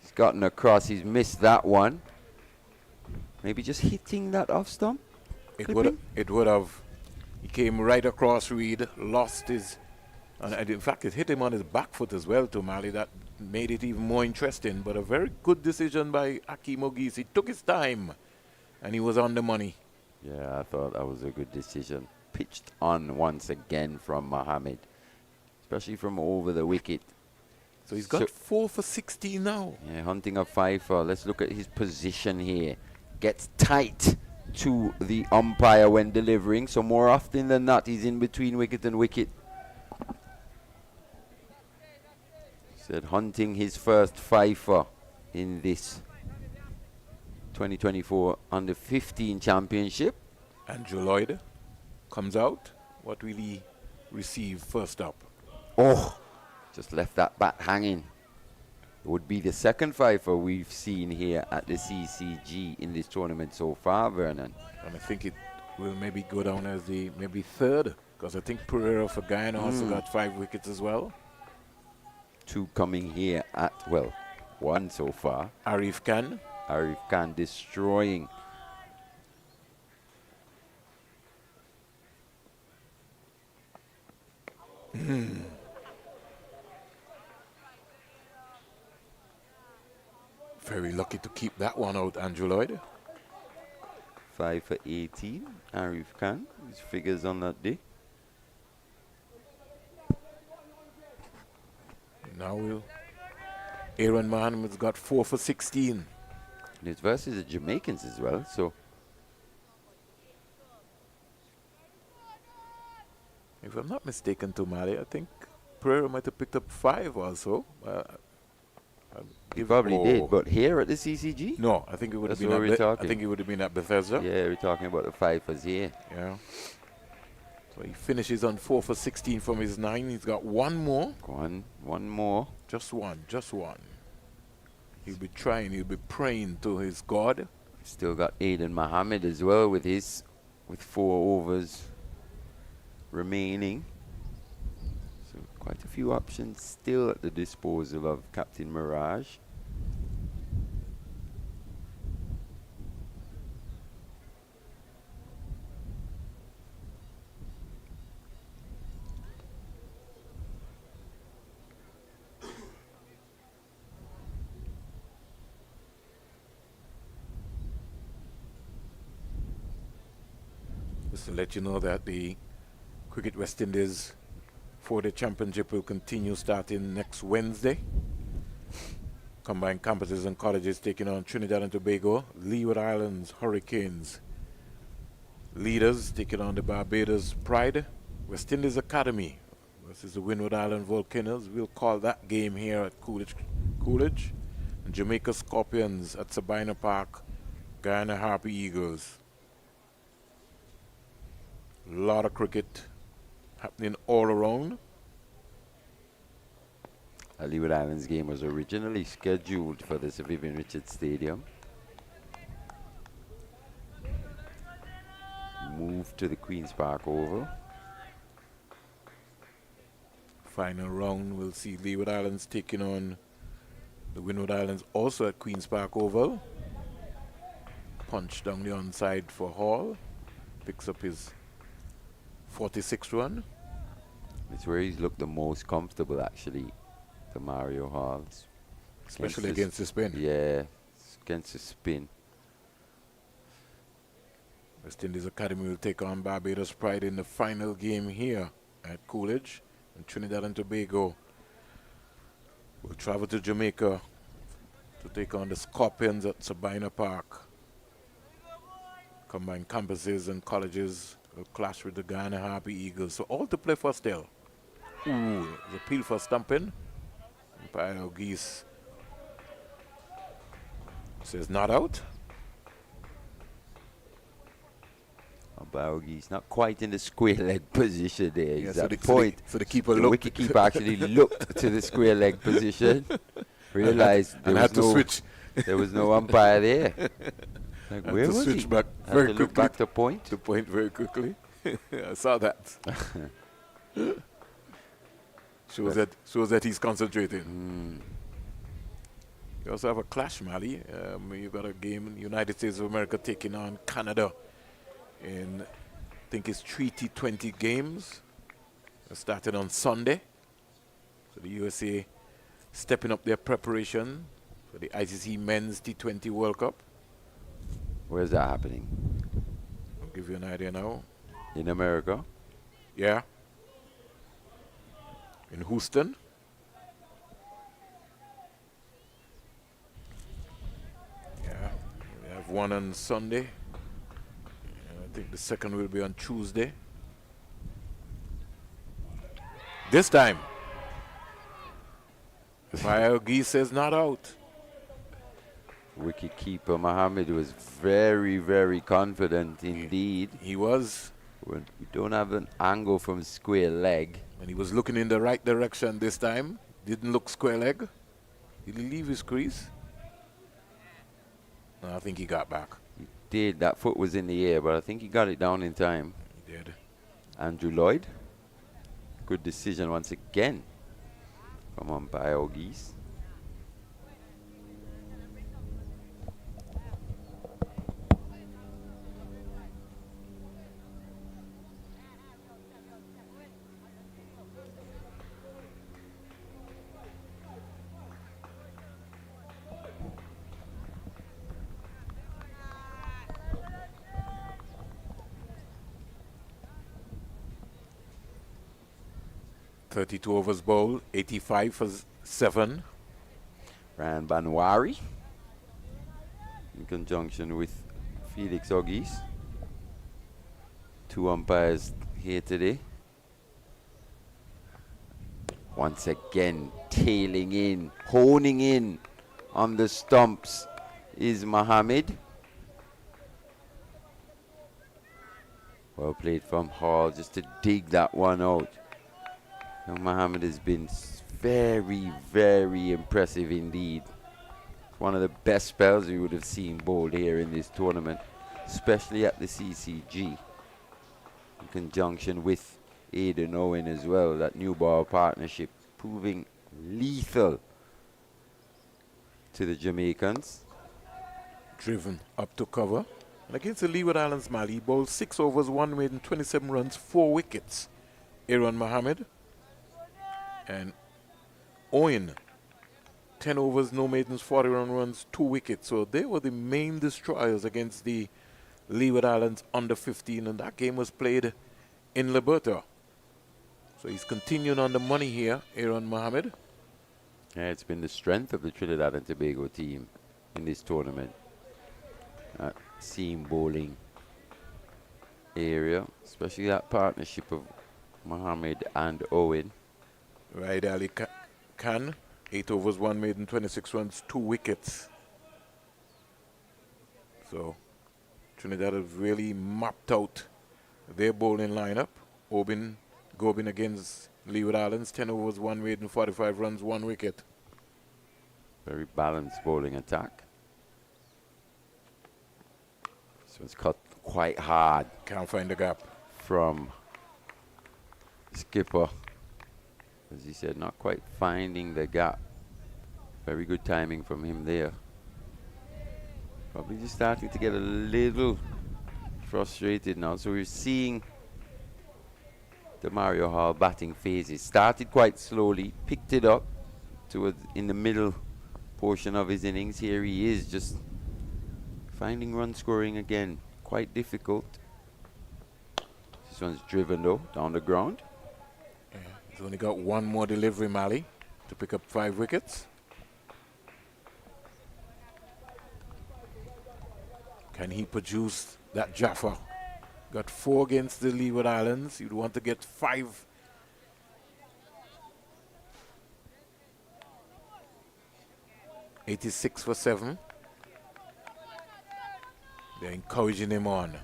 He's gotten across. He's missed that one. Maybe just hitting that off stump. It would have. He came right across Reed, lost his, and in fact it hit him on his back foot as well to Mali. That made it even more interesting. But a very good decision by Hakeem O'Geese. He took his time, and he was on the money. Yeah, I thought that was a good decision. Pitched on once again from Mohammed, especially from over the wicket. So he's got 4 for 16 now. Yeah, hunting a fifer. Let's look at his position here. Gets tight to the umpire when delivering, so more often than not he's in between wicket and wicket. Said hunting his first fifer in this 2024 under 15 championship. Andrew Lloyd comes out. What will he receive first up? Oh, just left that bat hanging. It would be the second fifer we've seen here at the CCG in this tournament so far, Vernon. And I think it will maybe go down as the maybe third, because I think Pereira for Guyana also got 5 wickets as well. 2 coming here at, well, 1 so far. Arif Khan. Arif Khan destroying. Very lucky to keep that one out, Andrew Lloyd. 5 for 18. Arif Khan, his figures on that day. Now Aaron Mohammed's got 4 for 16. And it's versus the Jamaicans as well, so. If I'm not mistaken, to Mali, I think Pereira might have picked up 5 also. He probably did, but here at the CCG? No, I think it would have That's been. what we're talking. I think it would have been at Bethesda. Yeah, we're talking about the Fifers here. Yeah. So he finishes on 4 for 16 from his 9. He's got one more. One more. Just one. He'll be trying. He'll be praying to his God. Still got Aiden Mohammed as well with 4 overs remaining. So quite a few options still at the disposal of Captain Mirage. Just to let you know that the Cricket West Indies 4-day championship will continue starting next Wednesday. Combined campuses and colleges taking on Trinidad and Tobago, Leeward Islands Hurricanes. Leaders taking on the Barbados Pride, West Indies Academy versus the Windward Island Volcanoes. We'll call that game here at Coolidge. And Jamaica Scorpions at Sabina Park, Guyana Harpy Eagles. A lot of cricket happening all around. The Leeward Islands game was originally scheduled for the Sir Vivian Richards Stadium. Moved to the Queen's Park Oval. Final round, we'll see Leeward Islands taking on the Windward Islands, also at Queen's Park Oval. Punch down the onside for Hall. Picks up his 46th run. It's where he's looked the most comfortable, actually, to Mario Hall. Especially against the spin. Yeah, against the spin. West Indies Academy will take on Barbados Pride in the final game here at Coolidge. And Trinidad and Tobago will travel to Jamaica to take on the Scorpions at Sabina Park. Combined campuses and colleges will clash with the Guyana Harpy Eagles. So all to play for still. Ooh, the appeal for stumping. Umpire Geese says not out. He's not quite in the square leg position there. Yeah, He's so at the point. So the keeper The looked. wicket keeper actually looked to the square leg position, realized and had to switch. There was no umpire there. Like, where was switch he? back Had very to quickly. look back to point. To point very quickly. I saw that. shows that he's concentrating. You also have a clash, Mali. You've got a game in the United States of America taking on Canada in, I think it's 3 T20 games. Starting on Sunday. So the USA stepping up their preparation for the ICC Men's T20 World Cup. Where's that happening? I'll give you an idea now. In America? Yeah. In Houston. Yeah. We have one on Sunday. I think the second will be on Tuesday. This time, Fire Geese says not out. Wicket keeper Mohammed was very, very confident indeed. He was. We don't have an angle from square leg. And he was looking in the right direction this time. Didn't look square leg. Did he leave his crease? No, I think he got back. He did. That foot was in the air, but I think he got it down in time. He did. Andrew Lloyd. Good decision once again from umpire Geese. .32 overs bowled, 85 for 7. Ryan Banwari in conjunction with Felix Oggies. 2 umpires here today. Once again, tailing in, honing in on the stumps is Mohammed. Well played from Hall just to dig that one out. Now Mohammed has been very, very impressive indeed. One of the best spells we would have seen bowled here in this tournament, especially at the CCG, in conjunction with Aidan Owen as well. That new ball partnership proving lethal to the Jamaicans. Driven up to cover. And against the Leeward Islands Mali, he bowled 6 overs, 1 maiden, 27 runs, 4 wickets. Aaron Mohammed and Owen, 10 overs, no maidens, 41 runs, 2 wickets. So they were the main destroyers against the Leeward Islands under 15, and that game was played in Liberta. So he's continuing on the money here, Aaron Mohammed. Yeah, it's been the strength of the Trinidad and Tobago team in this tournament. That seam bowling area, especially that partnership of Mohammed and Owen. Raid Ali Khan, 8 overs, 1 maiden, 26 runs, 2 wickets. So Trinidad have really mapped out their bowling lineup. Gobin against Leeward Islands, 10 overs, 1 maiden, 45 runs, 1 wicket. Very balanced bowling attack. So it's cut quite hard. Can't find the gap. From skipper. As he said, not quite finding the gap. Very good timing from him there. Probably just starting to get a little frustrated now. So we're seeing the Mario Hall batting phases. Started quite slowly, picked it up towards in the middle portion of his innings. Here he is, just finding run scoring again. Quite difficult. This one's driven though, down the ground. Yeah, he's only got one more delivery, Mali, to pick up 5 wickets. Can he produce that Jaffa? Got 4 against the Leeward Islands. You'd want to get 5. $86 for 7. They're encouraging him on.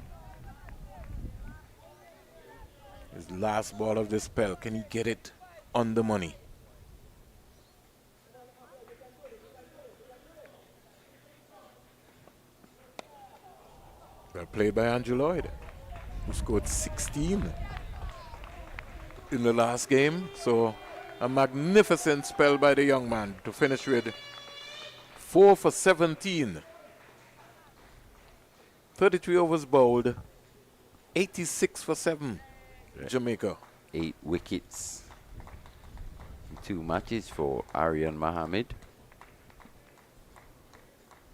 His last ball of the spell. Can he get it on the money? Well played by Andrew Lloyd, who scored 16 in the last game. So a magnificent spell by the young man to finish with 4 for 17. 33 overs bowled, 86 for 7, Jamaica. 8 wickets. 2 matches for Aryan Mohammed.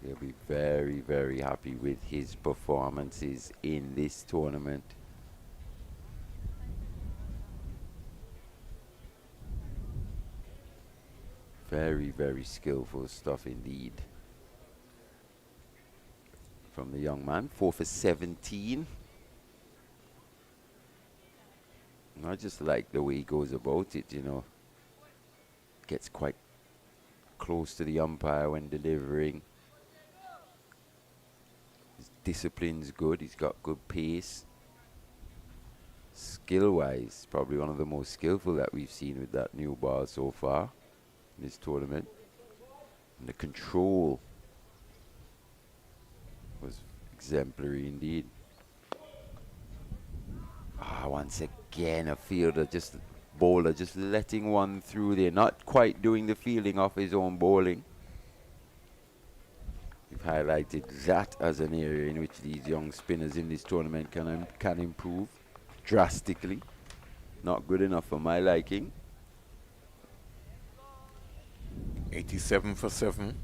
He'll be very, very happy with his performances in this tournament. Very, very skillful stuff indeed from the young man. 4 for 17. And I just like the way he goes about it, you know. Gets quite close to the umpire when delivering. His discipline's good. He's got good pace. Skill-wise, probably one of the most skillful that we've seen with that new ball so far in this tournament. And the control was exemplary indeed. Once again, a fielder, just bowler, just letting one through there, not quite doing the fielding off his own bowling. We've highlighted that as an area in which these young spinners in this tournament can improve drastically. Not good enough for my liking. 87 for 7.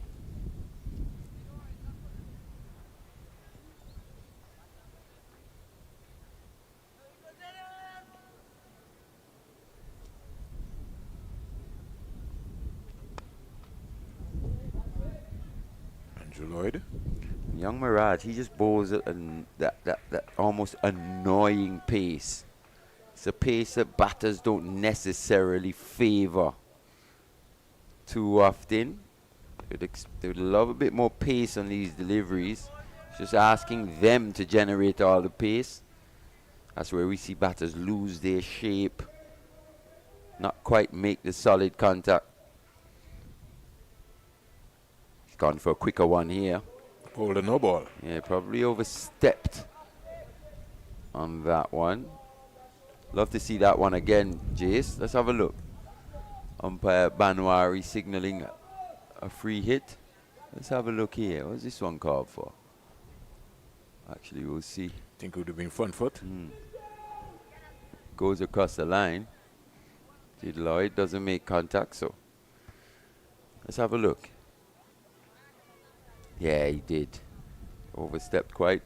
Andrew Lloyd. Young Mirage, he just bowls at that almost annoying pace. It's a pace that batters don't necessarily favor too often. They'd love a bit more pace on these deliveries. Just asking them to generate all the pace. That's where we see batters lose their shape, not quite make the solid contact. He's gone for a quicker one here. Hold a no ball. Yeah, probably overstepped on that one. Love to see that one again, Jace. Let's have a look. Umpire Banwari signaling a free hit. Let's have a look here. What's this one called for? Actually, we'll see. Think it would have been front foot. Goes across the line. Did Lloyd doesn't make contact, so let's have a look. Yeah, he did. Overstepped quite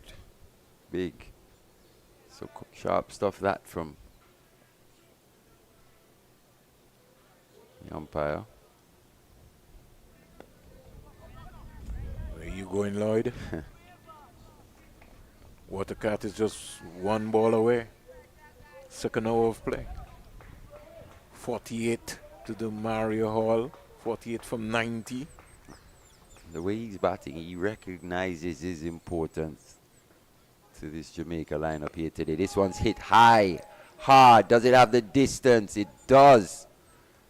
big. So sharp stuff that from the umpire. Where you going, Lloyd? Watercat is just one ball away. Second hour of play. 48 to the Mario Hall. 48 from 90. The way he's batting, he recognizes his importance to this Jamaica lineup here today. This one's hit high, hard. Does it have the distance? It does.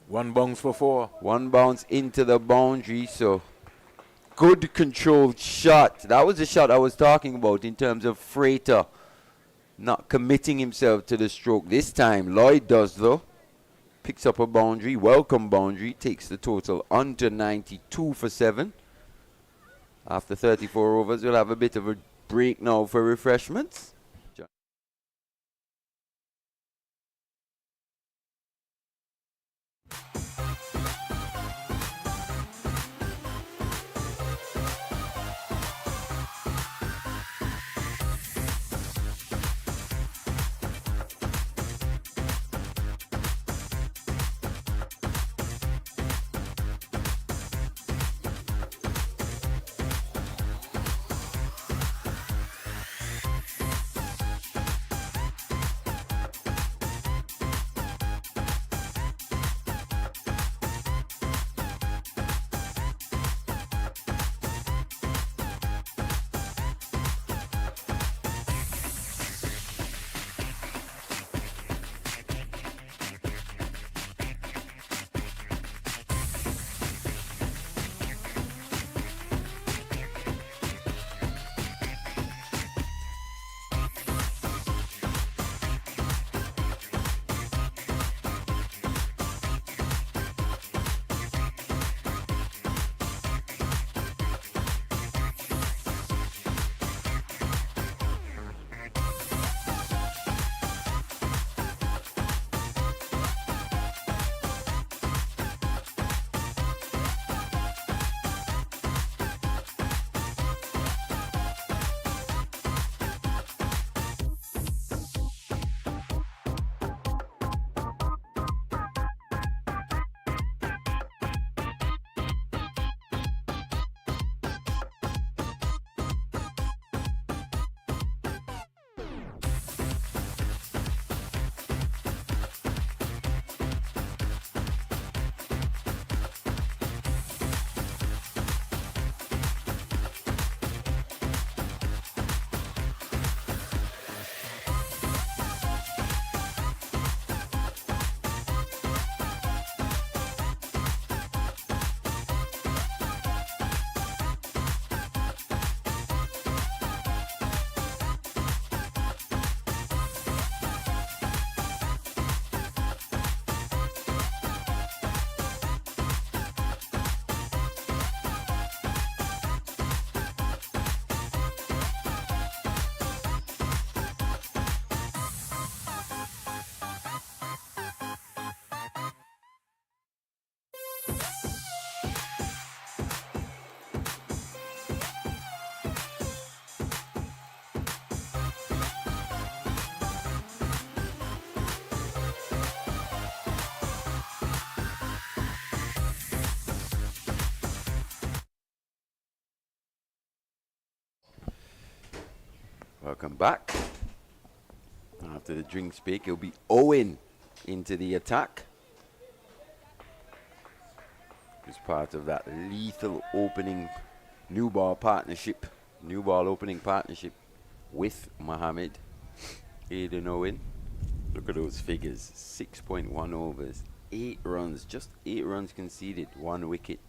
One bounce for 4. One bounce into the boundary, so good controlled shot. That was the shot I was talking about in terms of Freighter not committing himself to the stroke. This time, Lloyd does though. Picks up a boundary, welcome boundary, takes the total under 92 for 7. After 34 overs, we'll have a bit of a break now for refreshments. Welcome back. After the drinks break, it'll be Owen into the attack. Who's part of that lethal opening new ball opening partnership with Mohammed. Aiden Owen. Look at those figures. 6.1 overs, 8 runs, just 8 runs conceded, 1 wicket.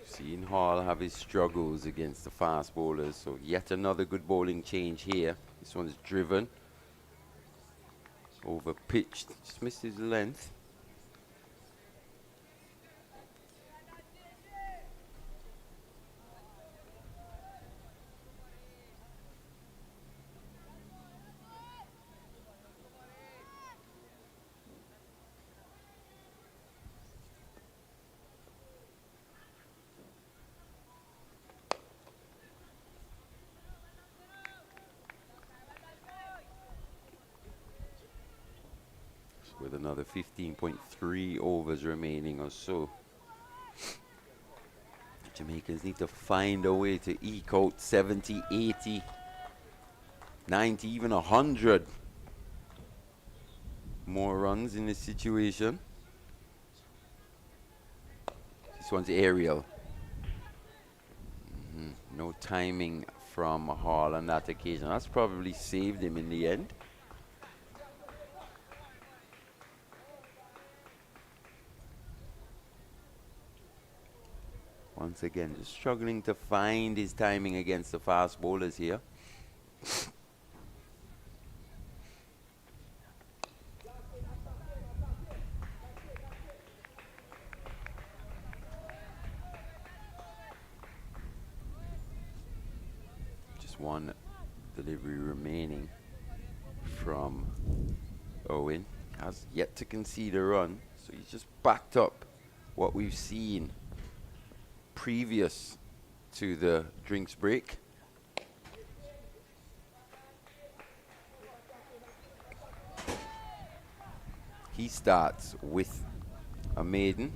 Seen Hall have his struggles against the fast bowlers, so yet another good bowling change here. This one's driven, over pitched, just missed his length. With another 15.3 overs remaining or so. Jamaicans need to find a way to eke out 70, 80, 90, even 100 more runs in this situation. This one's aerial. No timing from Hall on that occasion. That's probably saved him in the end. Once again, just struggling to find his timing against the fast bowlers here. Just one delivery remaining from Owen. Has yet to concede a run, so he's just backed up what we've seen previous to the drinks break. He starts with a maiden.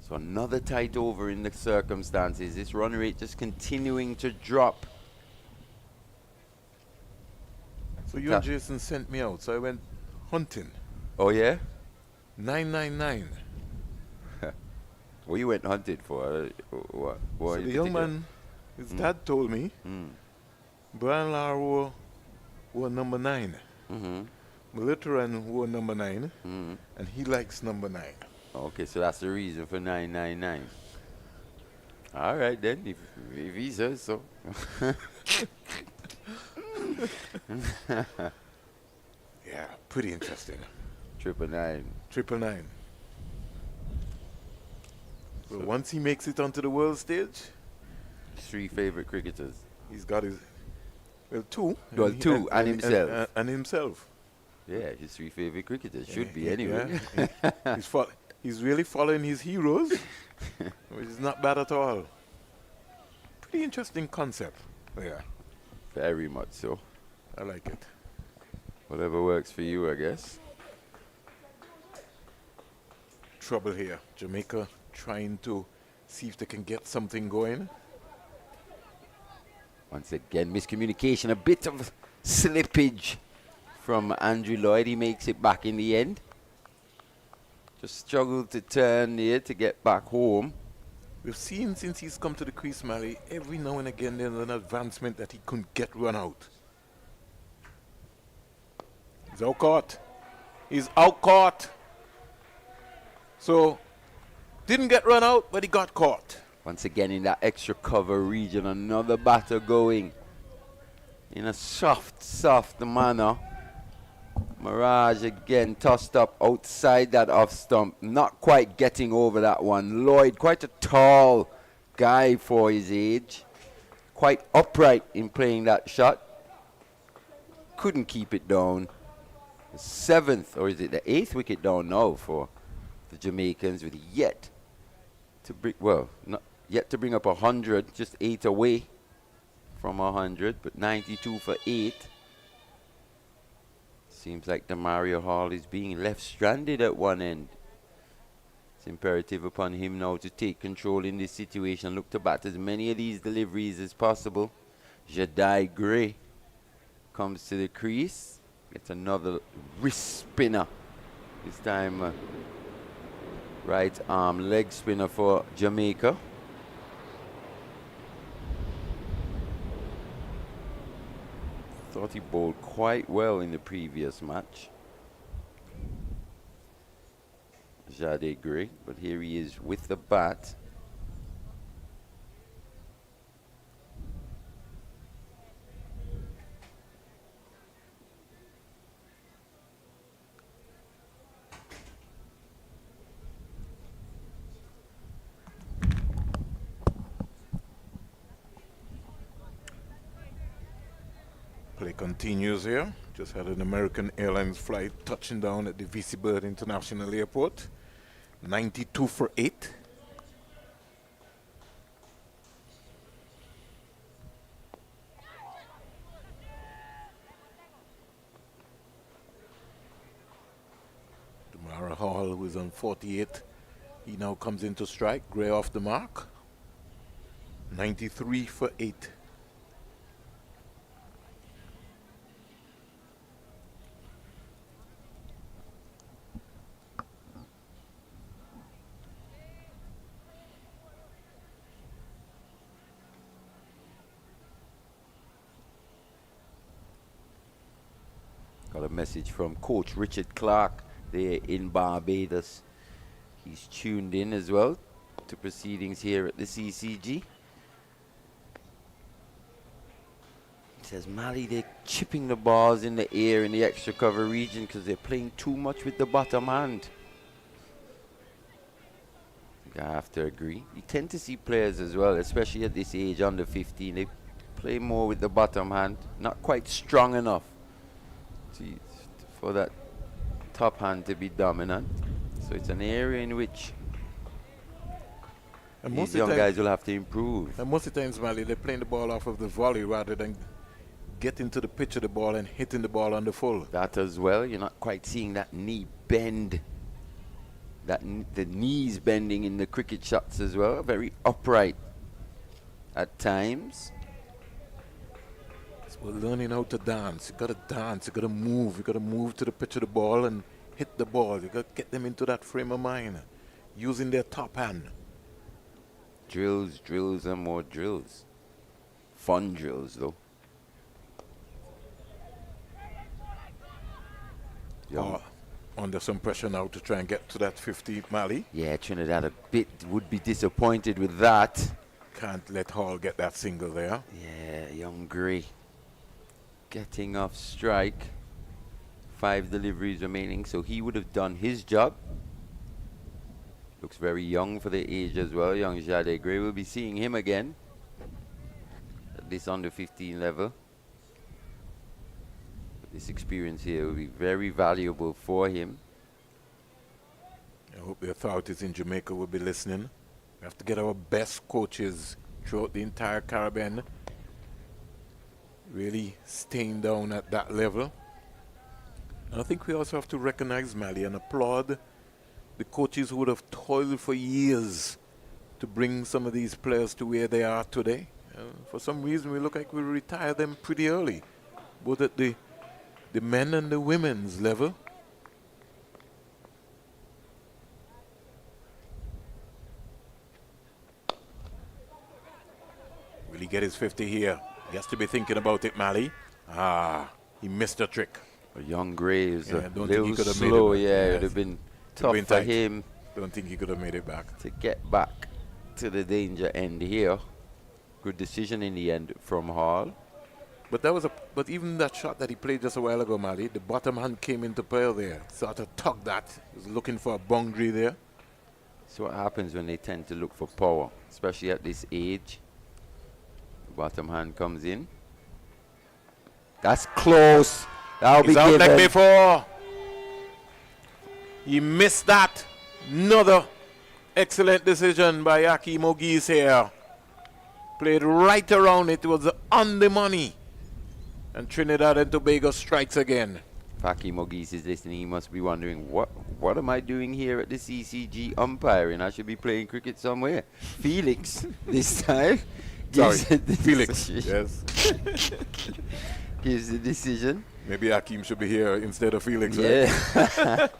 So another tight over in the circumstances. This run rate just continuing to drop. So you and Jason sent me out, so I went hunting. Oh yeah? 999. What you went hunting for? What So the young man, his dad told me, Brian Lara wore number 9. Militaran wore number 9, and he likes number 9. Okay, so that's the reason for 999. All right then, if he says so. Yeah, pretty interesting. 999. 999. So once he makes it onto the world stage, 3 favorite cricketers. he's got his, well, 2. Well, 2 and himself. And himself. Yeah, his 3 favorite cricketers should be anyway. Yeah. He's really following his heroes, which is not bad at all. Pretty interesting concept. Yeah, Very much so. I like it. Whatever works for you, I guess. Trouble here. Jamaica trying to see if they can get something going. Once again, miscommunication, a bit of slippage from Andrew Lloyd. He makes it back in the end. Just struggled to turn here to get back home. We've seen since he's come to the crease, Mally, every now and again there's an advancement that he couldn't get run out. He's out caught. He's out caught. So, didn't get run out, but he got caught. Once again in that extra cover region, another batter going in a soft manner. Mirage again tossed up outside that off stump, not quite getting over that one. Lloyd, quite a tall guy for his age, quite upright in playing that shot. Couldn't keep it down. The 7th, or is it the 8th wicket down now for the Jamaicans, with yet to bring up 100, just 8 away from 100, but 92 for 8. Seems like Demario Hall is being left stranded at one end. It's imperative upon him now to take control in this situation, look to bat as many of these deliveries as possible Jadai Gray comes to the crease. Gets another wrist spinner. This time, right arm leg spinner for Jamaica. Thought he bowled quite well in the previous match, Jade Gray, but here he is with the bat. Play continues here. Just had an American Airlines flight touching down at the VC Bird International Airport. 92 for 8. Damara Hall, who is on 48, he now comes into strike. Gray off the mark. 93 for 8. Got a message from Coach Richard Clark there in Barbados. He's tuned in as well to proceedings here at the CCG. He says, Mali, they're chipping the balls in the air in the extra cover region because they're playing too much with the bottom hand. I think I have to agree. You tend to see players as well, especially at this age, under 15, they play more with the bottom hand, not quite strong enough for that top hand to be dominant. So it's an area in which these young guys will have to improve. And most of the times, Mali, they're playing the ball off of the volley rather than getting to the pitch of the ball and hitting the ball on the full. That as well. You're not quite seeing that knee bend. The knees bending in the cricket shots as well. Very upright at times. We're learning how to dance. You gotta dance, you gotta move. You gotta move to the pitch of the ball and hit the ball. You gotta get them into that frame of mind, using their top hand. Drills, drills, and more drills. Fun drills, though. Under some pressure now to try and get to that 50, Mali. Yeah, Trinidad a bit would be disappointed with that. Can't let Hall get that single there. Yeah, young Gray getting off strike. 5 deliveries remaining, so he would have done his job. Looks very young for the age as well. Young Jade Gray. We'll be seeing him again at this under 15 level. But this experience here will be very valuable for him. I hope the authorities in Jamaica will be listening. We have to get our best coaches throughout the entire Caribbean really staying down at that level. And I think we also have to recognize, Mali, and applaud the coaches who would have toiled for years to bring some of these players to where they are today. For some reason, we look like we retire them pretty early, both at the men and the women's level. Will he get his 50 here? He has to be thinking about it, Mali. He missed a trick. A young Gray is a don't little think he could have slow. made it back. Yeah, it Yes. would have been tough for him Don't think he could have made it back. to get back to the danger end here. Good decision in the end from Hall. But even that shot that he played just a while ago, Mali, the bottom hand came into play there. Sort of tugged that. He was looking for a boundary there. So what happens when they tend to look for power, especially at this age? The bottom hand comes in. That's close. That'll be He's out given. like before. He missed that. Another excellent decision by Aki Mogis here. Played right around it. It was on the money. And Trinidad and Tobago strikes again. Faki Mogis is listening. He must be wondering, what am I doing here at the CCG umpiring? I should be playing cricket somewhere. Felix, this time, Sorry, gives the Felix. decision. Yes. Gives the decision. Maybe Hakeem should be here instead of Felix, right?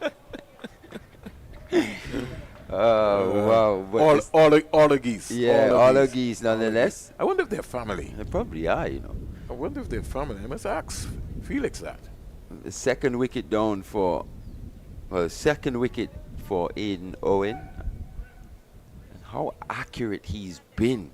Yeah. Oh, wow. But All the geese. yeah, all the geese nonetheless. I wonder if they're family. They probably are, you know. I wonder if they're family. I must ask Felix that. The second wicket down for, well, second wicket for Aiden Owen. And how accurate he's been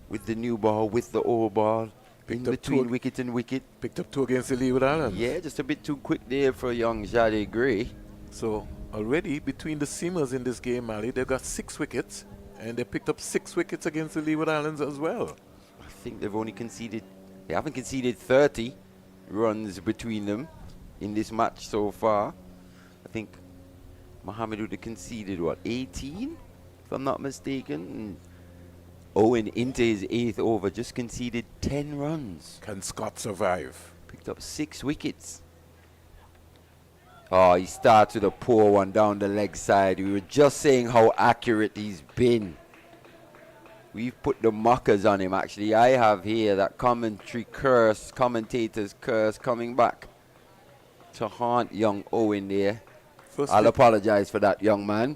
with the new ball, with the old ball, in between wicket and wicket. Picked up 2 against the Leeward Islands. Yeah, just a bit too quick there for young Jade Gray. So already between the seamers in this game, Mali, they've got 6 wickets, and they picked up 6 wickets against the Leeward Islands as well. I think they've only conceded, they haven't conceded 30 runs between them in this match so far. I think Mohammed would have conceded, what, 18, if I'm not mistaken. And Owen, into his 8th over, just conceded 10 runs. Can Scott survive? Picked up 6 wickets. Oh, he starts with a poor one down the leg side. We were just saying how accurate he's been. We've put the mockers on him, actually. I have here that commentator's curse coming back to haunt young Owen there. I'll apologize for that, young man.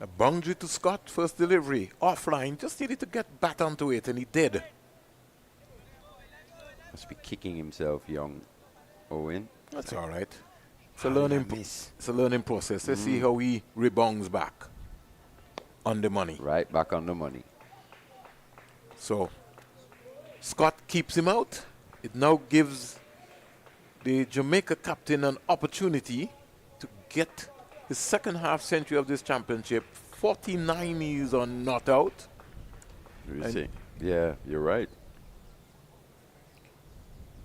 A boundary to Scott, first delivery, offline, just needed to get back onto it, and he did. Must be kicking himself, young Owen. That's all right. It's a learning process. Let's see how he rebounds back on the money. Right, back on the money. So Scott keeps him out. It now gives the Jamaica captain an opportunity to get his second half century of this championship. 49 he's on not out. Yeah, you're right.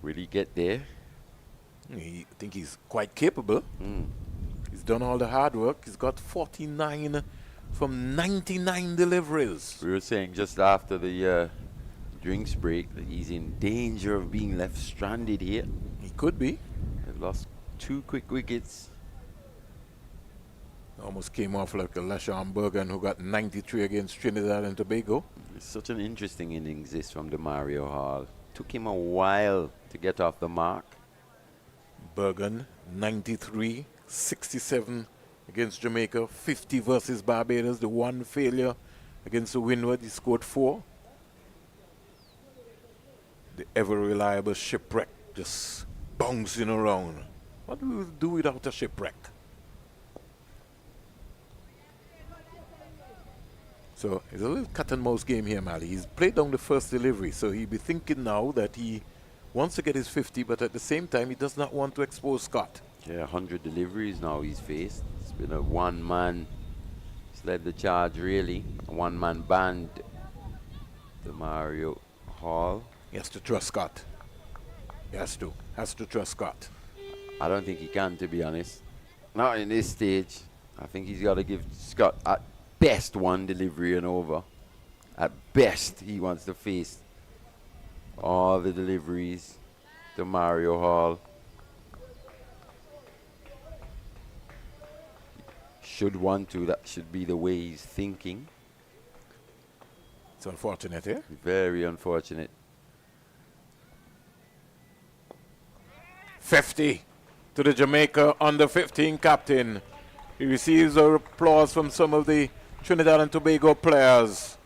Will he get there? I think he's quite capable. He's done all the hard work. He's got 49 from 99 deliveries. We were saying just after the drinks break that he's in danger of being left stranded here. He could be. They've lost 2 quick wickets. Almost came off like a Lashon Bergen, who got 93 against Trinidad and Tobago. It's such an interesting innings this from Demario Hall. Took him a while to get off the mark. Bergen, 93, 67 against Jamaica, 50 versus Barbados. The one failure against the Windward, he scored 4. The ever-reliable Shipwreck just bouncing around. What do we do without a Shipwreck? So it's a little cat and mouse game here, Mali. He's played down the first delivery, so he'll be thinking now that he wants to get his 50, but at the same time, he does not want to expose Scott. Yeah, 100 deliveries now he's faced. It's been a one-man. He's led the charge, really. A one-man band. Demario Hall. He has to trust Scott. He has to. Has to trust Scott. I don't think he can, to be honest. Not in this stage. I think he's got to give Scott at best 1 delivery and over. At best, he wants to face all the deliveries. Demario Hall. Should want to. That should be the way he's thinking. It's unfortunate, eh? Very unfortunate. 50 to the Jamaica under 15 captain. He receives applause from some of the Trinidad and Tobago players.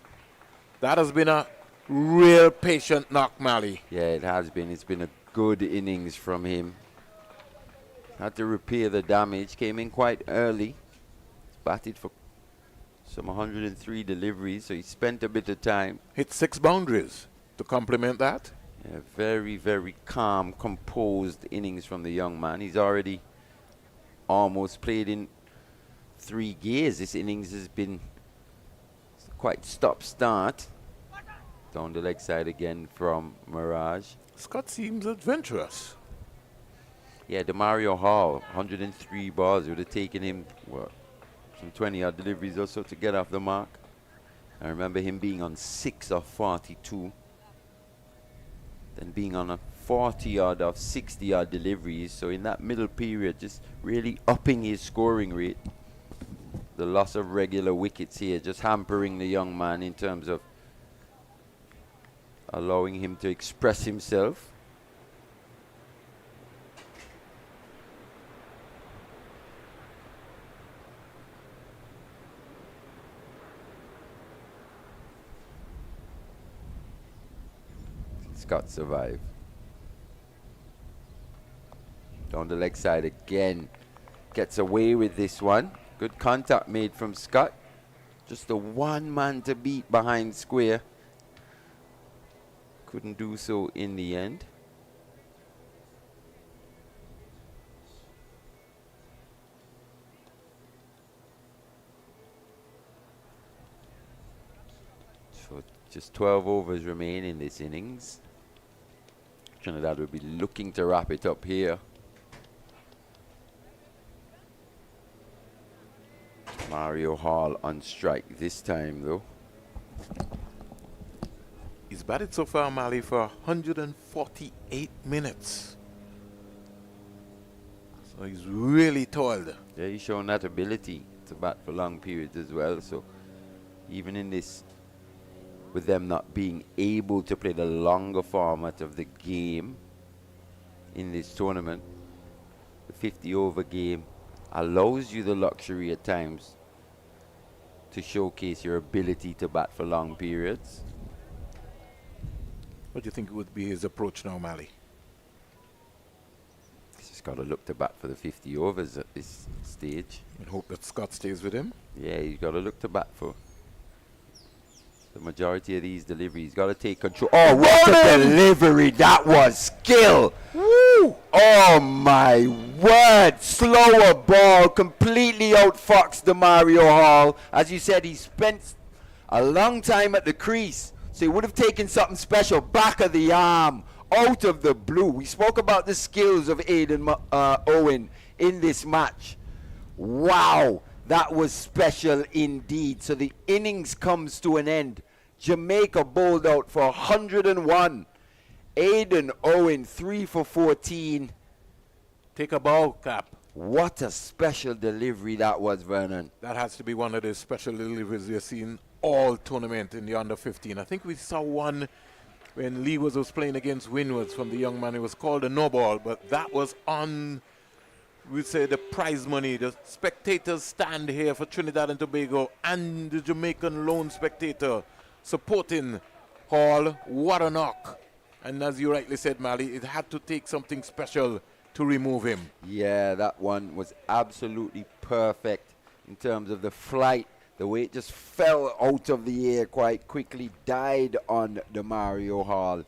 That has been a real patient knock, Mali. Yeah, it has been. It's been a good innings from him. Had to repair the damage. Came in quite early. Batted for some 103 deliveries, so he spent a bit of time. Hit 6 boundaries to complement that. Yeah, very, very calm, composed innings from the young man. He's already almost played in 3 gears. This innings has been quite stop-start. Down the leg side again from Mirage. Scott seems adventurous. Yeah, Demario Hall, 103 balls. It would have taken him, what, some 20-odd deliveries or so to get off the mark. I remember him being on 6 of 42. Then being on a 40-odd of 60-odd deliveries. So in that middle period, just really upping his scoring rate. The loss of regular wickets here, just hampering the young man in terms of allowing him to express himself. Scott survived. Down the leg side again. Gets away with this one. Good contact made from Scott. Just the one man to beat behind square. Couldn't do so in the end. So just 12 overs remain in this innings. Trinidad will be looking to wrap it up here. Mario Hall on strike this time though. He's batted so far, Mali, for 148 minutes. So he's really toiled. Yeah, he's shown that ability to bat for long periods as well. So even in this, with them not being able to play the longer format of the game in this tournament, the 50 over game allows you the luxury at times to showcase your ability to bat for long periods. What do you think would be his approach now, Mali? He's just got to look to bat for the 50 overs at this stage. And hope that Scott stays with him. Yeah, he's got to look to bat for the majority of these deliveries. He's got to take control. Oh, what a delivery! That was skill! Woo! Oh my word! Slower ball, completely outfoxed the Mario Hall. As you said, he spent a long time at the crease. So he would have taken something special, back of the arm, out of the blue. We spoke about the skills of Aidan Owen in this match. Wow, that was special indeed. So the innings comes to an end. Jamaica bowled out for 101. Aidan Owen 3 for 14. Take a ball, Cap. What a special delivery that was, Vernon. That has to be one of the special deliveries we've seen all tournament in the under 15. I think we saw one when Lee was playing against Windwards from the young man. It was called a no ball, but that was on, we'd say, the prize money. The spectators stand here for Trinidad and Tobago and the Jamaican lone spectator supporting Hall. What a knock. And as you rightly said, Mali, it had to take something special to remove him. Yeah, that one was absolutely perfect in terms of the flight. The way it just fell out of the air quite quickly, died on the Mario Hall.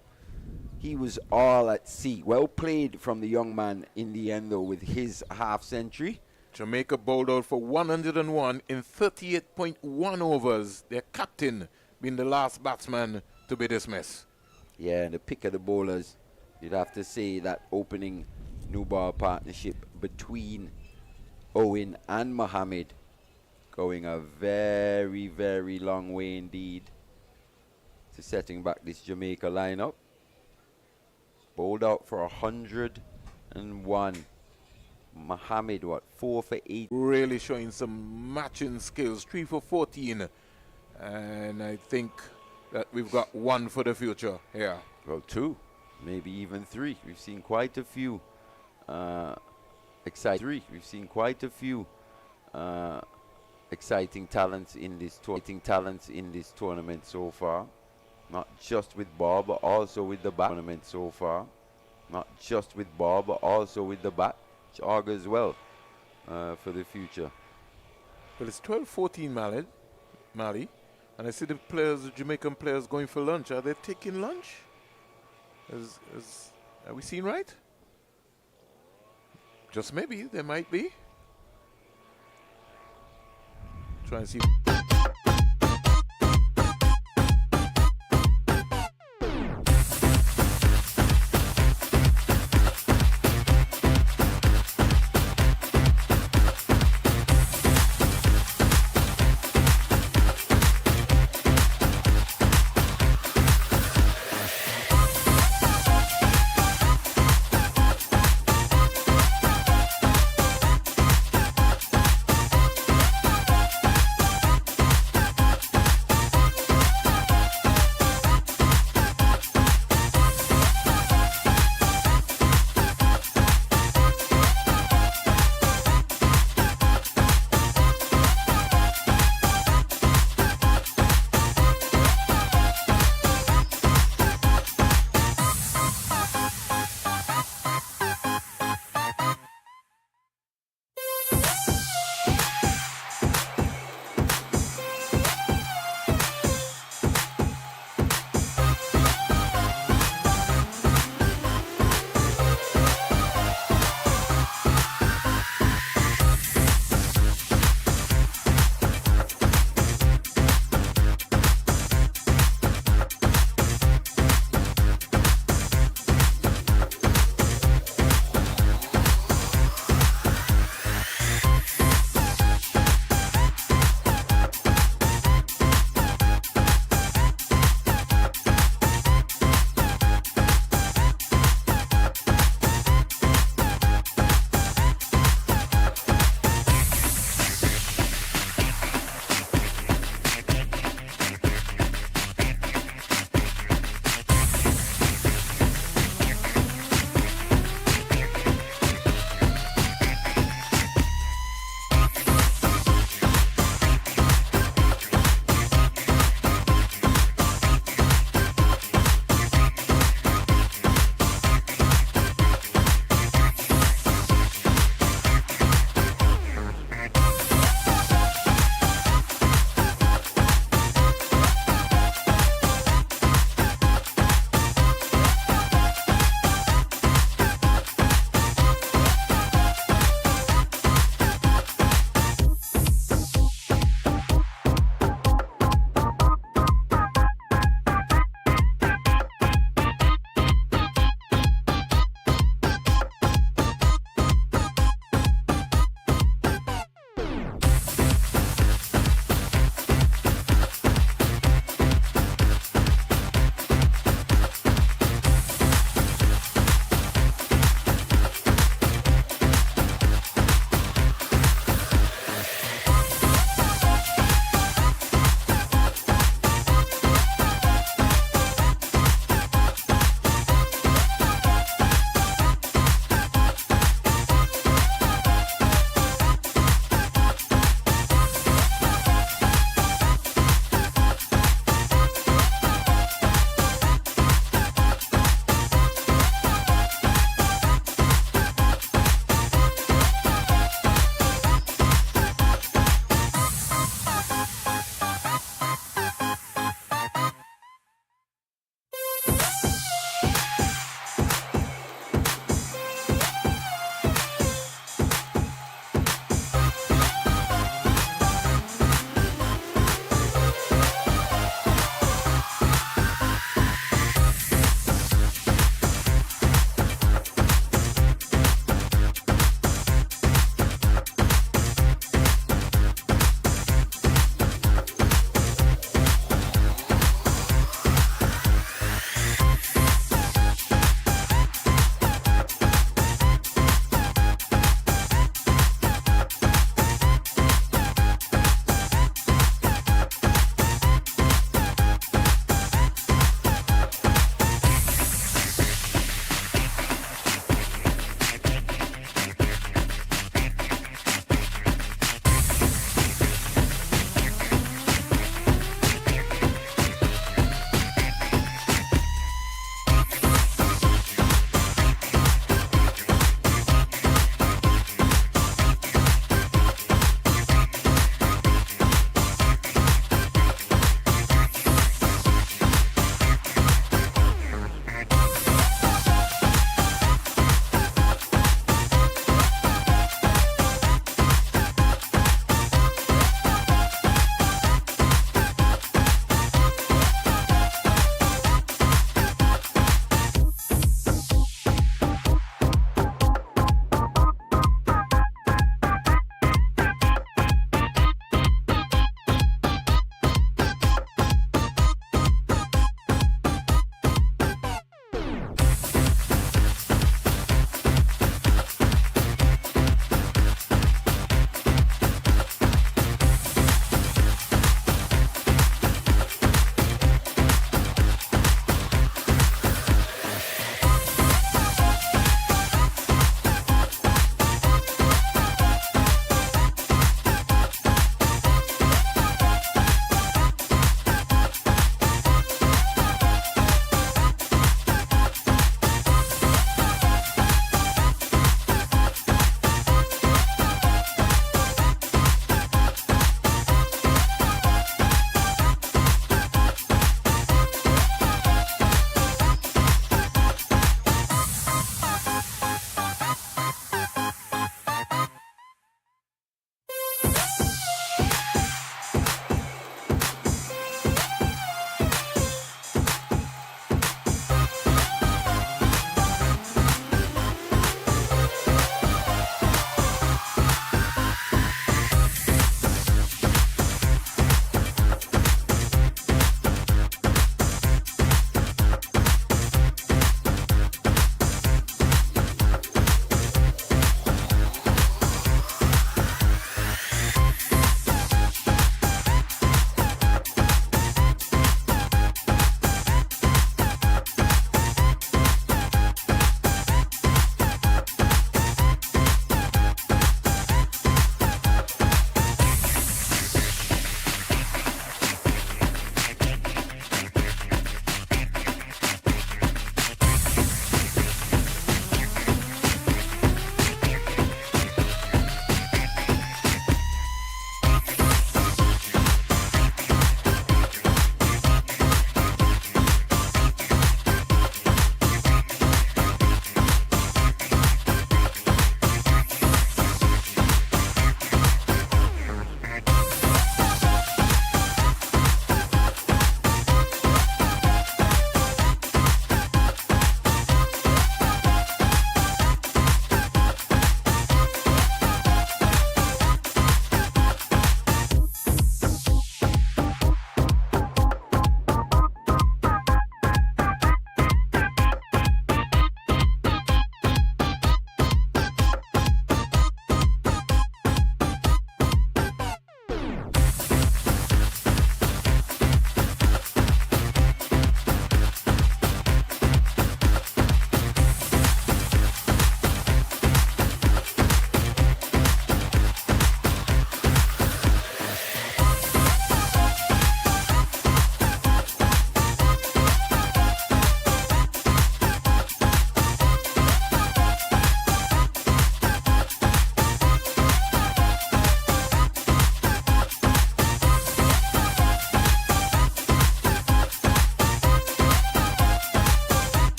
He was all at sea. Well played from the young man in the end, though, with his half century. Jamaica bowled out for 101 in 38.1 overs. Their captain being the last batsman to be dismissed. Yeah, and the pick of the bowlers, you'd have to say that opening new ball partnership between Owen and Mohammed going a very, very long way indeed to setting back this Jamaica lineup. Bowled out for 101. Mohammed, what, 4 for 8? Really showing some matching skills, 3 for 14. And I think that we've got one for the future here. Well, 2, maybe even 3. We've seen quite a few exciting talents in this tournament so far. Not just with ball, but also with the bat. Tournament so far. Not just with ball, but also with the bat, which augurs well for the future. Well, it's 12-14, Mali. And I see the players, the Jamaican players, going for lunch. Are they taking lunch? Are we seeing right? Just maybe, there might be. Try and see.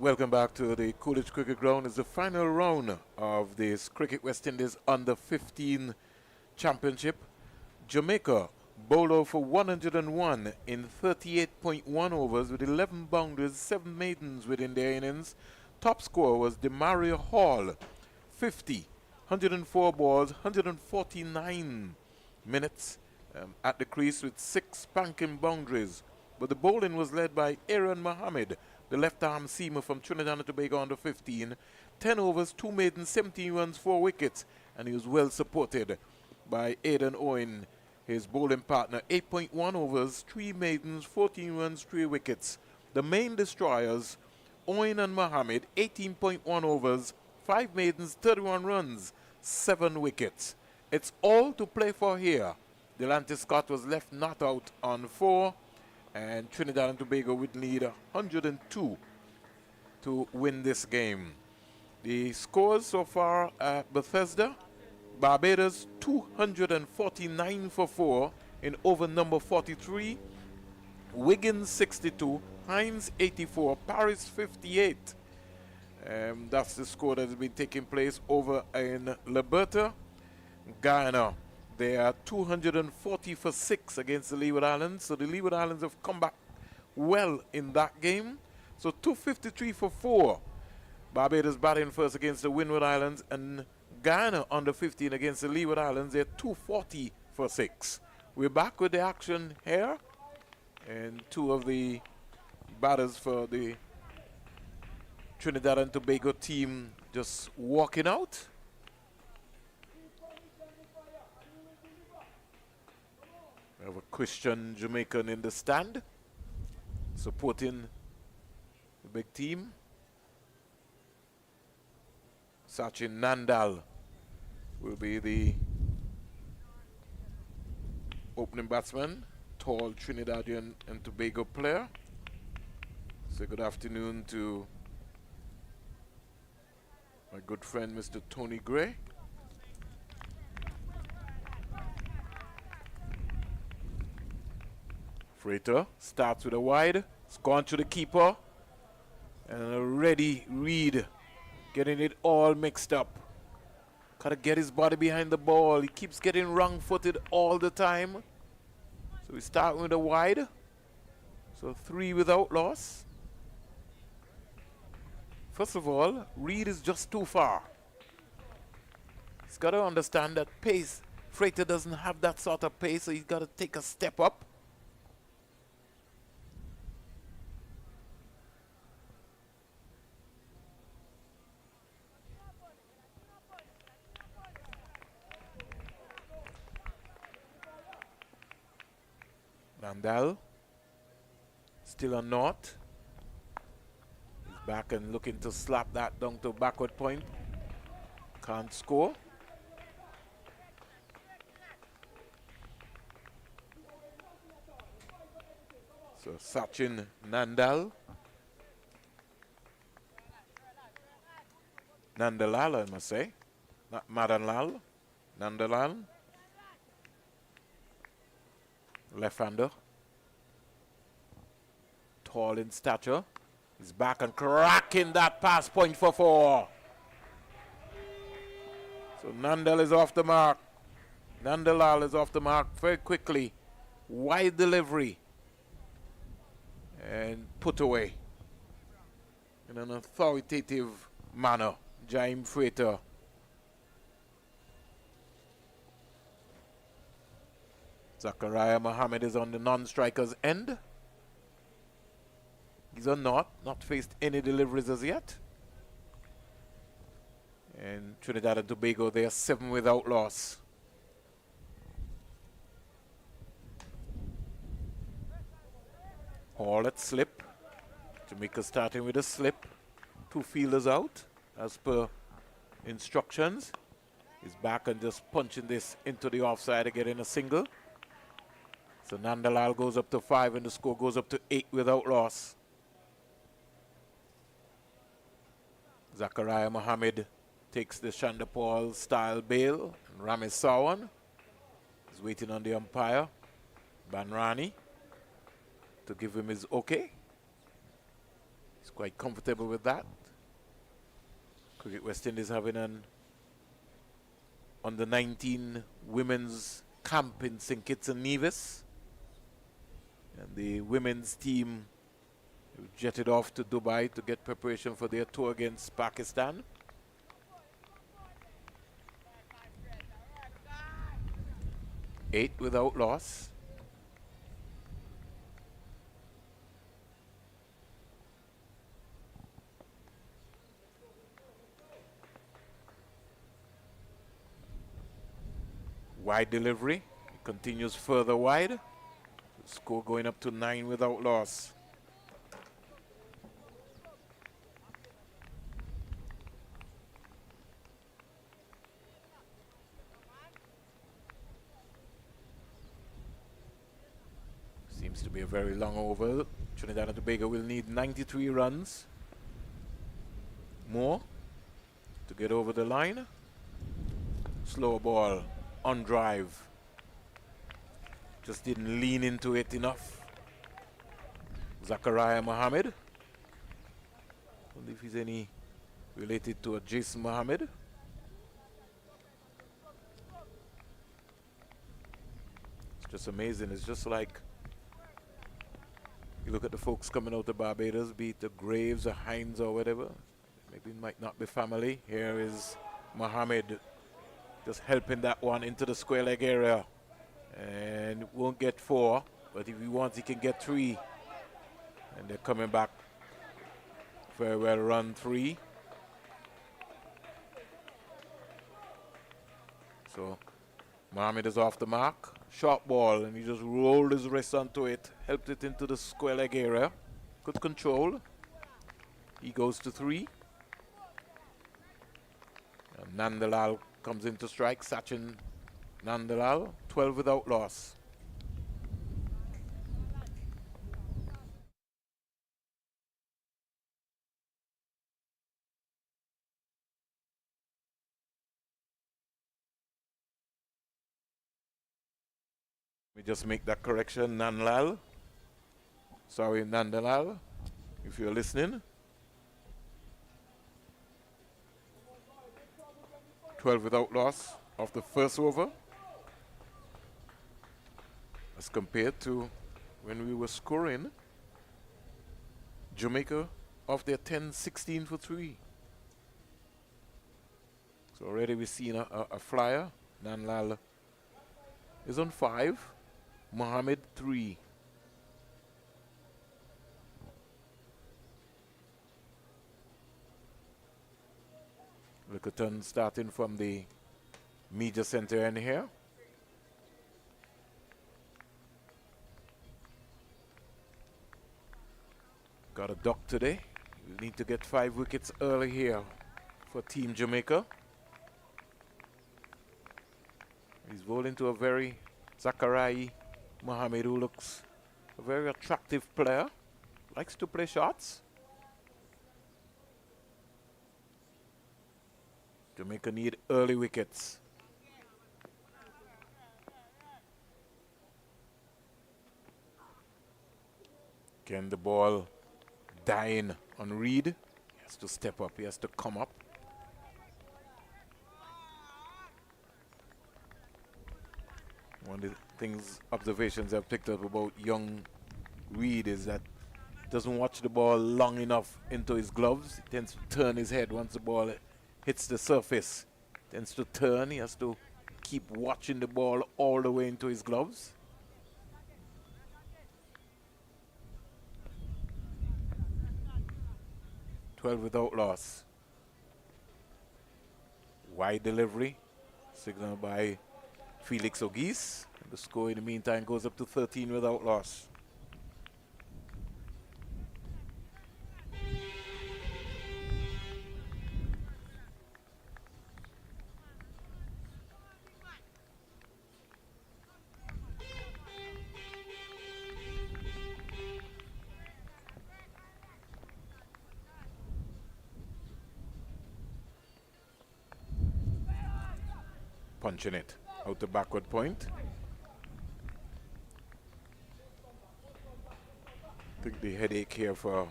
Welcome back to the Coolidge Cricket Ground. It's the final round of this Cricket West Indies Under 15 Championship. Jamaica bowled out for 101 in 38.1 overs with 11 boundaries, 7 maidens within their innings. Top scorer was Demario Hall, 50, 104 balls, 149 minutes at the crease with 6 spanking boundaries. But the bowling was led by Aaron Mohammed, the left-arm seamer from Trinidad and Tobago under 15. 10 overs, 2 maidens, 17 runs, 4 wickets. And he was well supported by Aidan Owen, his bowling partner. 8.1 overs, 3 maidens, 14 runs, 3 wickets. The main destroyers, Owen and Mohammed, 18.1 overs, 5 maidens, 31 runs, 7 wickets. It's all to play for here. Delante Scott was left not out on 4. And Trinidad and Tobago would need 102 to win this game. The scores so far at Bethesda: Barbados 249 for 4 in over number 43, Wiggins 62, Hines 84, Paris 58. That's the score that has been taking place over in Liberta. Guyana, they are 240 for 6 against the Leeward Islands. So the Leeward Islands have come back well in that game. So 253 for 4. Barbados batting first against the Windward Islands. And Guyana under 15 against the Leeward Islands. They're 240 for 6. We're back with the action here. And 2 of the batters for the Trinidad and Tobago team just walking out. We have a Christian Jamaican in the stand supporting the big team. Sachin Nandal will be the opening batsman, tall Trinidadian and Tobago player. Say good afternoon to my good friend Mr. Tony Gray. Freighter starts with a wide. It's gone to the keeper. And a ready Reed getting it all mixed up. Gotta get his body behind the ball. He keeps getting wrong-footed all the time. So we start with a wide. So 3 without loss. First of all, Reed is just too far. He's got to understand that pace. Freighter doesn't have that sort of pace, so he's got to take a step up. Nandal still a knot. He's back and looking to slap that down to backward point. Can't score. So Sachin Nandal. Nandalal, I must say. Not Madanlal. Nandalal. Left-hander. Tall in stature. He's back and cracking that pass point for 4. So Nandal is off the mark. Nandalal is off the mark very quickly. Wide delivery. And put away. In an authoritative manner. Jaime Freighter. Zachariah Mohammed is on the non-striker's end. He's not faced any deliveries as yet. And Trinidad and Tobago, they are 7 without loss. Hall at slip. Jamaica starting with a slip. 2 fielders out as per instructions. He's back and just punching this into the offside to get in a single. So Nandalal goes up to 5 and the score goes up to 8 without loss. Zachariah Mohammed takes the Chandapal style bail. And Ramesh Sawan is waiting on the umpire, Banrani, to give him his okay. He's quite comfortable with that. Cricket West Indies having an under 19 women's camp in St. Kitts and Nevis. And the women's team jetted off to Dubai to get preparation for their tour against Pakistan. Eight without loss. Wide delivery. It continues further wide. The score going up to 9 without loss. Seems to be a very long over. Trinidad and Tobago will need 93 runs more to get over the line. Slow ball on drive. Just didn't lean into it enough. Zachariah Mohammed. Wonder if he's any related to a Jason Mohammed. It's just amazing. It's just like you look at the folks coming out of Barbados, be it the Graves or Hines or whatever. Maybe it might not be family. Here is Mohammed just helping that one into the square leg area. And won't get 4, but if he wants, he can get 3. And they're coming back. Very well run 3. So Mohammed is off the mark. Short ball, and he just rolled his wrist onto it, helped it into the square leg area. Good control. He goes to 3. And Nandalal comes in to strike. Sachin Nandalal, 12 without loss. We just make that correction, Nandalal. Sorry, Nandalal, if you're listening. 12 without loss of the first over. As compared to when we were scoring, Jamaica off their 10-16 for 3. So already we've seen a flyer. Nandalal is on 5. Mohammed 3. Rickerton starting from the media center end here. Got a duck today. We need to get 5 wickets early here for Team Jamaica. He's bowling to a very Zachariah Mohammed, who looks a very attractive player. Likes to play shots. Jamaica need early wickets. Can the ball dying on Reed? He has to step up. He has to come up. One of the things, observations I've picked up about young Reed is that he doesn't watch the ball long enough into his gloves. He tends to turn his head once the ball hits the surface. Tends to turn. He has to keep watching the ball all the way into his gloves. Without loss. Wide delivery, signaled by Felix Ogis. And the score in the meantime goes up to 13 without loss. Punching it out the backward point. I think the headache here for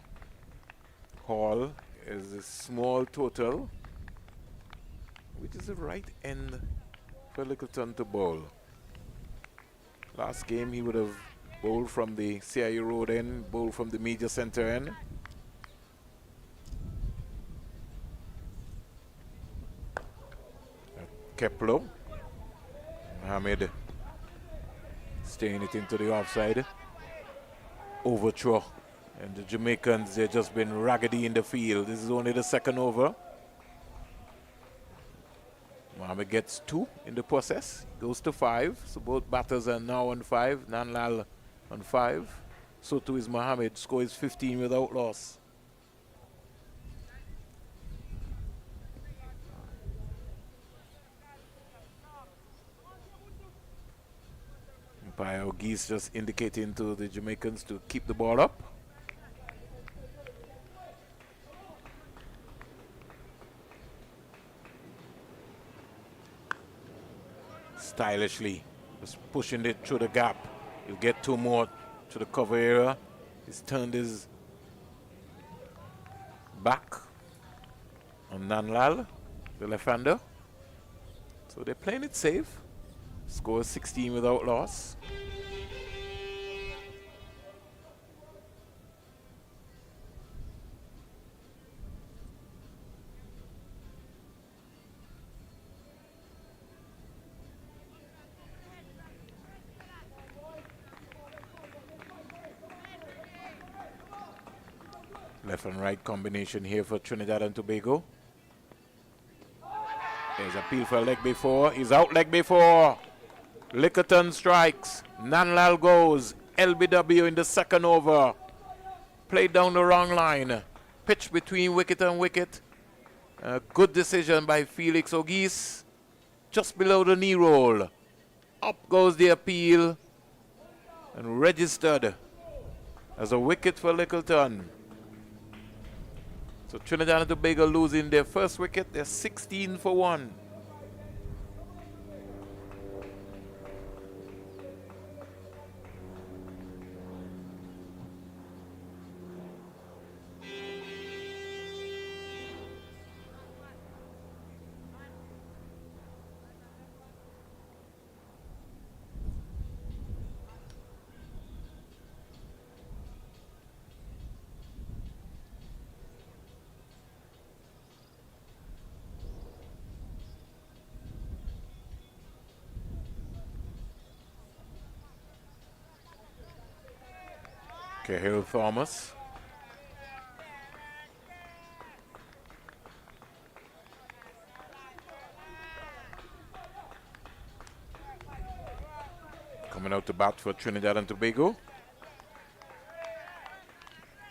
Hall is a small total, which is the right end for Littleton to bowl. Last game he would have bowled from the CIU road end, bowled from the media center end. Kept low. Mohammed staying it into the offside. Overthrow. And the Jamaicans, they've just been raggedy in the field. This is only the second over. Mohammed gets 2 in the process. Goes to 5. So both batters are now on 5. Nanlal on 5. So too is Mohammed. Score is 15 without loss. Umpire Geese just indicating to the Jamaicans to keep the ball up. Stylishly, just pushing it through the gap. He'll get 2 more to the cover area. He's turned his back on Nanlal, the left-hander. So they're playing it safe. Score 16 without loss. Left and right combination here for Trinidad and Tobago. There's a peel for leg before. He's out leg before. Lickerton strikes. Nanlal goes. LBW in the second over. Played down the wrong line. Pitch between wicket and wicket. Good decision by Felix Ogis. Just below the knee roll. Up goes the appeal. And registered as a wicket for Lickerton. So Trinidad and Tobago losing their first wicket. They're 16 for 1. Cahill Thomas. Coming out to bat for Trinidad and Tobago.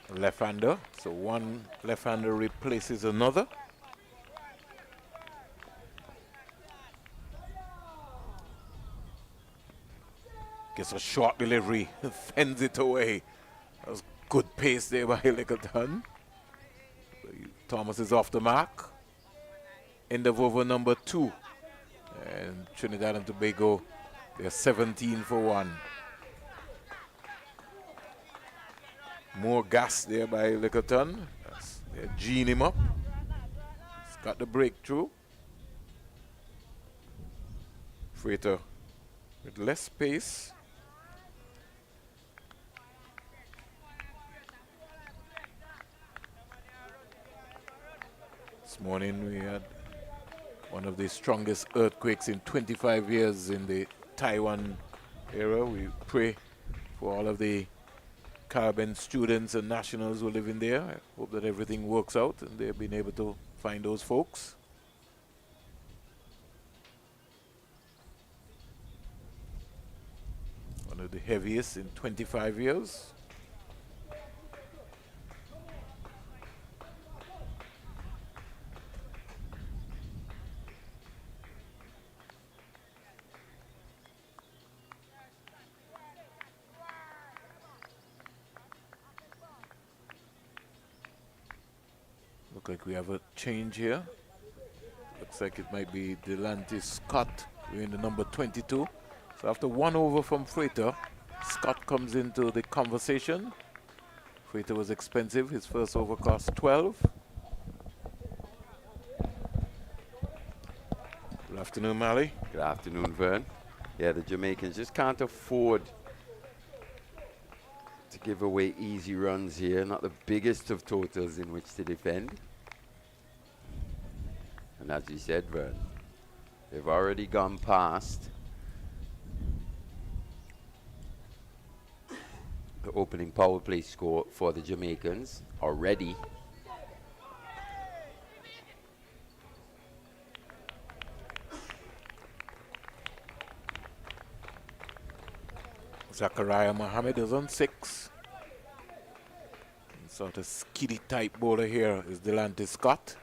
Left-hander. So one left-hander replaces another. Gets a short delivery. Fends it away. That was good pace there by Lickerton. Thomas is off the mark. End of over number 2. And Trinidad and Tobago, they're 17 for 1. More gas there by Lickerton. They're geeing him up. He's got the breakthrough. Freighter with less pace. This morning we had one of the strongest earthquakes in 25 years in the Taiwan area. We pray for all of the Caribbean students and nationals who live in there. I hope that everything works out and they've been able to find those folks. One of the heaviest in 25 years. Look like we have a change here. Looks like it might be Delante Scott wearing the number 22. So after 1 over from Freighter, Scott comes into the conversation Freighter was expensive. His first over cost 12. Good afternoon, Mally. Good afternoon, Vern. Yeah, the Jamaicans just can't afford to give away easy runs here. Not the biggest of totals in which to defend. And as you said, Vern, they've already gone past the opening power play score for the Jamaicans already. Zachariah Mohammed is on 6. Sort of skiddy type bowler here is Delante Scott.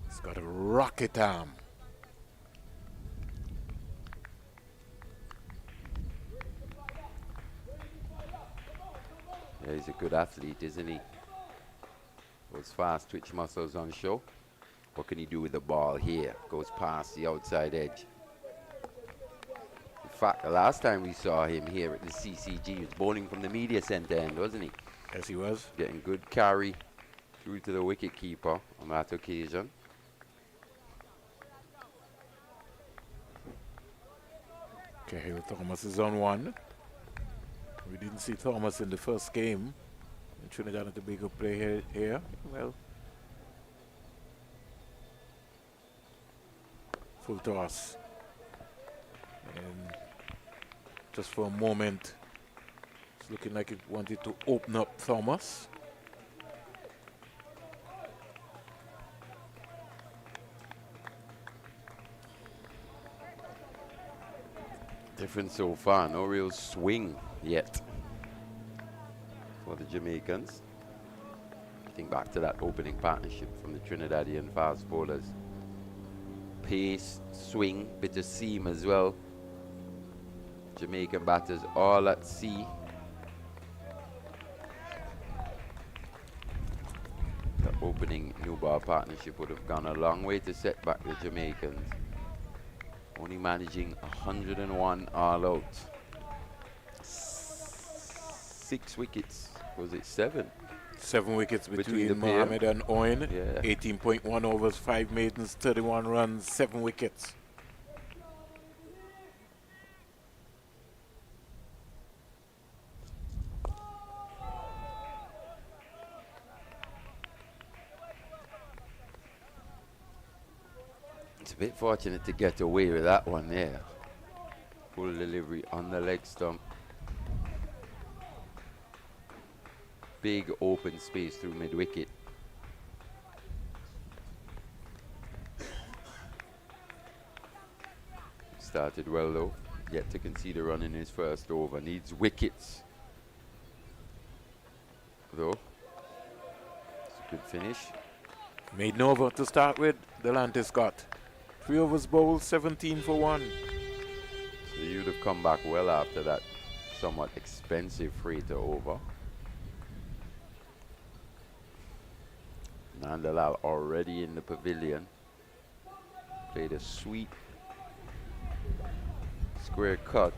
He's got a rocket arm. Yeah, he's a good athlete, isn't he? Those fast twitch muscles on show. What can he do with the ball here? Goes past the outside edge. In fact, the last time we saw him here at the CCG, he was bowling from the media centre end, wasn't he? Yes, he was. Getting good carry through to the wicket keeper on that occasion. Okay, Thomas is on 1. We didn't see Thomas in the first game. In Trinidad and Tobago play here. Well, full toss. And just for a moment, it's looking like it wanted to open up Thomas. Different so far, no real swing yet for the Jamaicans. Think back to that opening partnership from the Trinidadian fast bowlers. Pace, swing, bit of seam as well. Jamaican batters all at sea. The opening new ball partnership would have gone a long way to set back the Jamaicans. Only managing 101 all out. 6 wickets. Was it 7? 7 wickets between the pair. Mohammed and Owen. Yeah. 18.1 overs, 5 maidens, 31 runs, 7 wickets. It's a bit fortunate to get away with that one there. Full delivery on the leg stump. Big open space through mid-wicket. Started well though. Yet to concede a run in his first over. Needs wickets though. It's a good finish. Made no over to start with. Delante Scott. 3 overs bowled, 17 for 1. So you'd have come back well after that somewhat expensive freighter over. Nandalal already in the pavilion. Played a sweet square cut.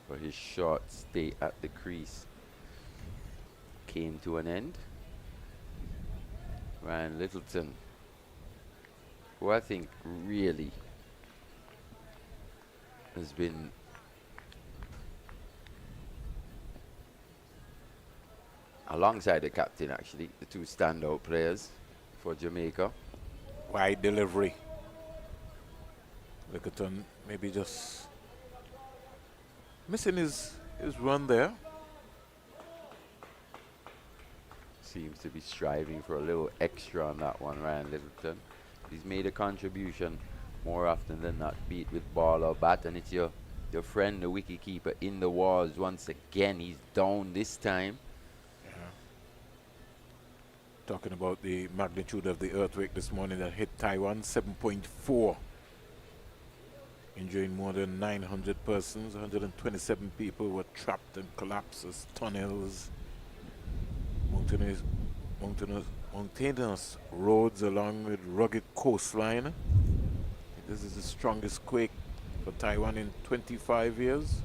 For his short stay at the crease came to an end. Ryan Littleton, who I think really has been alongside the captain, actually, the 2 standout players for Jamaica. Wide delivery. Littleton maybe just missing his run there. Seems to be striving for a little extra on that one, Ryan Littleton. He's made a contribution more often than not, be it with ball or bat, and it's your friend, the wicketkeeper, in the walls once again. He's down this time. Yeah. Talking about the magnitude of the earthquake this morning that hit Taiwan, 7.4. Injuring more than 900 persons, 127 people were trapped in collapses, tunnels. Mountainous mountainous roads along with rugged coastline. This is the strongest quake for Taiwan in 25 years.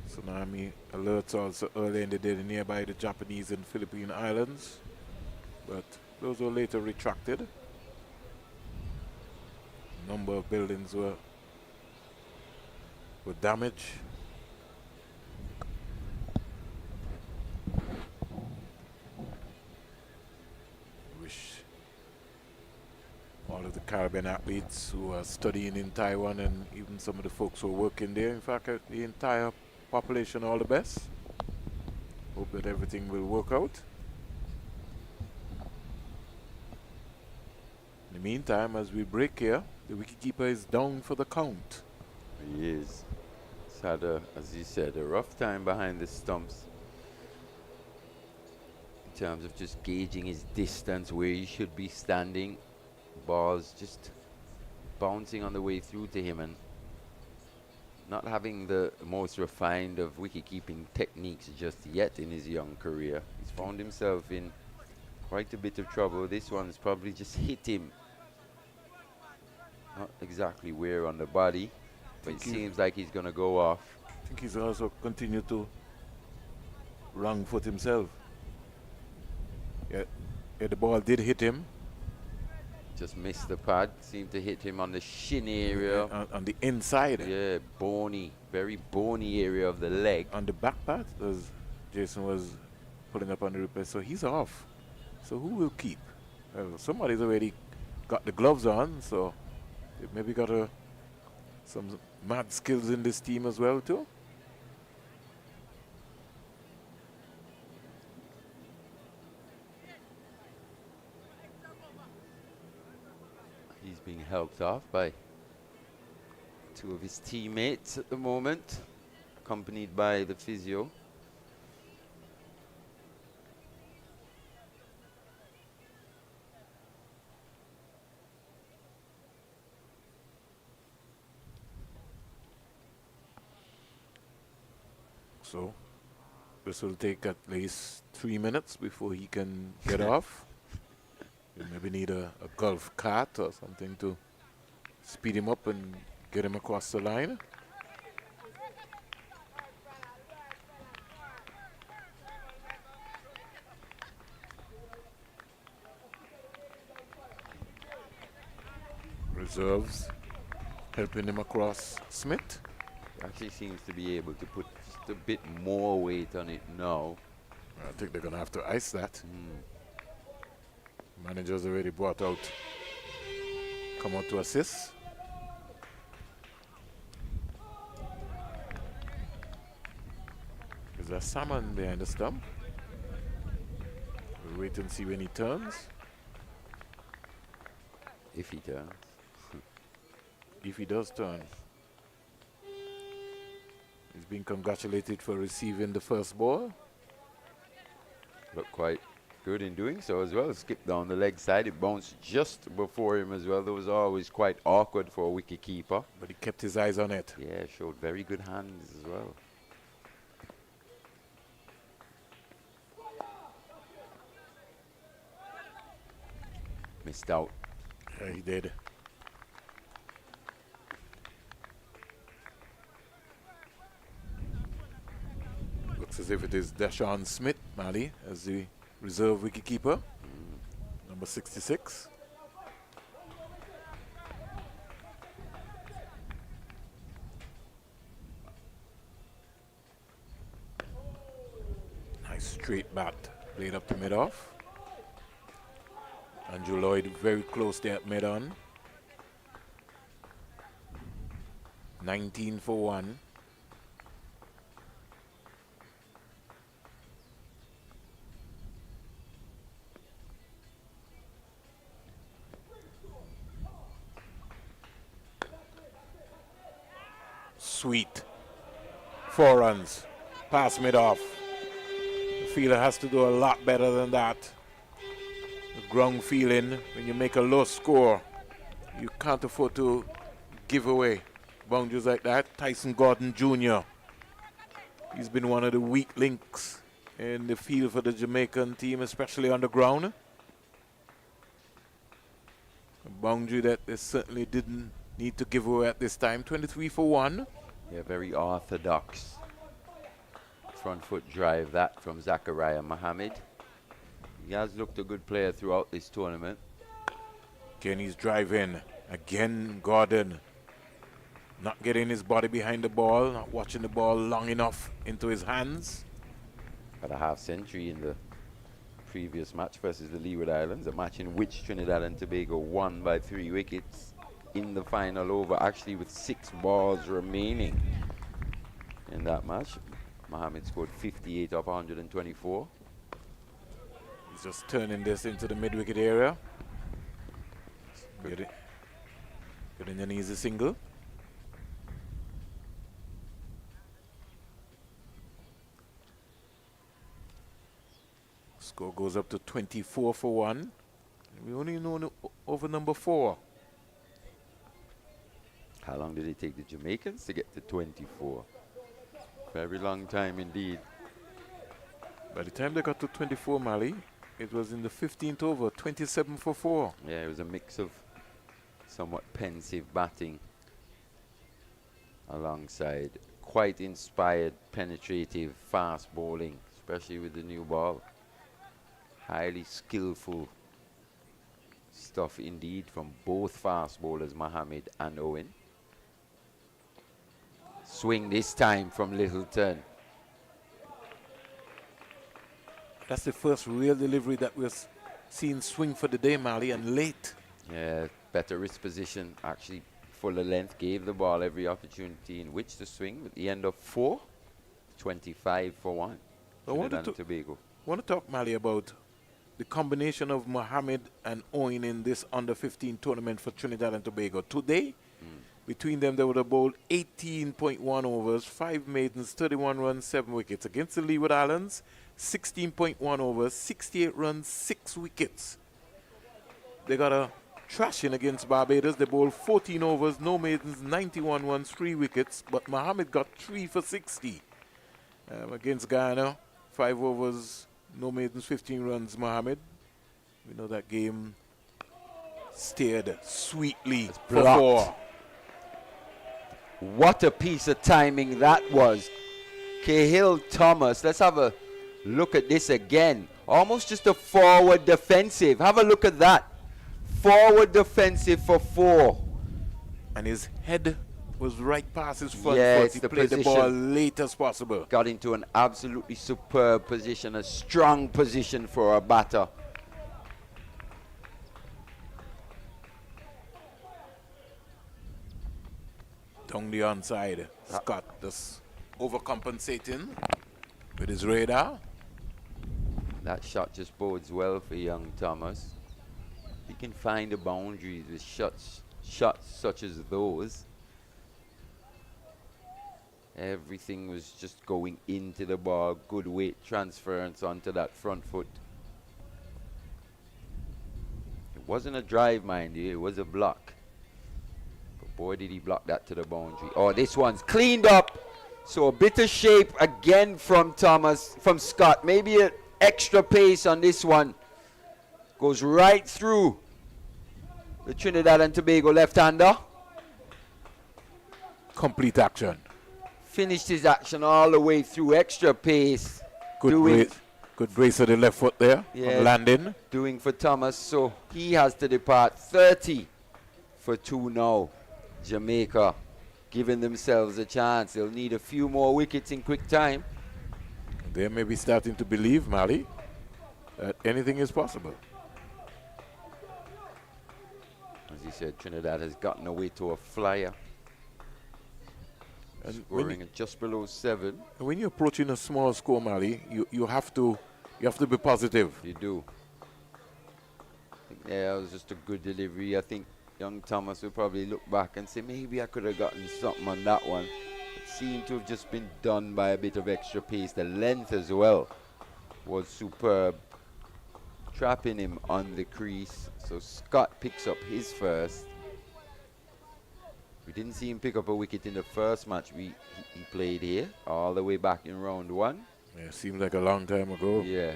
Tsunami alerts also early in the day nearby the Japanese and Philippine islands, but those were later retracted. A number of buildings were damaged. Wish all of the Caribbean athletes who are studying in Taiwan and even some of the folks who are working there, in fact, the entire population, all the best. Hope that everything will work out. In the meantime, as we break here, the wicketkeeper is down for the count. He is. He's had, as you said, a rough time behind the stumps in terms of just gauging his distance, where he should be standing. Balls just bouncing on the way through to him and not having the most refined of wicket-keeping techniques just yet in his young career. He's found himself in quite a bit of trouble. This one's probably just hit him. Not exactly where on the body, but it seems like he's going to go off. I think he's also continued to wrong foot himself. Yeah, the ball did hit him. Just missed the pad. Seemed to hit him on the shin area. On the inside. Yeah, bony, very bony area of the leg. On the back part, as Jason was pulling up on the replay. So he's off. So who will keep? Well, somebody's already got the gloves on, so they've maybe got some mad skills in this team as well too. He's being helped off by two of his teammates at the moment, accompanied by the physio. So this will take at least 3 minutes before he can get off. You maybe need a golf cart or something to speed him up and get him across the line. Reserves helping him across Smith. Actually seems to be able to put just a bit more weight on it now. I think they're going to have to ice that. Managers already brought out, come out to assist. There's a salmon behind the stump. We'll wait and see when he turns. If he turns. If he does turn. He's being congratulated for receiving the first ball. Looked quite good in doing so as well. Skipped down the leg side. It bounced just before him as well. That was always quite awkward for a wicket keeper. But he kept his eyes on it. Yeah, showed very good hands as well. Missed out. Yeah, he did. Looks as if it is Deshaun Smith, Mali, as the reserve wicketkeeper, number 66. Nice straight bat, played up to mid-off. Andrew Lloyd very close there at mid-on. 19 for 1. Sweet. 4 runs. Pass mid-off. The fielder has to do a lot better than that. The ground feeling, when you make a low score, you can't afford to give away boundaries like that. Tyson Gordon Jr. He's been one of the weak links in the field for the Jamaican team, especially on the ground. A boundary that they certainly didn't need to give away at this time. 23 for 1. Yeah, very orthodox front foot drive that from Zachariah Mohammed. He has looked a good player throughout this tournament. Kenny's drive in. Again, Gordon not getting his body behind the ball, not watching the ball long enough into his hands. Got a half century in the previous match versus the Leeward Islands, a match in which Trinidad and Tobago won by 3 wickets in the final over, actually with 6 balls remaining in that match. Mohammed scored 58 off 124. He's just turning this into the mid-wicket area. Getting an easy single. Score goes up to 24 for 1. We only know over number 4. How long did it take the Jamaicans to get to 24? Very long time indeed. By the time they got to 24, Mali, it was in the 15th over, 27 for 4. Yeah, it was a mix of somewhat pensive batting alongside quite inspired, penetrative, fast bowling, especially with the new ball. Highly skillful stuff indeed from both fast bowlers, Mohammed and Owen. Swing this time from Littleton. That's the first real delivery that we're seeing swing for the day, Mali, and late. Yeah, better wrist position, actually fuller length, gave the ball every opportunity in which to swing. At the end of 4, 25 for 1. Trinidad and Tobago. I want to talk, Mali, about the combination of Mohammed and Owen in this under-15 tournament for Trinidad and Tobago. Today, between them, they would have bowled 18.1 overs, 5 maidens, 31 runs, 7 wickets. Against the Leeward Islands, 16.1 overs, 68 runs, 6 wickets. They got a thrashing against Barbados. They bowled 14 overs, no maidens, 91 runs, 3 wickets. But Mohammed got 3 for 60. Against Guyana, 5 overs, no maidens, 15 runs, Mohammed. We know that game steered sweetly for 4. What a piece of timing that was. Cahill Thomas, let's have a look at this again. Almost just a forward defensive. Have a look at that. Forward defensive for 4. And his head was right past his front Yes, foot. He the played the position. ball late as possible. Got into an absolutely superb position, a strong position for a batter. Down the onside, Scott just overcompensating with his radar. That shot just bodes well for young Thomas. He can find the boundaries with shots such as those. Everything was just going into the ball. Good weight transference onto that front foot. It wasn't a drive, mind you. It was a block. But boy, did he block that to the boundary. Oh, this one's cleaned up. So a bit of shape again from Scott. Maybe an extra pace on this one. Goes right through the Trinidad and Tobago left-hander. Complete action. Finished his action all the way through, extra pace. Good brace of the left foot there on landing. Doing for Thomas, so he has to depart. 30 for 2 now. Jamaica giving themselves a chance. They'll need a few more wickets in quick time. They may be starting to believe, Mali, that anything is possible. As he said, Trinidad has gotten away to a flyer. And scoring at just below 7. When you're approaching a small score, Mali, you have to be positive. You do. I think that was just a good delivery. I think young Thomas will probably look back and say, maybe I could have gotten something on that one. It seemed to have just been done by a bit of extra pace. The length as well was superb, trapping him on the crease. So Scott picks up his first. We didn't see him pick up a wicket in the first match he played here, all the way back in round 1. Yeah, seems like a long time ago. Yeah.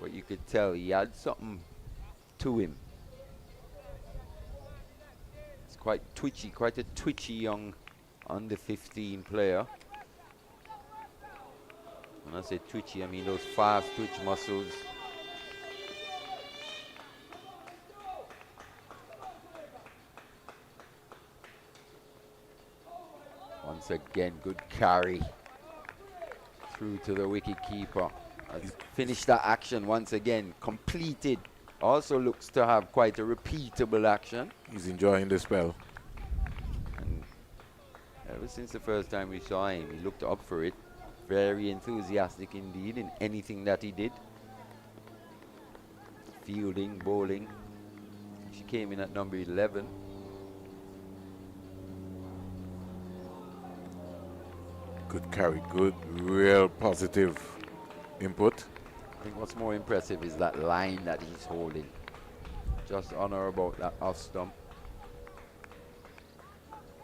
But you could tell he had something to him. It's quite twitchy, quite a twitchy young under 15 player. When I say twitchy, I mean those fast twitch muscles. Once again, good carry through to the wicket keeper. Has finished that action once again, completed. Also looks to have quite a repeatable action. He's enjoying the spell. And ever since the first time we saw him, he looked up for it. Very enthusiastic indeed in anything that he did. Fielding, bowling. She came in at number 11. Good carry, good, real positive input. I think what's more impressive is that line that he's holding. Just on or about that off stump.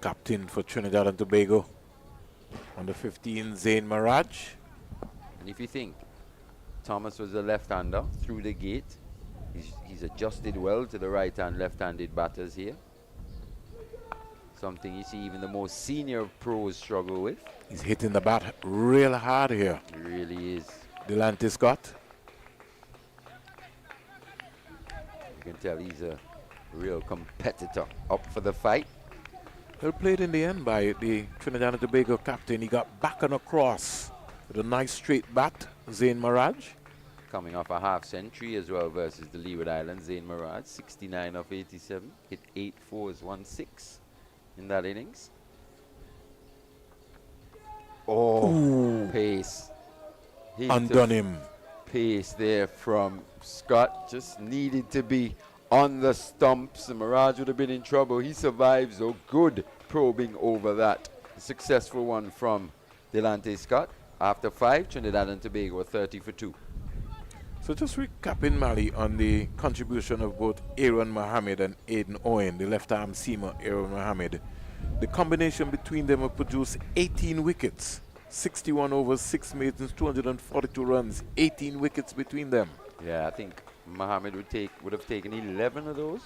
Captain for Trinidad and Tobago. Under 15, Zain Mirage. And if you think Thomas was a left-hander through the gate, he's adjusted well to the right-hand, left-handed batters here. Something you see even the most senior pros struggle with. He's hitting the bat real hard here. He really is. Delante Scott. You can tell he's a real competitor, up for the fight. Well played in the end by the Trinidad and Tobago captain. He got back and across with a nice straight bat, Zain Mirage. Coming off a half century as well versus the Leeward Islands, Zain Mirage, 69 off 87, hit 8 fours, 1 6 in that innings. Oh, Ooh. Pace. Undone him. Pace there from Scott. Just needed to be on the stumps. The Mirage would have been in trouble. He survives, though. Good probing over that. A successful one from Delante Scott. After 5, Trinidad and Tobago were 30 for 2. So just recapping, Mali, on the contribution of both Aaron Mohammed and Aiden Owen, the left-arm seamer Aaron Mohammed. The combination between them will produce 18 wickets, 61 overs, 6 maidens, 242 runs, 18 wickets between them. Yeah, I think Mohammed would have taken 11 of those.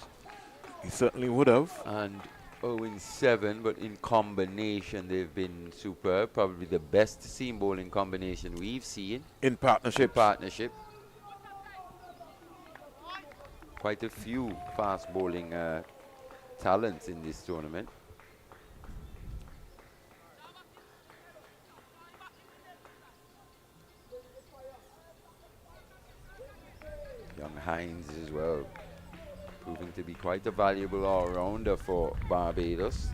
He certainly would have. And Owen 7, but in combination they've been superb. Probably the best seam bowling combination we've seen. In partnership. Quite a few fast bowling talents in this tournament. Young Hines as well, proving to be quite a valuable all-rounder for Barbados.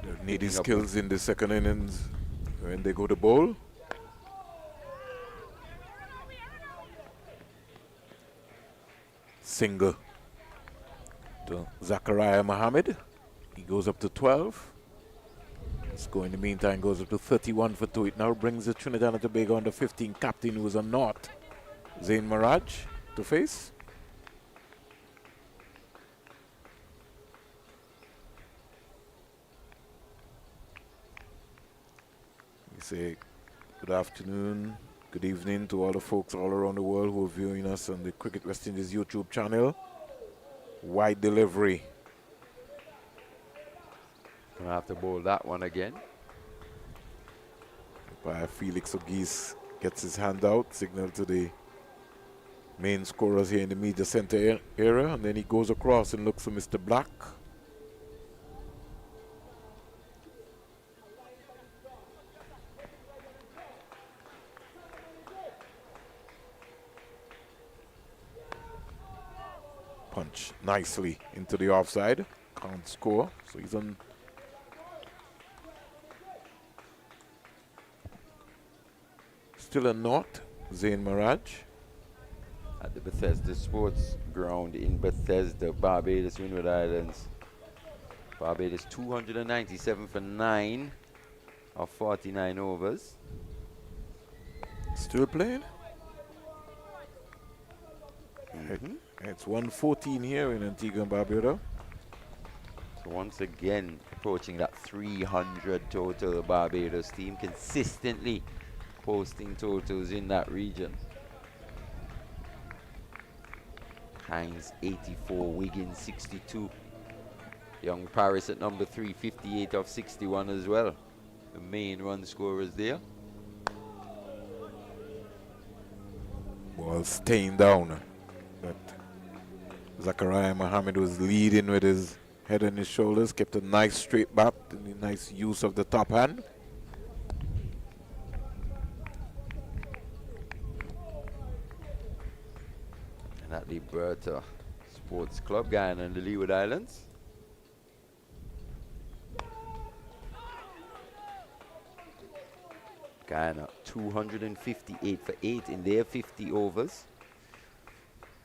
They'll need his skills in the second innings when they go to bowl. Single to Zachariah Mohammed. He goes up to 12. Score in the meantime goes up to 31 for 2. It now brings the Trinidad and Tobago under 15 captain, who is a North, Zain Mirage, to face. We say good afternoon, good evening to all the folks all around the world who are viewing us on the Cricket West Indies YouTube channel. Wide delivery. Gonna have to bowl that one again. By Felix Ogis gets his hand out, signal to the main scorers here in the media center area, and then he goes across and looks for Mr. Black. Punch nicely into the offside. Can't score, so he's on. Still a North, Zain Mirage. At the Bethesda Sports Ground in Bethesda, Barbados, Windward Islands. Barbados 297 for 9 of 49 overs. Still playing? It's 114 here in Antigua and Barbuda. So once again, approaching that 300 total Barbados team, consistently posting totals in that region. Hines 84, Wiggins 62. Young Paris at number 3, 58 of 61 as well. The main run scorers there. Ball staying down. But Zachariah Mohammed was leading with his head on his shoulders, kept a nice straight bat and a nice use of the top hand. And at Liberta Sports Club, Guyana and the Leeward Islands. Guyana 258 for 8 in their 50 overs,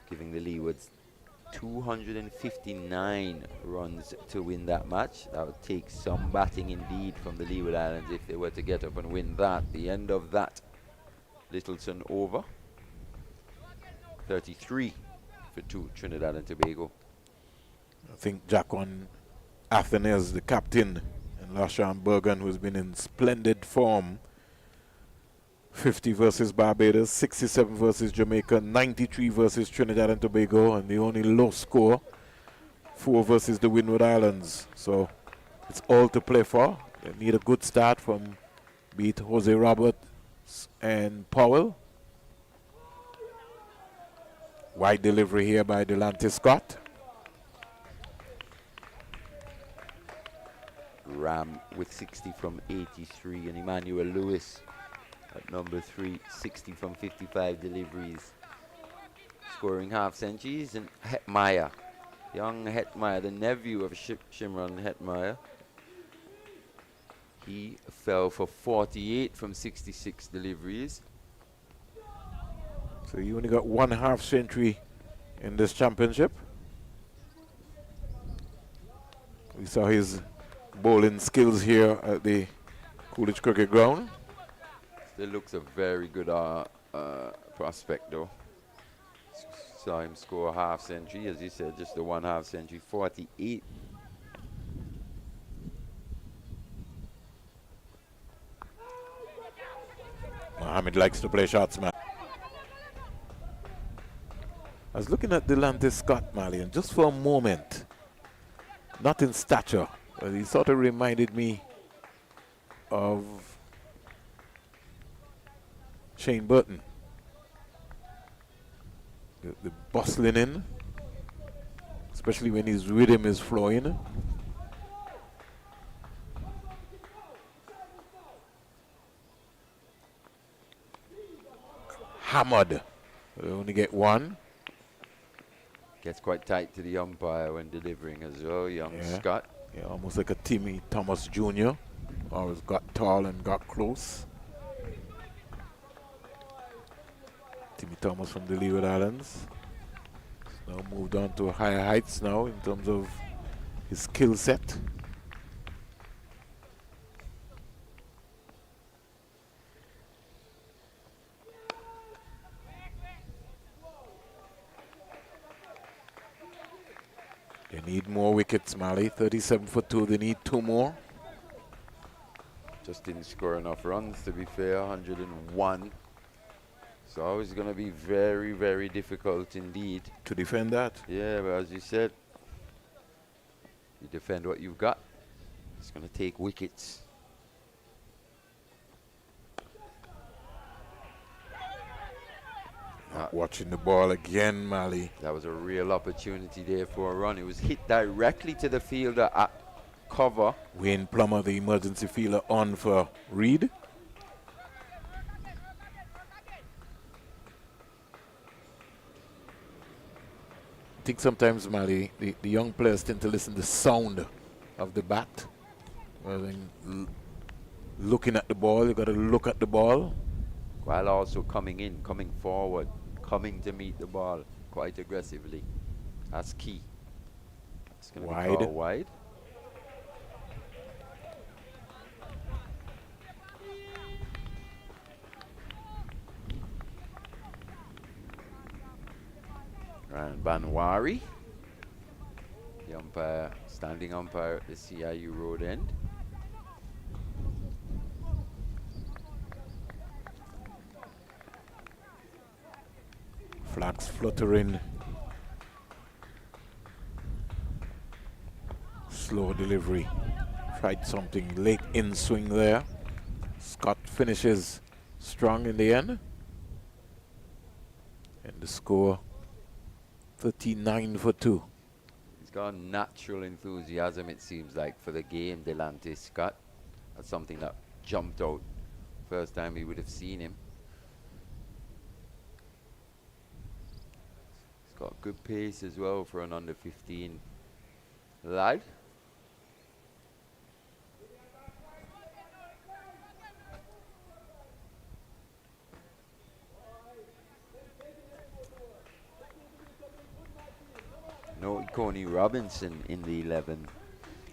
giving the Leewards 259 runs to win that match. That would take some batting indeed from the Leeward Islands if they were to get up and win that. The end of that Littleton over. 33 for 2 Trinidad and Tobago. I think Jacquan Athanez, the captain, and Lashan Bergen, who's been in splendid form. 50 versus Barbados, 67 versus Jamaica, 93 versus Trinidad and Tobago, and the only low score, 4 versus the Windward Islands. So it's all to play for. They need a good start from beat Jose Roberts and Powell. Wide delivery here by Delante Scott. Ram with 60 from 83, and Emmanuel Lewis at number 3, 60 from 55 deliveries, scoring half centuries. And Hetmeyer, young Hetmeyer, the nephew of Shimron Hetmeyer, he fell for 48 from 66 deliveries. So you only got 1 half century in this championship. We saw his bowling skills here at the Coolidge Cricket Ground. Still looks a very good prospect though. Saw him score a half century, as you said, just the 1 half century, 48. Mohammed likes to play shots, man. I was looking at Delante Scott, Malian, just for a moment. Not in stature, but he sort of reminded me of Shane Burton. The bustling in, especially when his rhythm is flowing. Hammered. They only get 1. Gets quite tight to the umpire when delivering as well, young Scott. Yeah, almost like a Timmy Thomas Jr. Always got tall and got close. Timmy Thomas from the Leeward Islands. Now moved on to higher heights now in terms of his skill set. They need more wickets, Mali. 37 for 2. They need 2 more. Just didn't score enough runs, to be fair. 101. So it's going to be very, very difficult indeed to defend that. Yeah, but as you said, you defend what you've got. It's going to take wickets. Watching the ball again, Mali. That was a real opportunity there for a run. It was hit directly to the fielder at cover. Wayne Plummer, the emergency fielder, on for Reed. I think sometimes, Mali, the young players tend to listen to the sound of the bat rather than looking at the ball. You got to look at the ball. While also coming forward, coming to meet the ball quite aggressively. That's key. It's going to be called wide. And Banwari, the umpire, standing umpire at the CIU road end. Flags fluttering. Slow delivery. Tried something late in swing there. Scott finishes strong in the end. And the score 39 for 2. He's got natural enthusiasm, it seems like, for the game, Delante Scott. That's something that jumped out first time we would have seen him. He's got good pace as well for an under 15 lad. No Coney Robinson in the 11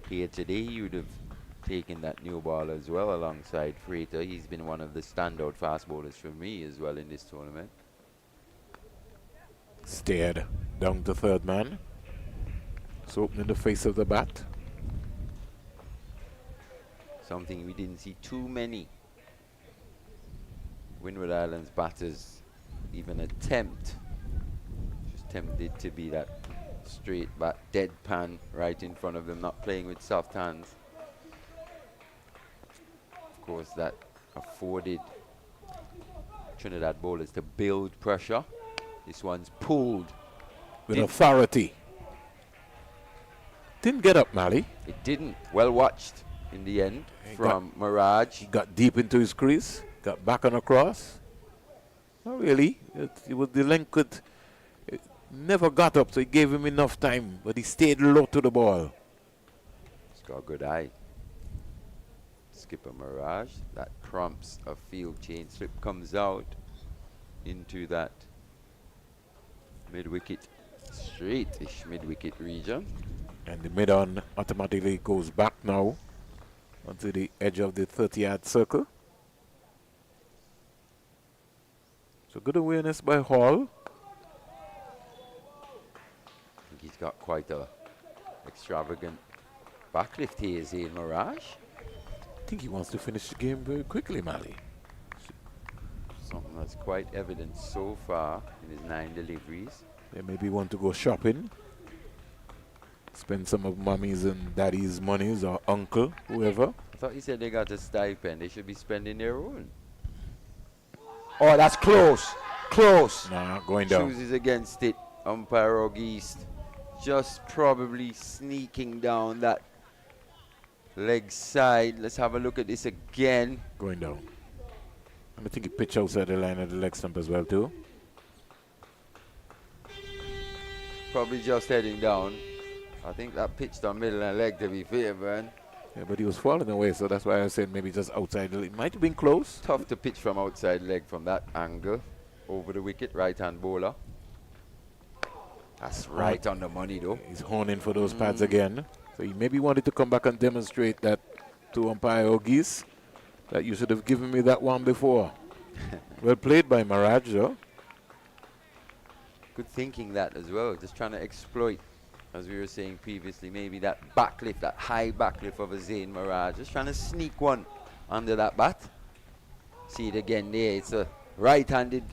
here today. He would have taken that new ball as well alongside Freighter. He's been one of the standout fast bowlers for me as well in this tournament. Stared down to third man. It's opening the face of the bat. Something we didn't see too many Windward Islands batters even attempt. Just tempted to be that straight bat, deadpan right in front of them, not playing with soft hands. Of course, that afforded Trinidad bowlers to build pressure. This one's pulled With authority. Didn't get up, Mali. It didn't. Well watched in the end from Mirage. He got deep into his crease, got back on across. Not really. It was the length could never got up, so he gave him enough time, but he stayed low to the ball. He's got a good eye. Skipper Mirage. That prompts a field change. Slip comes out into that mid-wicket, straight-ish mid-wicket region. And the mid-on automatically goes back now onto the edge of the 30-yard circle. So good awareness by Hall. I think he's got quite a extravagant backlift here, Zayn Mirage. I think he wants to finish the game very quickly, Mali. Something that's quite evident so far in his 9 deliveries. They maybe want to go shopping, spend some of mommy's and daddy's monies, or uncle, whoever. I thought you said they got a stipend. They should be spending their own. Oh, that's close. Close. Nah, going down. Chooses against it. Umpire Og East just probably sneaking down that leg side. Let's have a look at this again. Going down. And I think he pitched outside the line of the leg stump as well, too. Probably just heading down. I think that pitched on middle and leg, to be fair, man. Yeah, but he was falling away, so that's why I said maybe just outside. It might have been close. Tough to pitch from outside leg from that angle. Over the wicket, right-hand bowler. That's right on the money, though. He's honing for those pads again. So he maybe wanted to come back and demonstrate that to umpire Ogis, that you should have given me that one before. Well played by Mirage, though. Good thinking that as well. Just trying to exploit, as we were saying previously, maybe that backlift, that high backlift of a Zayn Mirage. Just trying to sneak one under that bat. See it again there. It's a right-handed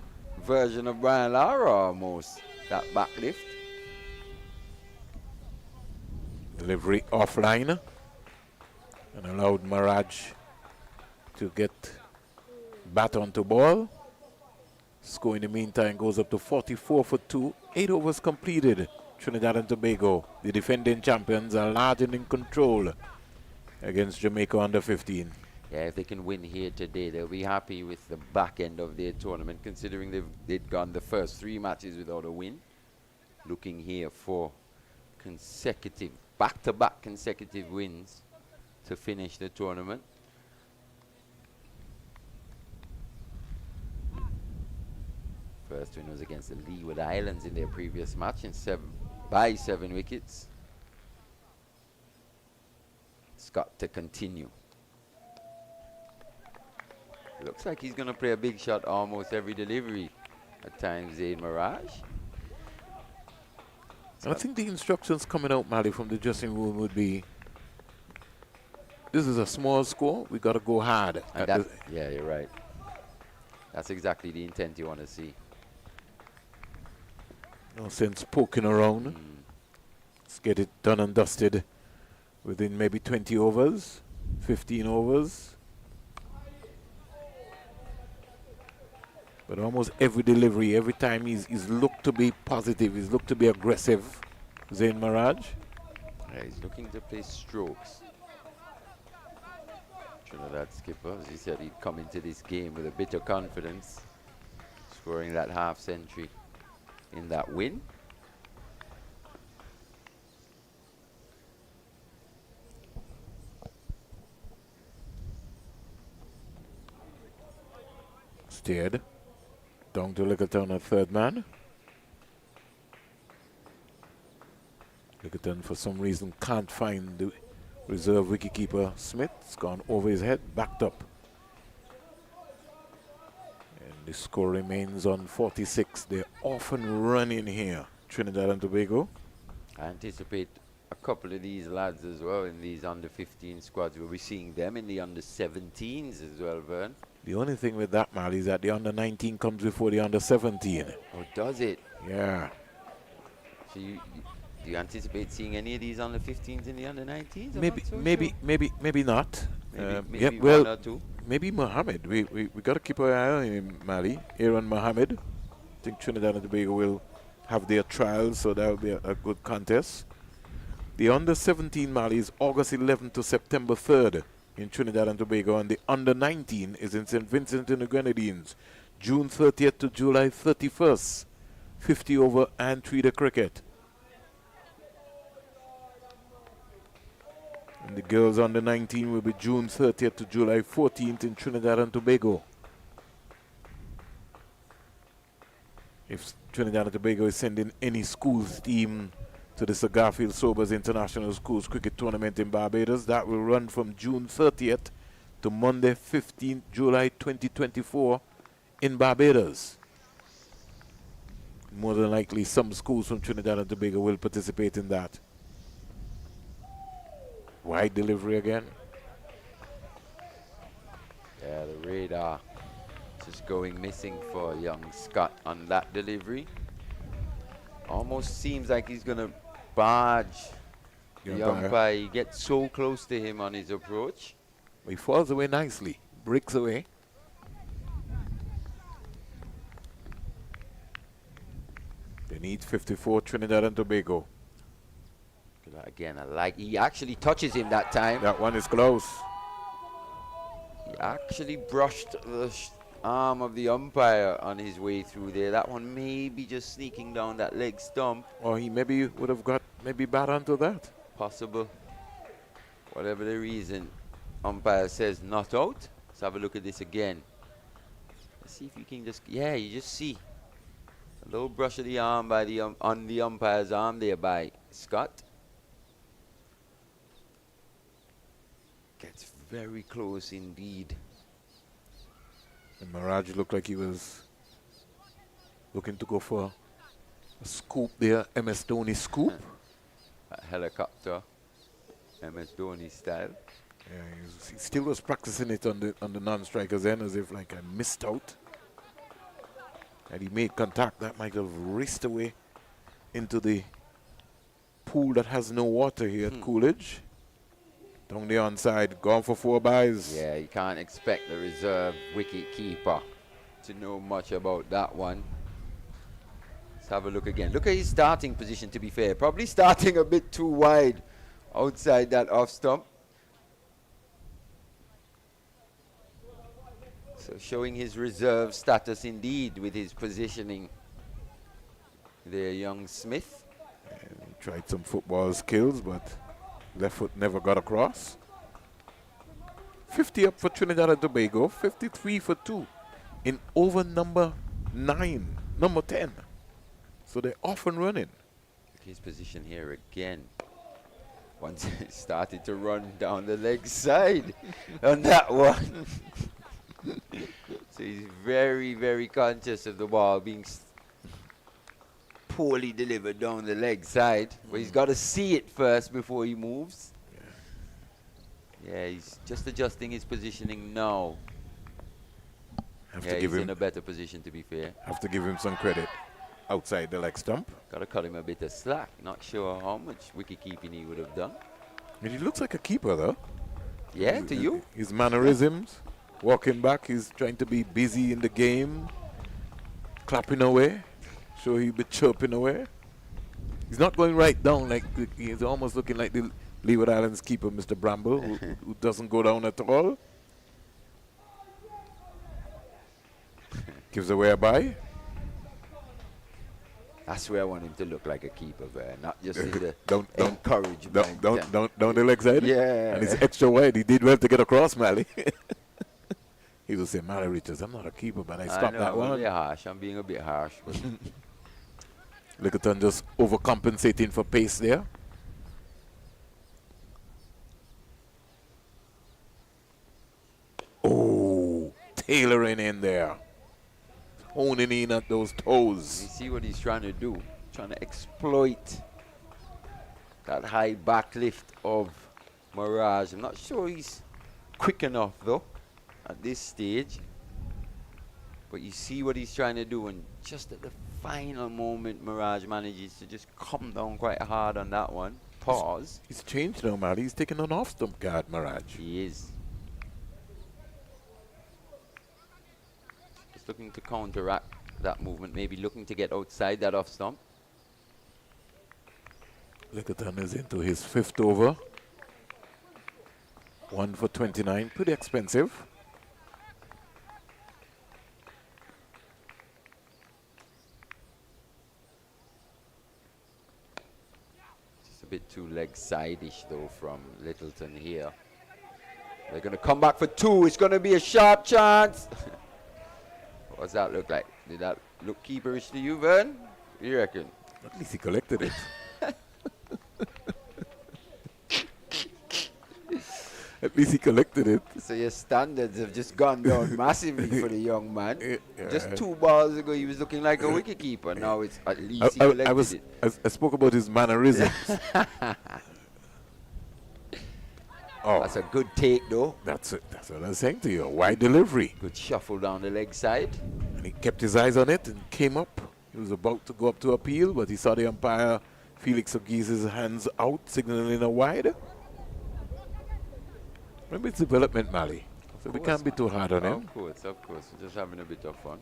version of Brian Lara almost, that backlift. Delivery offline. And allowed Mirage to get bat onto ball. Score in the meantime goes up to 44 for 2. 8 overs completed. Trinidad and Tobago, the defending champions, are large and in control against Jamaica under 15. Yeah, if they can win here today, they'll be happy with the back end of their tournament, considering they'd gone the first 3 matches without a win. Looking here for consecutive, back-to-back consecutive wins to finish the tournament. First win was against the Leeward Islands in their previous match by 7 wickets. Scott to continue. Looks like he's going to play a big shot almost every delivery. At times, Zayn Mirage. And I think the instructions coming out, Mali, from the dressing room would be, this is a small score, we got to go hard. Yeah, you're right. That's exactly the intent you want to see. No sense poking around. Let's get it done and dusted within maybe 20 overs, 15 overs. But almost every delivery, every time he's looked to be positive, he's looked to be aggressive, Zain Mirage. Yeah, he's looking to play strokes. Trinidad skipper, as he said, he'd come into this game with a bit of confidence, scoring that half century in that win. Steered down to Lickerton at third man. Lickerton, for some reason, can't find the reserve wicketkeeper Smith. It's gone over his head, backed up. And the score remains on 46. They're often running here, Trinidad and Tobago. I anticipate a couple of these lads as well in these under-15 squads. We'll be seeing them in the under-17s as well, Vern. The only thing with that, Mal, is that the under-19 comes before the under-17. Oh, does it? Yeah. So do you anticipate seeing any of these under-15s in the under-19s? Maybe not. Maybe well, one or two. maybe Mohammed. We got to keep our eye on him, Mali. Aaron Mohammed. I think Trinidad and Tobago will have their trials, so that will be a good contest. The under-17 Mali is August 11th to September 3rd in Trinidad and Tobago, and the under-19 is in St. Vincent and the Grenadines, June 30th to July 31st. 50 over and 3-day cricket. And the girls under 19 will be June 30th to July 14th in Trinidad and Tobago. If Trinidad and Tobago is sending any schools team to the Sir Garfield Sobers International Schools Cricket Tournament in Barbados, that will run from June 30th to Monday 15th July 2024 in Barbados. More than likely some schools from Trinidad and Tobago will participate in that. Wide delivery again. Yeah, the radar just going missing for young Scott on that delivery. Almost seems like he's going to barge the umpire. He gets so close to him on his approach. He falls away nicely, breaks away. They need 54, Trinidad and Tobago. Again, I like, he actually touches him that time. That one is close. He actually brushed the arm of the umpire on his way through there. That one maybe just sneaking down that leg stump. Or he maybe would have got maybe bat onto that. Possible. Whatever the reason, umpire says not out. Let's have a look at this again. Let's see if you can just, yeah, you just see a little brush of the arm by the on the umpire's arm there by Scott. Gets very close indeed. And Mirage looked like he was looking to go for a scoop there, MS Dhoni scoop. A helicopter, MS Dhoni style. Yeah, he still was practicing it on the non-striker's end, as if like I missed out. And he made contact that might have raced away into the pool that has no water here at Coolidge. Down the onside, gone for 4 byes. Yeah, you can't expect the reserve wicket keeper to know much about that one. Let's have a look again. Look at his starting position, to be fair. Probably starting a bit too wide outside that off stump. So showing his reserve status indeed with his positioning there, young Smith. And he tried some football skills, but left foot never got across. 50 up for Trinidad and Tobago, 53 for 2 in over number 9, number 10. So they're off and running. His position here again. Once he started to run down the leg side on that one. So he's very, very conscious of the ball being poorly delivered down the leg side. But he's got to see it first before he moves. Yeah, he's just adjusting his positioning now. Have to give he's him in a better position, to be fair. Have to give him some credit. outside the leg stump. Got to cut him a bit of slack. Not sure how much wicket keeping he would have done. And he looks like a keeper, though. Yeah, to you. His mannerisms, walking back, he's trying to be busy in the game, clapping away, so he'll be chirping away. He's not going right down like he's almost looking like the Leeward Islands keeper, Mr. Bramble, who doesn't go down at all. Gives away a bye. That's where I want him to look like a keeper, man. Not just in the Don't encouragement. down the leg side. Yeah. And it's extra wide. He did well to get across, Mally. He will say, Mally Richards, I'm not a keeper, but I stopped that one. I'm being a bit harsh. But Lickerton just overcompensating for pace there. Oh, tailoring in there. Honing in at those toes. you see what he's trying to do? Trying to exploit that high back lift of Mirage. I'm not sure he's quick enough, though, at this stage. But you see what he's trying to do, and just at the final moment, Mirage manages to just come down quite hard on that one. Pause. He's changed now, Mally. He's taking an off-stump guard, Mirage. He is. Just looking to counteract that movement, maybe looking to get outside that off stump. Lickerton is into his 5th over. 1 for 29. Pretty expensive. Just a bit too leg side-ish, though, from Littleton here. They're going to come back for 2. It's going to be a sharp chance. What does that look like? Did that look keeperish to you, Vern? What do you reckon? At least he collected it. At least he collected it. So your standards have just gone down massively for the young man. Yeah. Just 2 balls ago, he was looking like a wicket keeper. Now it's at least he collected it. I spoke about his mannerisms. Oh, That's a good take, though. that's it. That's what I was saying to you. A wide delivery. Good shuffle down the leg side. And he kept his eyes on it and came up. He was about to go up to appeal, but he saw the umpire, Felix Ogise's hands out, signaling a wide. Maybe it's development, Mally. So we can't be too hard on him. Of course. We're just having a bit of fun.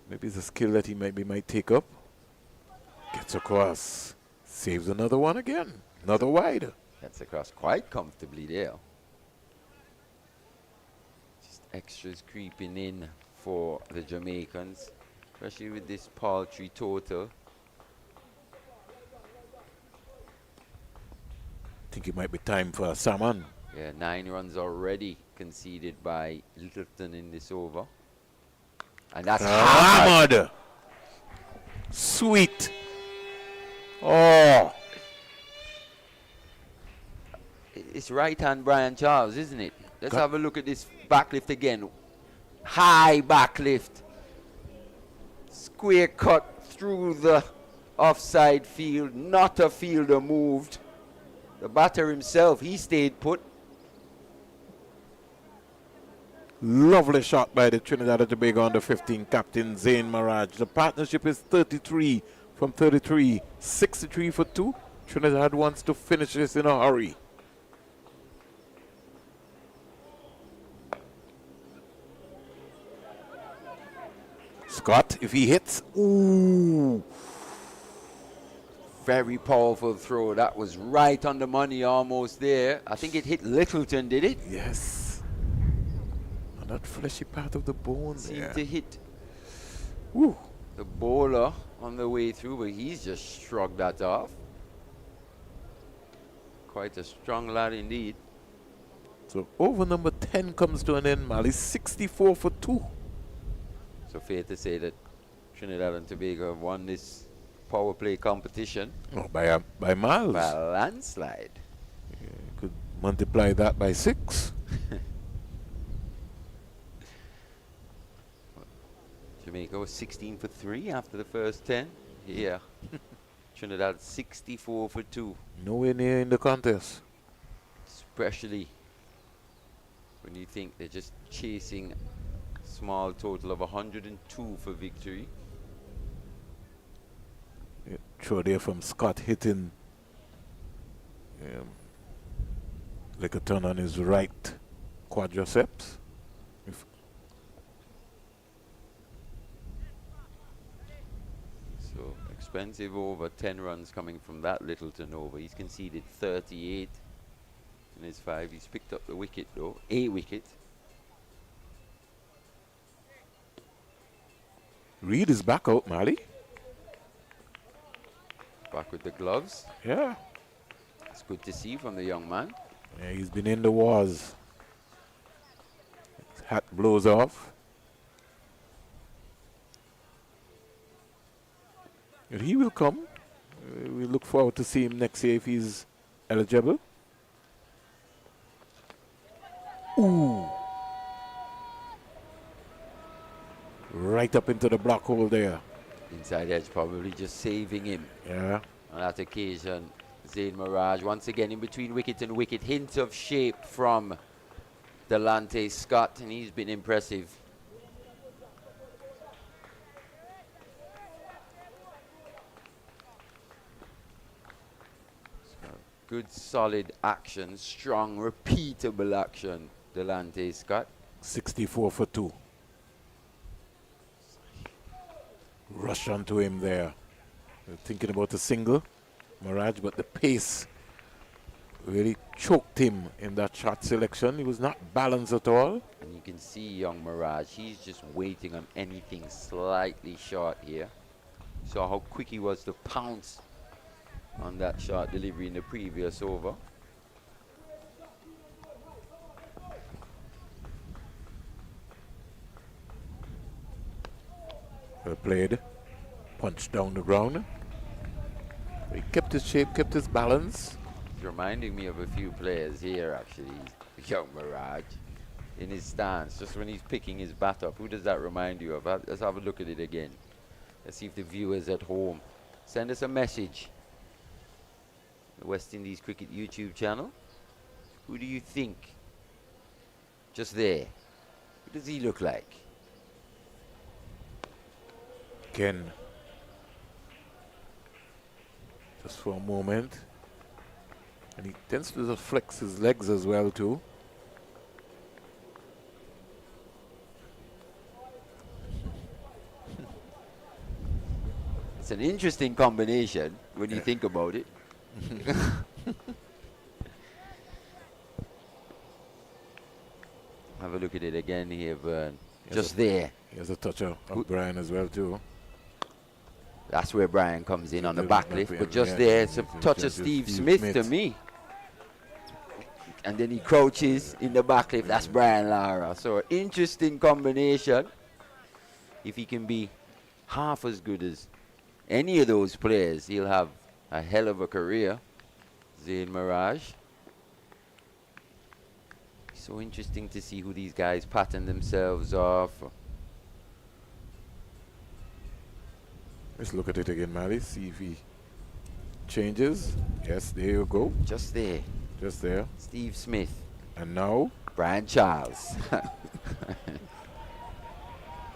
Maybe it's a skill that he might take up. Gets across. Saves another one again. Another wide. Gets across quite comfortably there. Just extras creeping in for the Jamaicans, especially with this paltry total. I think it might be time for a salmon. Yeah, 9 runs already conceded by Littleton in this over. And that's hard. Hammered. Sweet. Oh. It's right-hand Brian Charles, isn't it? Let's have a look at this backlift again. High backlift. Square cut through the offside field. Not a fielder moved. The batter himself, he stayed put. Lovely shot by the Trinidad and Tobago under 15 captain Zain Mirage. The partnership is 33 from 33, 63 for 2. Trinidad wants to finish this in a hurry. Scott, if he hits, ooh. Very powerful throw. That was right on the money, almost there. I think it hit Littleton, did it? Yes. On that fleshy part of the bone Seemed there. to hit Woo. the bowler on the way through, but he's just shrugged that off. Quite a strong lad indeed. So over number 10 comes to an end, Mali. 64 for 2. So fair to say that Trinidad and Tobago have won this power play competition Oh, by miles. by a landslide. Could multiply that by 6. Jamaica was 16 for 3 after the first 10. Yeah. Trinidad 64 for 2. Nowhere near in the contest. Especially when you think they're just chasing Small total of 102 for victory. Yeah, throw there from Scott hitting like a turn on his right quadriceps. So expensive over, 10 runs coming from that Littleton over. He's conceded 38 in his 5. He's picked up the wicket though, a wicket. Reed is back out, Mali. Back with the gloves. Yeah. It's good to see from the young man. Yeah, he's been in the wars. His hat blows off. And he will come. We look forward to see him next year if he's eligible. Ooh. Right up into the block hole there. Inside edge probably just saving him. Yeah. On that occasion, Zayn Mirage once again in between wicket and wicket. Hint of shape from Delante Scott, and he's been impressive. So, good solid action, strong repeatable action, Delante Scott. 64 for 2. Rush onto him there. Thinking about a single, Mirage, but the pace really choked him in that shot selection. He was not balanced at all. And you can see young Mirage, he's just waiting on anything slightly short here. Saw how quick he was to pounce on that short delivery in the previous over. Well played. Punched down the ground. He kept his shape, kept his balance. It's reminding me of a few players here, actually. Young Mirage in his stance, just when he's picking his bat up. Who does that remind you of? Let's have a look at it again. Let's see if the viewers at home send us a message. The West Indies Cricket YouTube channel. Who do you think? Just there. Who does he look like? Again. Just for a moment. And he tends to just flex his legs as well too. It's an interesting combination when you think about it. Have a look at it again here, Vern. Just there. He has a touch of Brian as well too. That's where Brian comes in on the The back back lift, lift, but just yeah. there, it's a touch of Just Steve Steve Smith to Smith. me. And then he crouches in the back lift. That's Brian Lara. So an interesting combination. If he can be half as good as any of those players, he'll have a hell of a career. Zayn Mirage. So interesting to see who these guys pattern themselves off. Let's look at it again, Mali. See if he changes. Yes, there you go. Just there. Just there. Steve Smith. And now Brian Charles.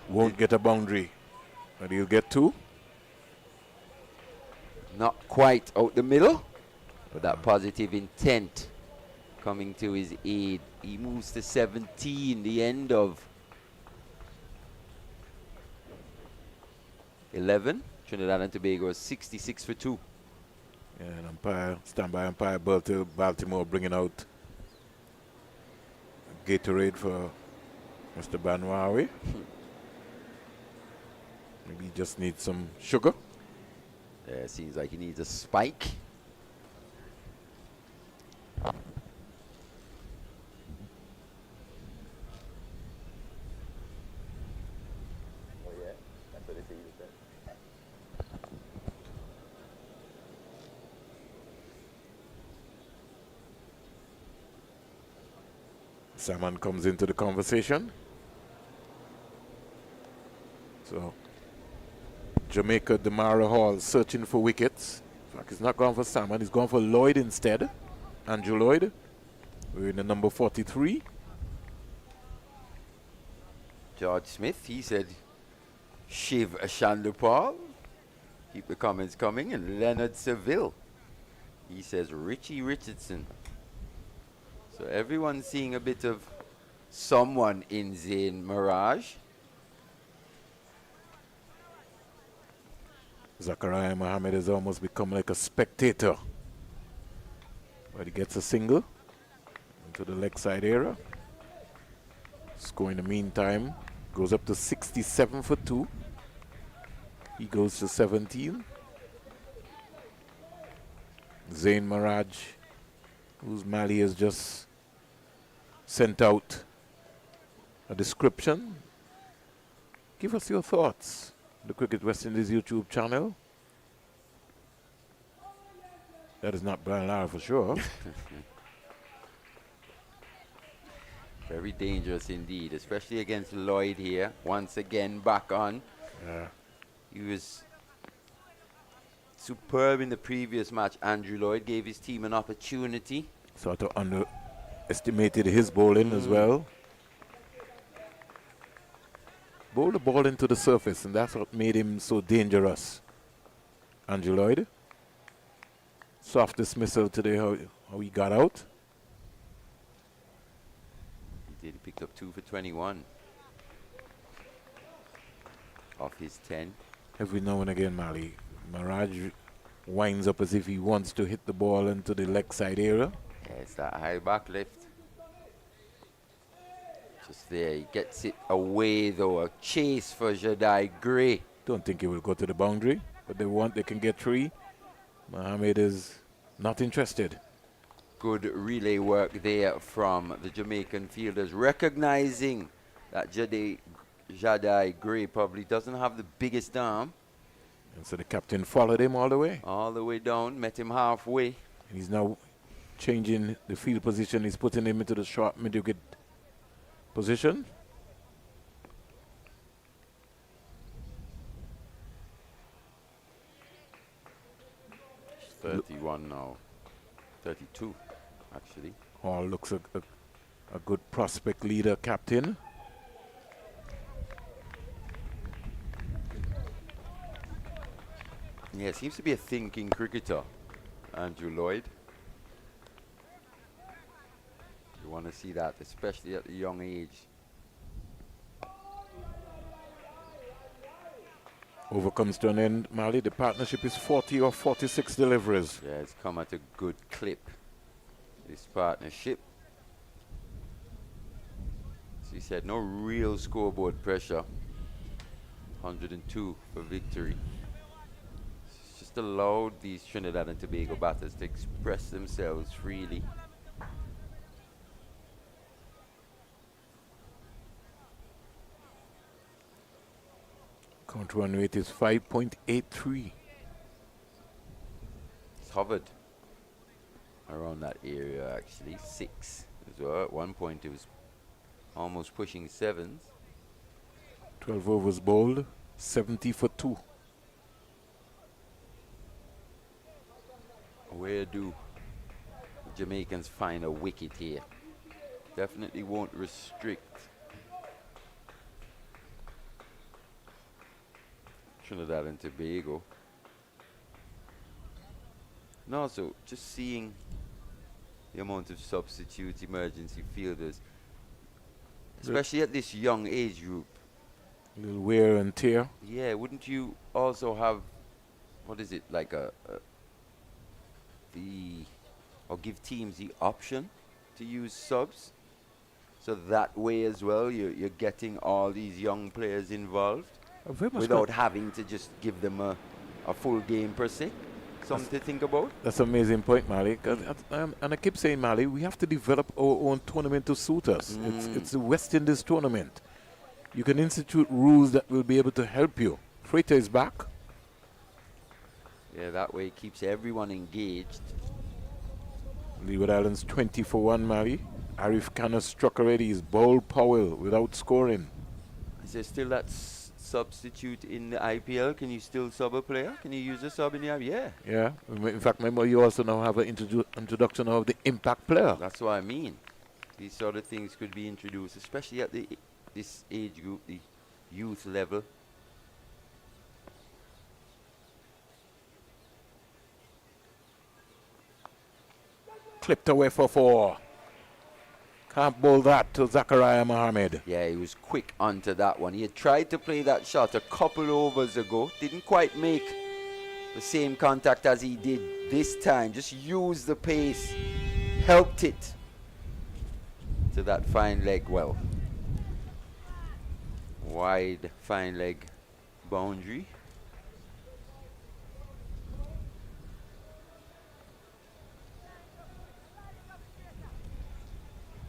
won't get a boundary. But he'll get 2. Not quite out the middle, but that positive intent coming to his aid. He moves to 17, the end of 11. Trinidad and Tobago is 66 for 2. And umpire, standby umpire Baltimore bringing out Gatorade for Mr. Banwawi. Maybe he just needs some sugar. Yeah, seems like he needs a spike. Salmon comes into the conversation. So, Jamaica, Damara Hall searching for wickets. In fact, he's not gone for Salmon, he's gone for Lloyd instead. Andrew Lloyd. We're in the number 43. George Smith, he said, Shiv Ashandupal. Keep the comments coming. And Leonard Seville, he says Richie Richardson. So everyone's seeing a bit of someone in Zain Mirage. Zachariah Mohammed has almost become like a spectator. But he gets a single into the leg side area. Score in the meantime goes up to 67 for 2. He goes to 17. Zain Mirage, whose Mali has just sent out a description. Give us your thoughts. The Cricket West Indies YouTube channel. That is not Brian Lara for sure. Very dangerous indeed, especially against Lloyd here. Once again, back on. Yeah. He was superb in the previous match. Andrew Lloyd gave his team an opportunity. Sort of underestimated his bowling as well. Bowled the ball into the surface, and that's what made him so dangerous. Andrew Lloyd. Soft dismissal today, how he got out. He did. He picked up 2 for 21 off his 10. Every now and again, Mali, Mirage winds up as if he wants to hit the ball into the leg side area. Yeah, it's that high back lift. Just there, he gets it away though. A chase for Jadai Gray. Don't think he will go to the boundary, but they can get 3. Mohammed is not interested. Good relay work there from the Jamaican fielders, recognizing that Jadai Gray probably doesn't have the biggest arm. And so the captain followed him all the way. All the way down, met him halfway. And he's now changing the field position. He's putting him into the short mid-wicket position. It's 31 now. 32, actually. Hall looks a good prospect leader captain. Yeah, seems to be a thinking cricketer, Andrew Lloyd. You want to see that, especially at a young age. Over comes to an end, Mali. The partnership is 40 or 46 deliveries. Yeah, it's come at a good clip, this partnership. As he said, no real scoreboard pressure. 102 for victory. It's just allowed these Trinidad and Tobago batters to express themselves freely. Count run rate is 5.83. It's hovered around that area actually. 6 as well. At one point it was almost pushing 7s. 12 overs bowled, 70 for 2. Where do the Jamaicans find a wicket here? Definitely won't restrict Trinidad and Tobago. And also, just seeing the amount of substitute emergency fielders, especially at this young age group. A little wear and tear. Yeah, wouldn't you also have, what is it, like or give teams the option to use subs? So that way as well, you're getting all these young players involved without having to just give them a full game per se. Something to think about. That's an amazing point, Mali. And I keep saying, Mali, we have to develop our own tournament to suit us. It's the West Indies tournament. You can institute rules that will be able to help you. Freighter is back. Yeah, that way it keeps everyone engaged. Leeward Islands 20 for 1, Mali. Arif Khan has struck already. He's bowled Powell without scoring. Is there still that substitute in the IPL? Can you still sub a player? Can you use a sub in the IPL? Yeah. Yeah. In fact, remember you also now have an introduction of the impact player. That's what I mean. These sort of things could be introduced, especially at the this age group, the youth level. Clipped away for 4. Can't bowl that to Zachariah Mohammed. Yeah, he was quick onto that one. He had tried to play that shot a couple overs ago. Didn't quite make the same contact as he did this time. Just used the pace. Helped it to that fine leg well. Wide fine leg boundary.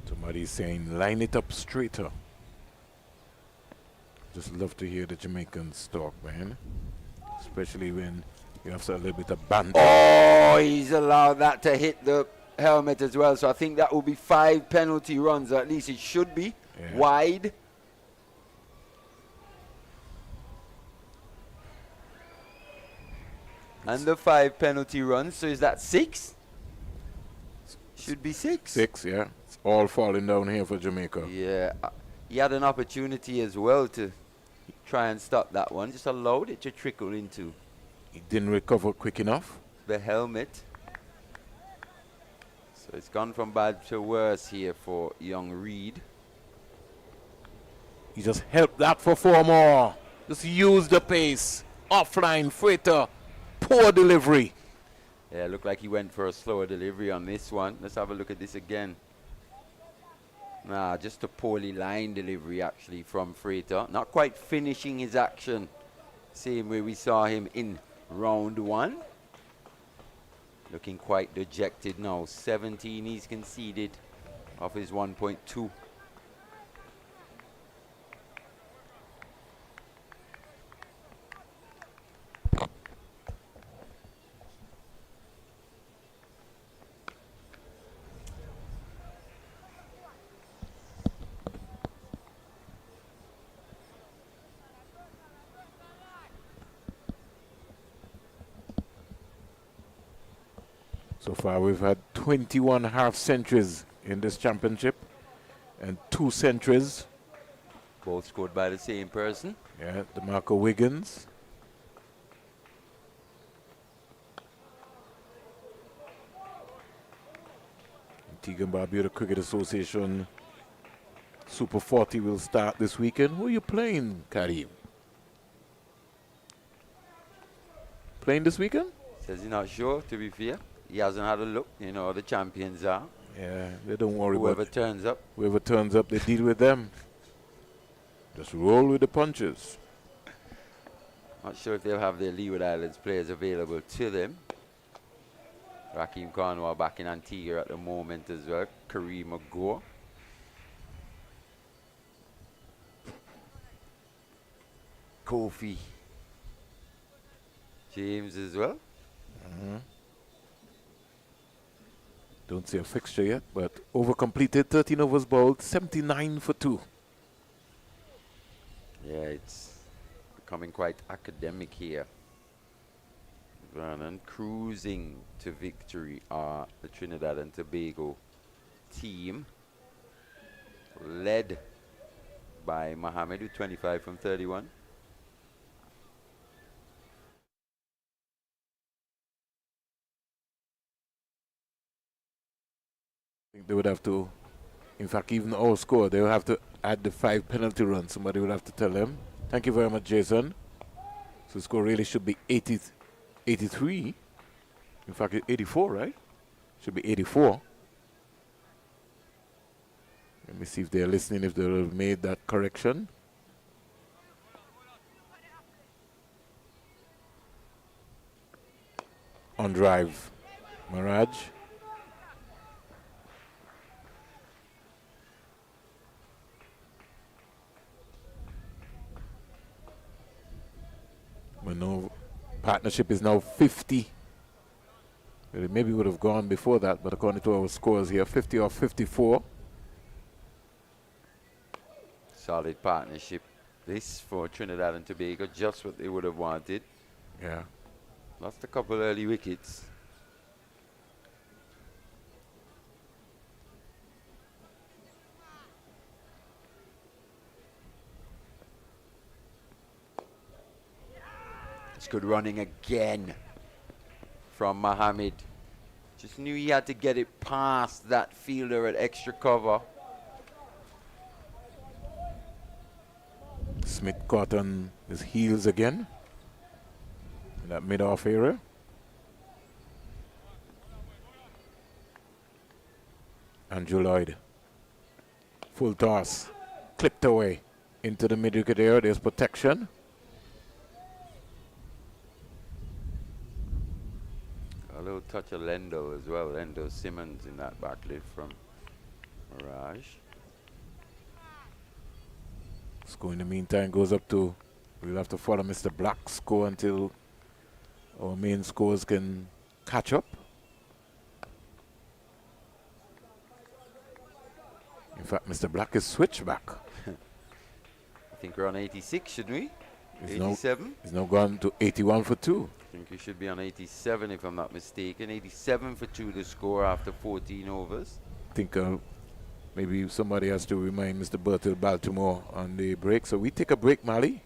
Somebody's saying, line it up straighter. Just love to hear the Jamaicans talk, man. Especially when you have a little bit of banter. Oh, he's allowed that to hit the helmet as well. So I think that will be 5 penalty runs. Or at least it should be. Yeah. Wide. And the 5 penalty runs. So is that 6? Should be 6. 6, yeah. It's all falling down here for Jamaica. Yeah. He had an opportunity as well to try and stop that one. Just allowed it to trickle into He didn't recover quick enough. the helmet. So it's gone from bad to worse here for young Reed. He just helped that for 4 more. Just use the pace. Offline, freighter. Poor delivery. Yeah, looked like he went for a slower delivery on this one. Let's have a look at this again. Nah, just a poorly lined delivery actually from Freighter. Not quite finishing his action. Same way we saw him in round 1. Looking quite dejected now. 17 he's conceded off his 1.2. So far we've had 21 half centuries in this championship and 2 centuries. Both scored by the same person. Yeah, DeMarco Wiggins. Antigua and Barbuda Cricket Association Super 40 will start this weekend. Who are you playing, Karim? Playing this weekend? Says he's not sure, to be fair. He hasn't had a look. You know, the champions are. Yeah, they don't worry Whoever about turns up. whoever turns up, they deal with them. Just roll with the punches. Not sure if they'll have their Leeward Islands players available to them. Raheem Cornwall back in Antigua at the moment as well. Kareem Agor. Kofi. James as well. Don't see a fixture yet, but over completed, 13 overs bowled, 79 for 2. Yeah, it's becoming quite academic here. Vernon cruising to victory are the Trinidad and Tobago team, led by Mohammed with 25 from 31. I think they would have to, in fact, even our score, they will have to add the 5 penalty runs. Somebody would have to tell them. Thank you very much, Jason. So the score really should be 83. In fact, 84, right? Should be 84. Let me see if they're listening, if they have made that correction. On drive, Mirage. No partnership is now 50. Well, it maybe would have gone before that, but according to our scores here, 50 or 54. Solid partnership. This for Trinidad and Tobago, just what they would have wanted. Yeah. Lost a couple early wickets. That's good running again from Mohammed. Just knew he had to get it past that fielder at extra cover. Smith caught on his heels again in that mid-off area. Andrew Lloyd. Full toss. Clipped away into the mid-wicket area. There's protection. A little touch of Lendo as well. Lendo Simmons in that back lift from Mirage. Score in the meantime goes up to, we'll have to follow Mr. Black's score until our main scores can catch up. In fact, Mr. Black is switched back. I think we're on 86, shouldn't we? He's 87? He's now gone to 81 for 2. I think we should be on 87 if I'm not mistaken. 87 for 2 to score after 14 overs. I think maybe somebody has to remind Mr. Bertil Baltimore on the break. So we take a break, Mali.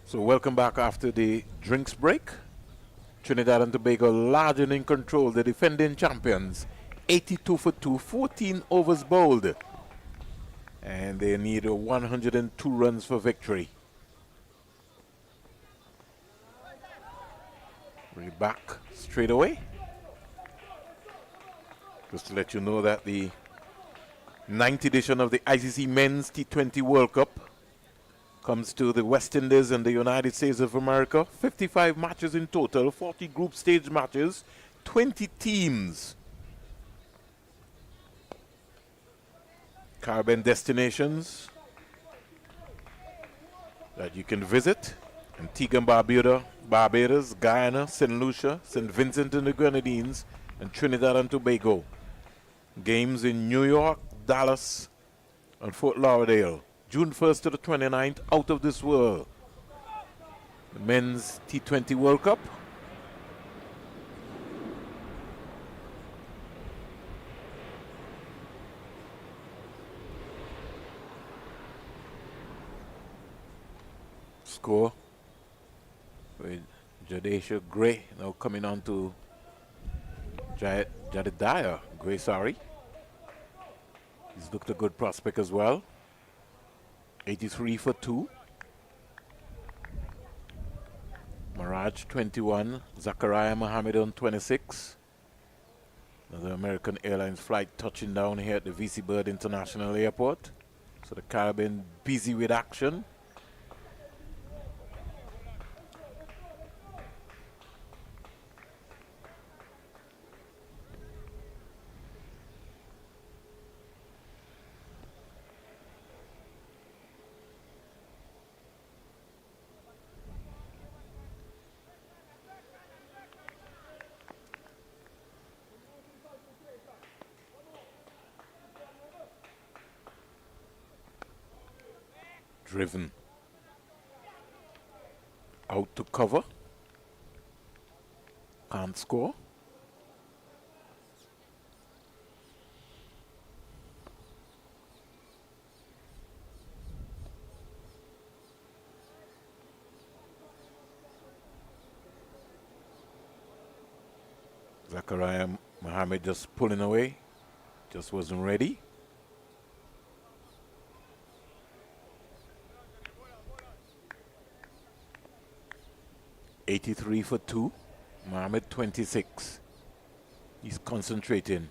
So welcome back after the drinks break. Trinidad and Tobago large and in control, the defending champions. 82 for 2, 14 overs bowled. And they need 102 runs for victory. We're back straight away. Just to let you know that the 9th edition of the ICC Men's T20 World Cup comes to the West Indies and the United States of America. 55 matches in total, 40 group stage matches, 20 teams. Caribbean destinations that you can visit: Antigua and Barbados, Guyana, St. Lucia, St. Vincent and the Grenadines, and Trinidad and Tobago. Games in New York, Dallas, and Fort Lauderdale. June 1st to the 29th, out of this world. the Men's T20 World Cup. Score with Jadesha Gray now coming on to Jadidiah Gray, sorry. He's looked a good prospect as well. 83 for 2. Mirage 21. Zachariah Mohammed on 26. Another American Airlines flight touching down here at the VC Bird International Airport. So the Caribbean busy with action. Driven out to cover, can't score. Zachariah Mohammed just pulling away, just wasn't ready. $83 for 2. Mohammed 26. He's concentrating.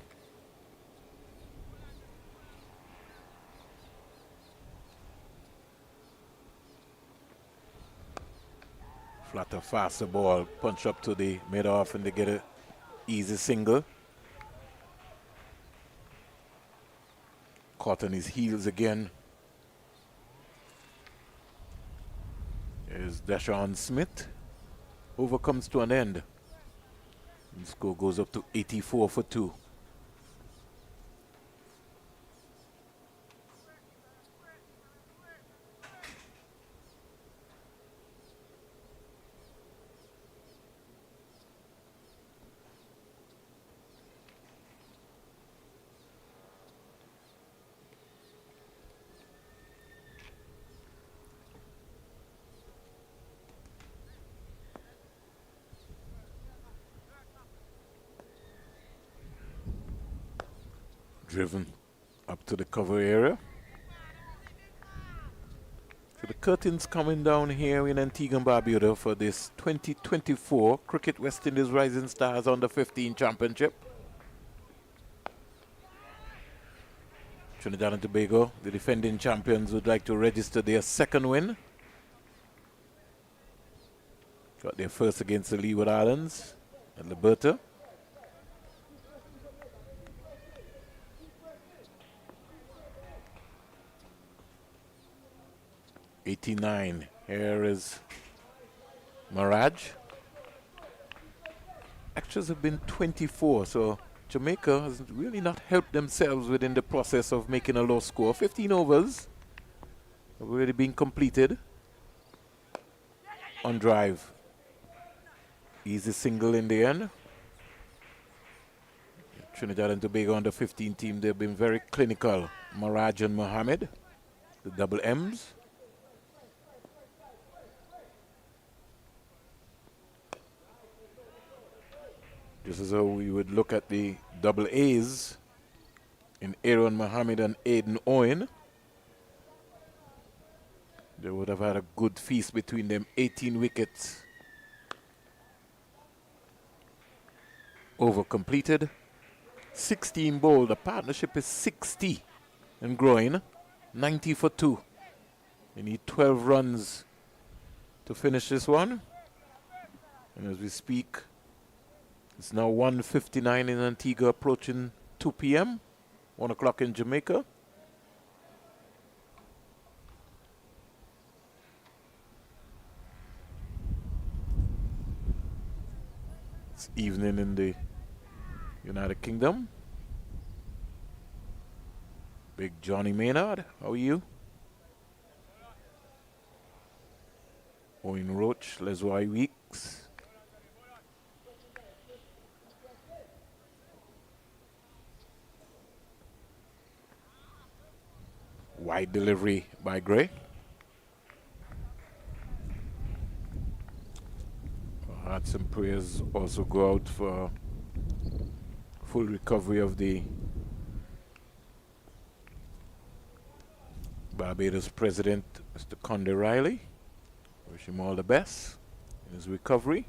Flatter, faster ball. Punch up to the mid-off and they get a easy single. Caught on his heels again. There's Deshaun Smith. Over comes to an end. The score goes up to 84 for 2. Driven up to the cover area. So the curtains coming down here in Antigua and Barbuda for this 2024 Cricket West Indies Rising Stars Under 15 Championship. Trinidad and Tobago, the defending champions, would like to register their second win. Got their first against the Leeward Islands at Liberta. '89. Here is Mirage. Actuals have been 24, so Jamaica has really not helped themselves within the process of making a low score. 15 overs have already been completed. On drive. Easy single in the end. Trinidad and Tobago under 15 team, they've been very clinical. Mirage and Mohammed, the double M's. This is how we would look at the double A's in Aaron Mohammed and Aiden Owen. They would have had a good feast between them. 18 wickets. Over completed. 16 bowled. The partnership is 60 and growing. 90 for 2. They need 12 runs to finish this one. And as we speak, it's now 1:59 in Antigua, approaching 2 p.m., 1 o'clock in Jamaica. It's evening in the United Kingdom. Big Johnny Maynard, how are you? Owen Roach, Leslie Weeks. Wide delivery by Gray. Hearts and prayers also go out for full recovery of the Barbados president, Mr. Conde Riley. Wish him all the best in his recovery.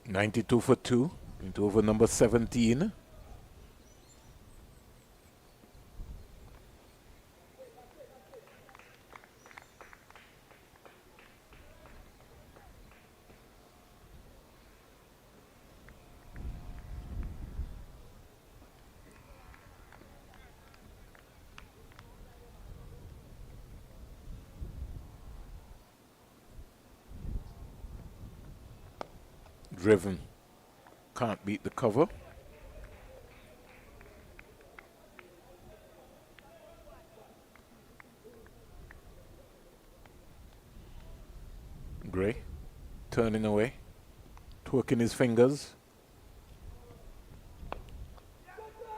$92 for 2 into over number 17. Driven. Can't beat the cover. Gray turning away, twerking his fingers.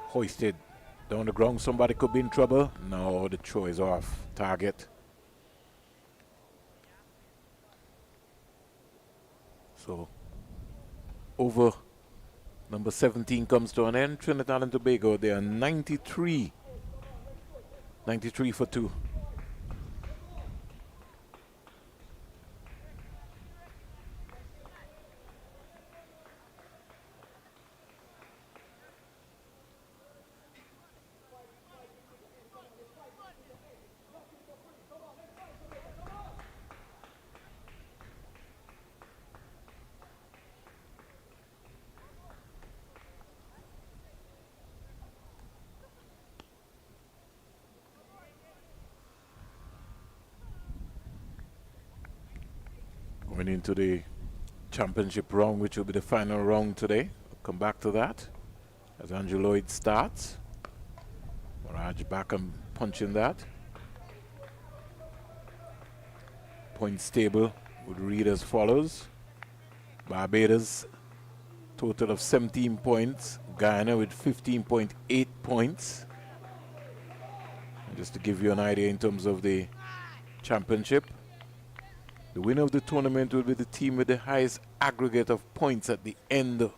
Hoisted down the ground. Somebody could be in trouble. No, the throw is off target. So over number 17 comes to an end. Trinidad and Tobago, they are 93 for 2. Going into the championship round, which will be the final round today. I'll come back to that as Andrew Lloyd starts. Mirage back and punching that. Points table would read as follows. Barbados, total of 17 points. Guyana with 15.8 points. And just to give you an idea in terms of the championship, the winner of the tournament will be the team with the highest aggregate of points at the end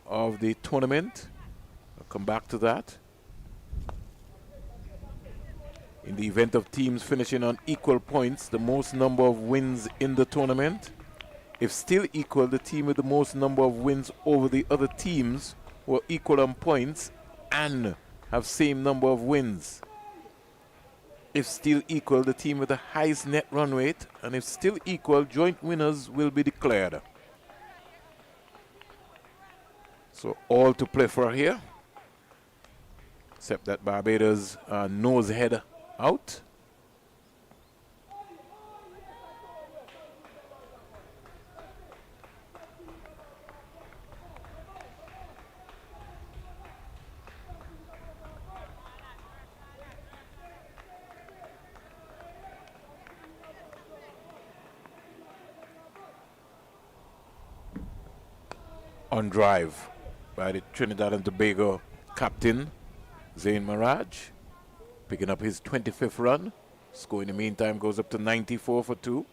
of the tournament. I'll come back to that. In the event of teams finishing on equal points, the most number of wins in the tournament. If still equal, the team with the most number of wins over the other teams who are equal on points and have same number of wins. If still equal, the team with the highest net run rate, and if still equal, joint winners will be declared. So all to play for here, except that Barbados nose head out. On drive by the Trinidad and Tobago captain, Zain Mirage, picking up his 25th run. Score in the meantime goes up to 94 for 2.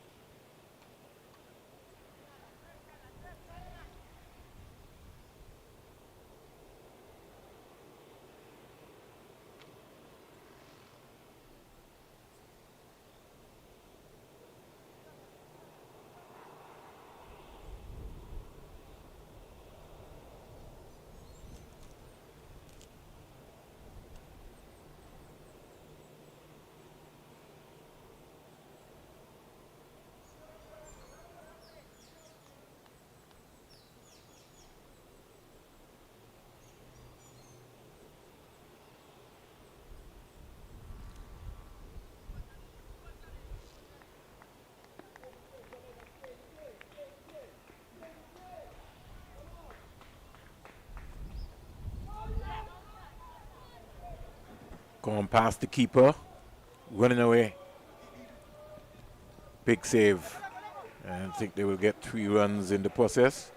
Going past the keeper. Running away. Big save. And I think they will get 3 runs in the process.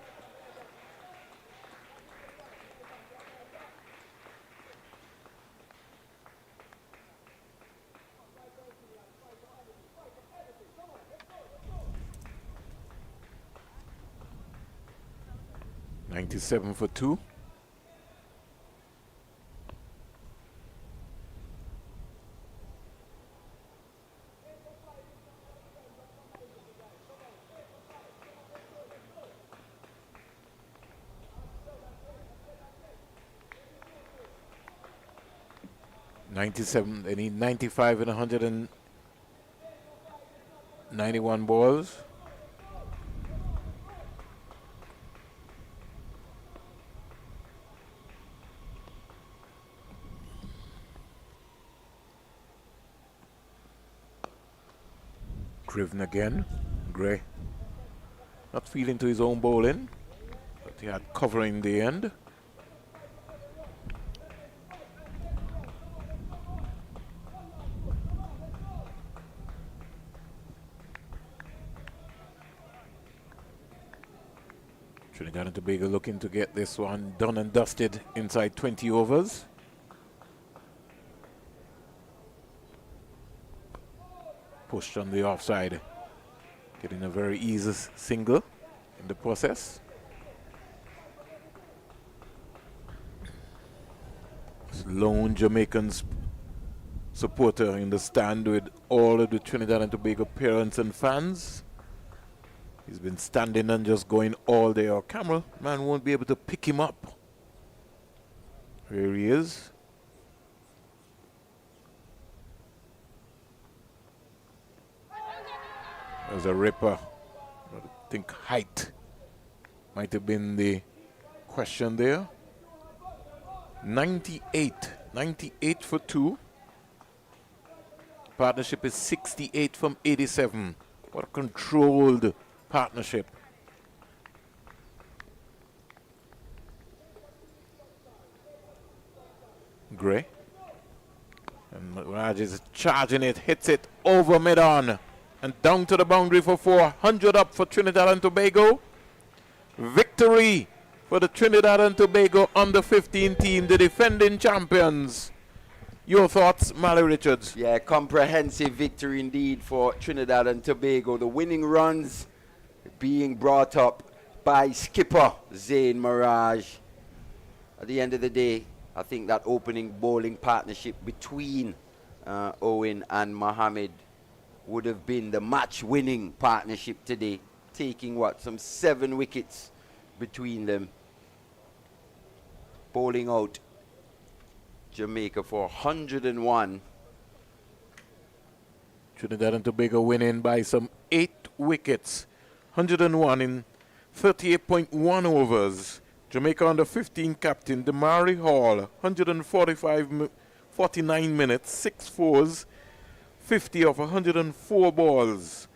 .97 for 2. They need 95 and 191 balls. Driven again. Gray. Not feeling to his own bowling, but he had cover in the end. Trinidad and Tobago looking to get this one done and dusted inside 20 overs. Pushed on the offside, getting a very easy single in the process. Lone Jamaican supporter in the stand with all of the Trinidad and Tobago parents and fans. He's been standing and just going all day. Our cameraman won't be able to pick him up. Here he is. There's a ripper. I think height might have been the question there. 98 for 2. Partnership is 68 from 87. What a controlled partnership. Gray. And Raj is charging it, hits it over mid-on. And down to the boundary for 400 up for Trinidad and Tobago. Victory for the Trinidad and Tobago under 15 team, the defending champions. Your thoughts, Mally Richards? Yeah, comprehensive victory indeed for Trinidad and Tobago. The winning runs being brought up by skipper Zain Mirage. At the end of the day, I think that opening bowling partnership between Owen and Mohammed would have been the match-winning partnership today, taking some 7 wickets between them. Bowling out Jamaica for 101. Trinidad and Tobago winning by some 8 wickets. 101 in 38.1 overs. Jamaica under 15 captain Damari Hall, 49 minutes, 6 fours, 50 of 104 balls.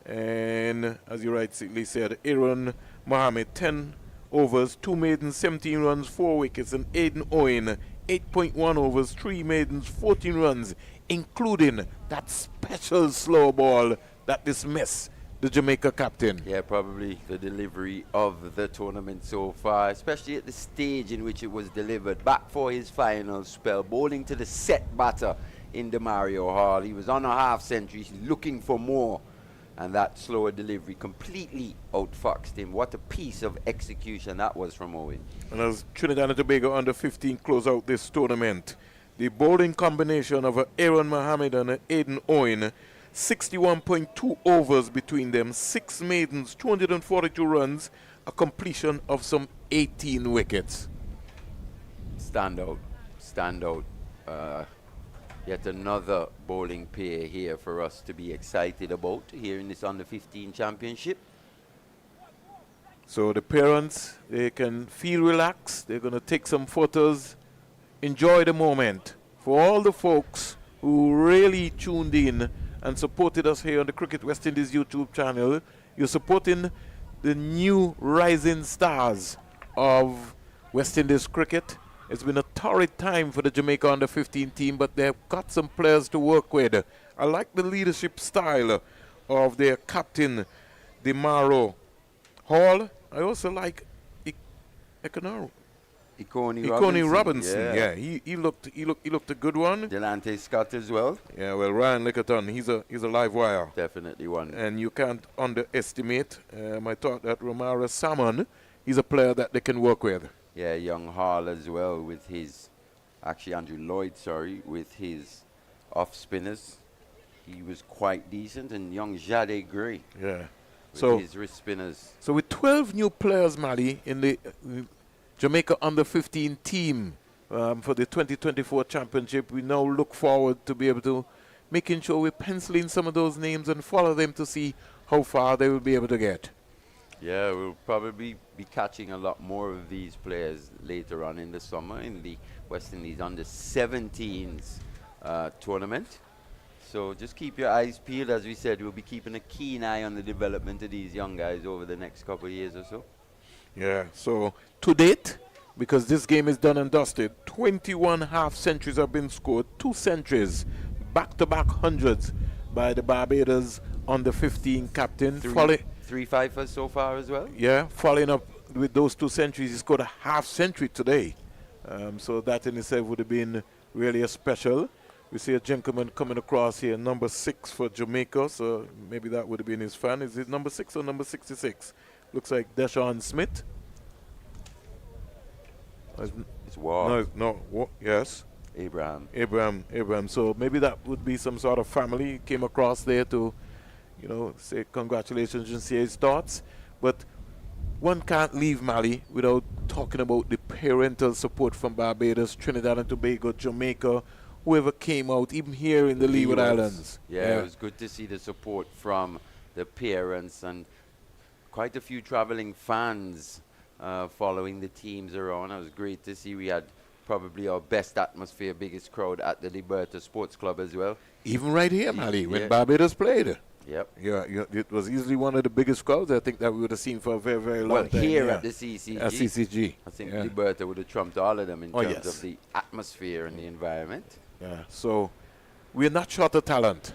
And as you rightly said, Aaron Mohammed, 10 overs, 2 maidens, 17 runs, 4 wickets, and Aiden Owen, 8.1 overs, 3 maidens, 14 runs, including that special slow ball that dismissed the Jamaica captain. Yeah, probably the delivery of the tournament so far, especially at the stage in which it was delivered. Back for his final spell, bowling to the set batter in Demario Hall. He was on a half century, he's looking for more, and that slower delivery completely outfoxed him. What a piece of execution that was from Owen. And as Trinidad and Tobago under 15 close out this tournament, the bowling combination of Aaron Mohammed and Aiden Owen, 61.2 overs between them, 6 maidens, 242 runs, a completion of some 18 wickets. Stand out. Yet another bowling pair here for us to be excited about here in this under 15 championship. So the parents, they can feel relaxed. They're going to take some photos, enjoy the moment. For all the folks who really tuned in and supported us here on the Cricket West Indies YouTube channel, you're supporting the new rising stars of West Indies cricket. It's been a torrid time for the Jamaica under-15 team, but they've got some players to work with. I like the leadership style of their captain, Demaro Hall. I also like Econo. Ikoni Robinson. Yeah, he looked a good one. Delante Scott as well. Yeah, well, Ryan Lickerton, he's a live wire. Definitely one. And you can't underestimate. I thought that Romara Salmon, he's a player that they can work with. Yeah, young Hall as well with his, actually Andrew Lloyd, sorry, with his off spinners. He was quite decent. And young Jade Gray. Yeah. With his wrist spinners. So with 12 new players, Mali, in the Jamaica under-15 team for the 2024 championship, we now look forward to be able to making sure we pencil in some of those names and follow them to see how far they will be able to get. Yeah, we'll probably be catching a lot more of these players later on in the summer in the West Indies under-17s tournament. So just keep your eyes peeled. As we said, we'll be keeping a keen eye on the development of these young guys over the next couple of years or so. Yeah, so to date, because this game is done and dusted, 21 half centuries have been scored, 2 centuries, back-to-back hundreds by the Barbados under-15 captain. 3 fifers so far as well? Yeah, following up with those 2 centuries, he scored a half century today. So that in itself would have been really a special. We see a gentleman coming across here, number 6 for Jamaica, so maybe that would have been his fan. Is it number 6 or number 66? Looks like Deshaun Smith. It's Ward. Yes. Abraham. So maybe that would be some sort of family. He came across there to, say congratulations and see his thoughts. But one can't leave Mali without talking about the parental support from Barbados, Trinidad and Tobago, Jamaica, whoever came out, even here in the Leeward Islands. Yeah, it was good to see the support from the parents and quite a few traveling fans following the teams around. It was great to see. We had probably our best atmosphere, biggest crowd at the Liberta Sports Club as well. Even right here, Mali, when Barbados played. Yep. Yeah, it was easily one of the biggest crowds I think that we would have seen for a very, very long time. Well, here at the CCG. At CCG. I think Liberta would have trumped all of them in terms of the atmosphere and the environment. Yeah, so we're not short of talent.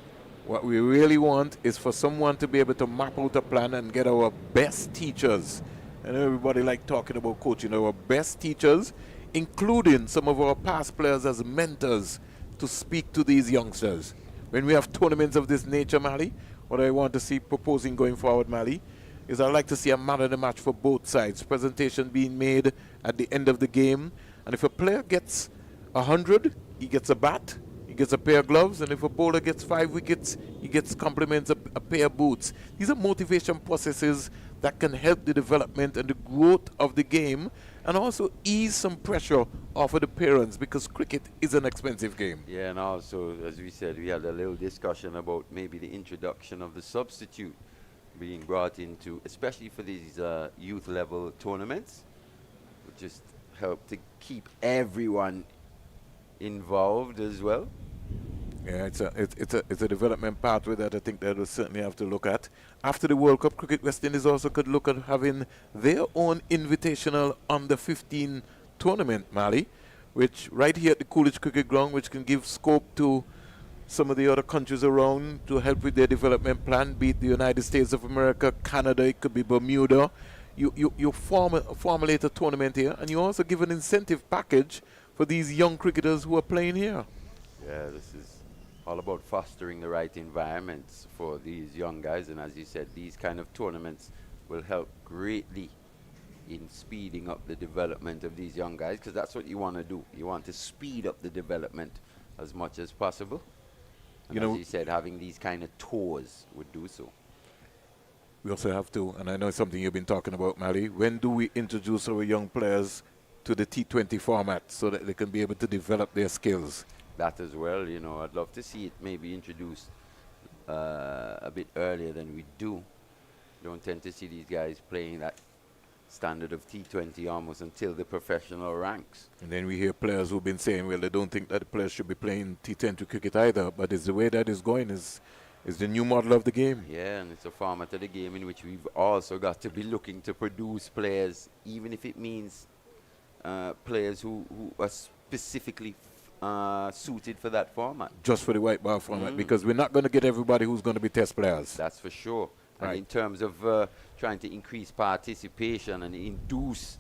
What we really want is for someone to be able to map out a plan and get our best teachers. And everybody like talking about coaching, our best teachers, including some of our past players as mentors, to speak to these youngsters. When we have tournaments of this nature, Mali, what I want to see proposing going forward, Mali, is I'd like to see a man of the match for both sides. Presentation being made at the end of the game. And if a player gets 100, he gets a bat, he gets a pair of gloves, and if a bowler gets 5 wickets, he gets compliments a pair of boots. These are motivation processes that can help the development and the growth of the game and also ease some pressure off of the parents because cricket is an expensive game. Yeah, and also, as we said, we had a little discussion about maybe the introduction of the substitute being brought into, especially for these youth level tournaments, would just help to keep everyone involved as well. Yeah, it's a development pathway that I think that we'll certainly have to look at. After the World Cup, Cricket West Indies also could look at having their own invitational under-15 tournament, Mali, which right here at the Coolidge Cricket Ground, which can give scope to some of the other countries around to help with their development plan, be it the United States of America, Canada, it could be Bermuda. You formulate a tournament here, and you also give an incentive package for these young cricketers who are playing here. Yeah, this is all about fostering the right environments for these young guys, and as you said, these kind of tournaments will help greatly in speeding up the development of these young guys, because that's what you want to do. You want to speed up the development as much as possible. And as you said, having these kind of tours would do so. We also have to, and I know it's something you've been talking about, Mali, when do we introduce our young players to the T20 format so that they can be able to develop their skills? That as well, I'd love to see it maybe introduced a bit earlier than we do. Don't tend to see these guys playing that standard of T20 almost until the professional ranks. And then we hear players who've been saying, well, they don't think that the players should be playing T20 cricket either, but it's the way that is going is the new model of the game. Yeah, and it's a format of the game in which we've also got to be looking to produce players, even if it means players who are specifically suited for that format. Just for the white ball format, because we're not going to get everybody who's going to be test players. That's for sure. And Right. in terms of trying to increase participation and induce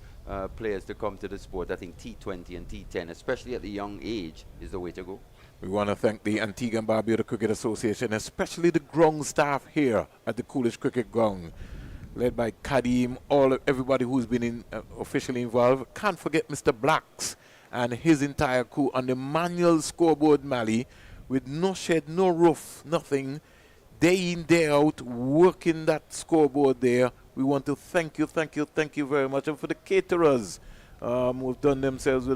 players to come to the sport, I think T20 and T10, especially at the young age, is the way to go. We want to thank the Antigua and Barbuda Cricket Association, especially the ground staff here at the Coolidge Cricket Ground, led by Kadim, everybody who's been officially involved. Can't forget Mr. Blacks and his entire crew on the manual scoreboard Mali, with no shed, no roof, nothing, day in, day out, working that scoreboard there. We want to thank you very much. And for the caterers who've done themselves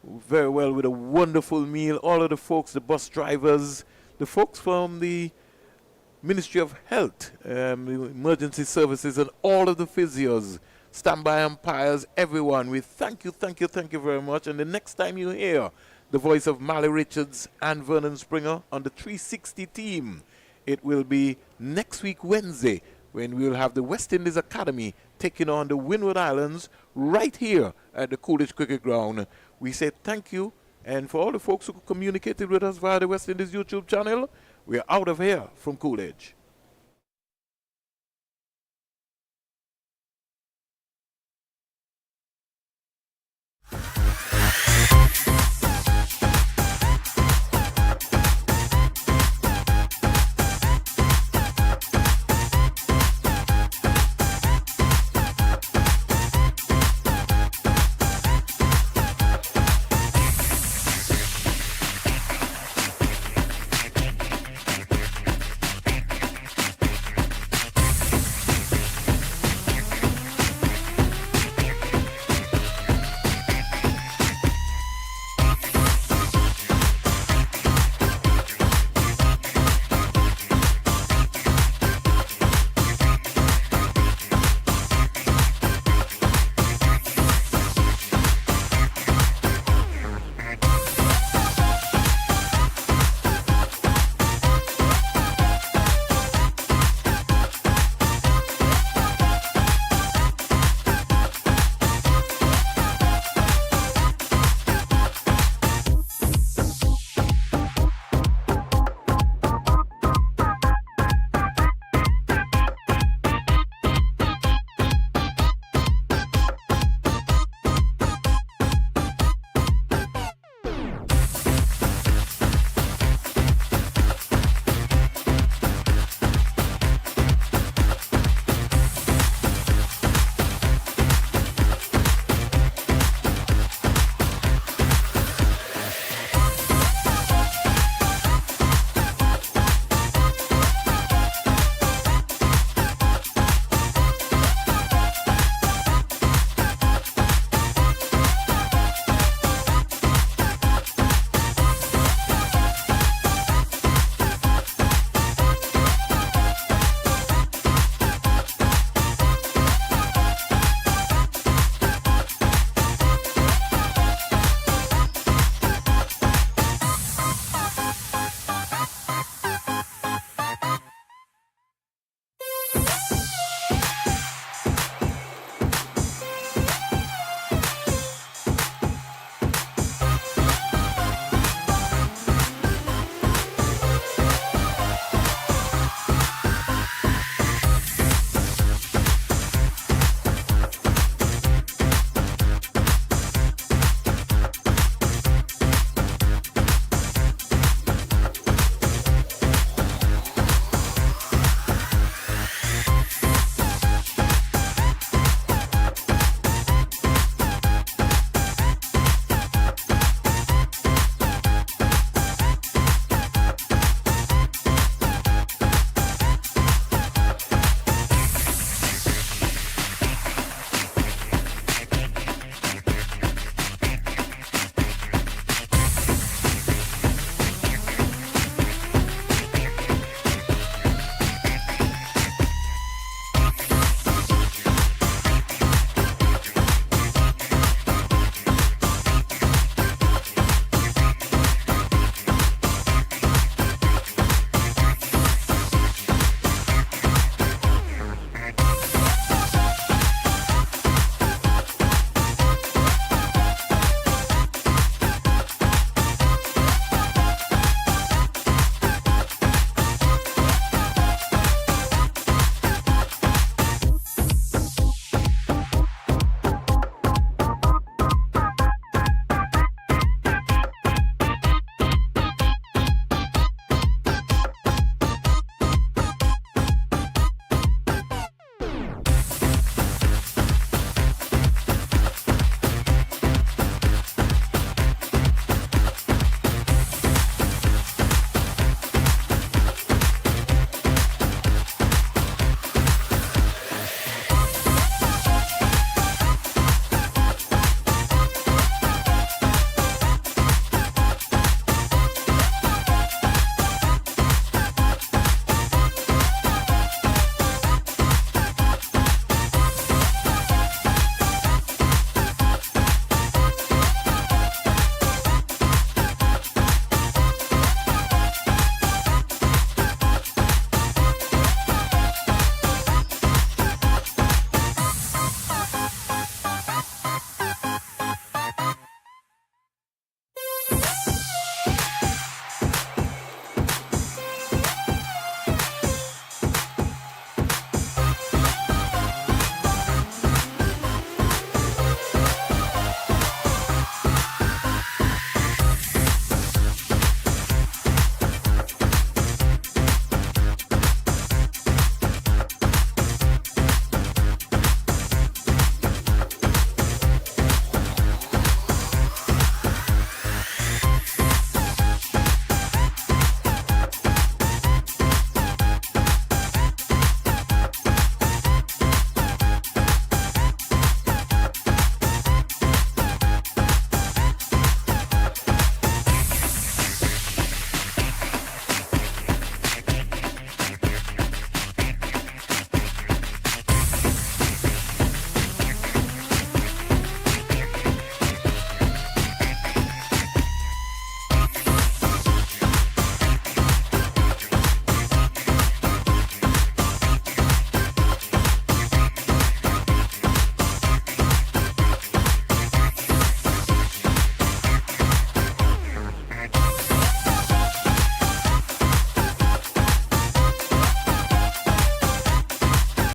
very well with a wonderful meal, all of the folks, the bus drivers, the folks from the Ministry of Health, emergency services, and all of the physios, standby umpires, everyone. We thank you very much. And the next time you hear the voice of Mally Richards and Vernon Springer on the 360 team, it will be next week, Wednesday, when we will have the West Indies Academy taking on the Windward Islands right here at the Coolidge Cricket Ground. We say thank you, and for all the folks who communicated with us via the West Indies YouTube channel, we are out of here from Coolidge.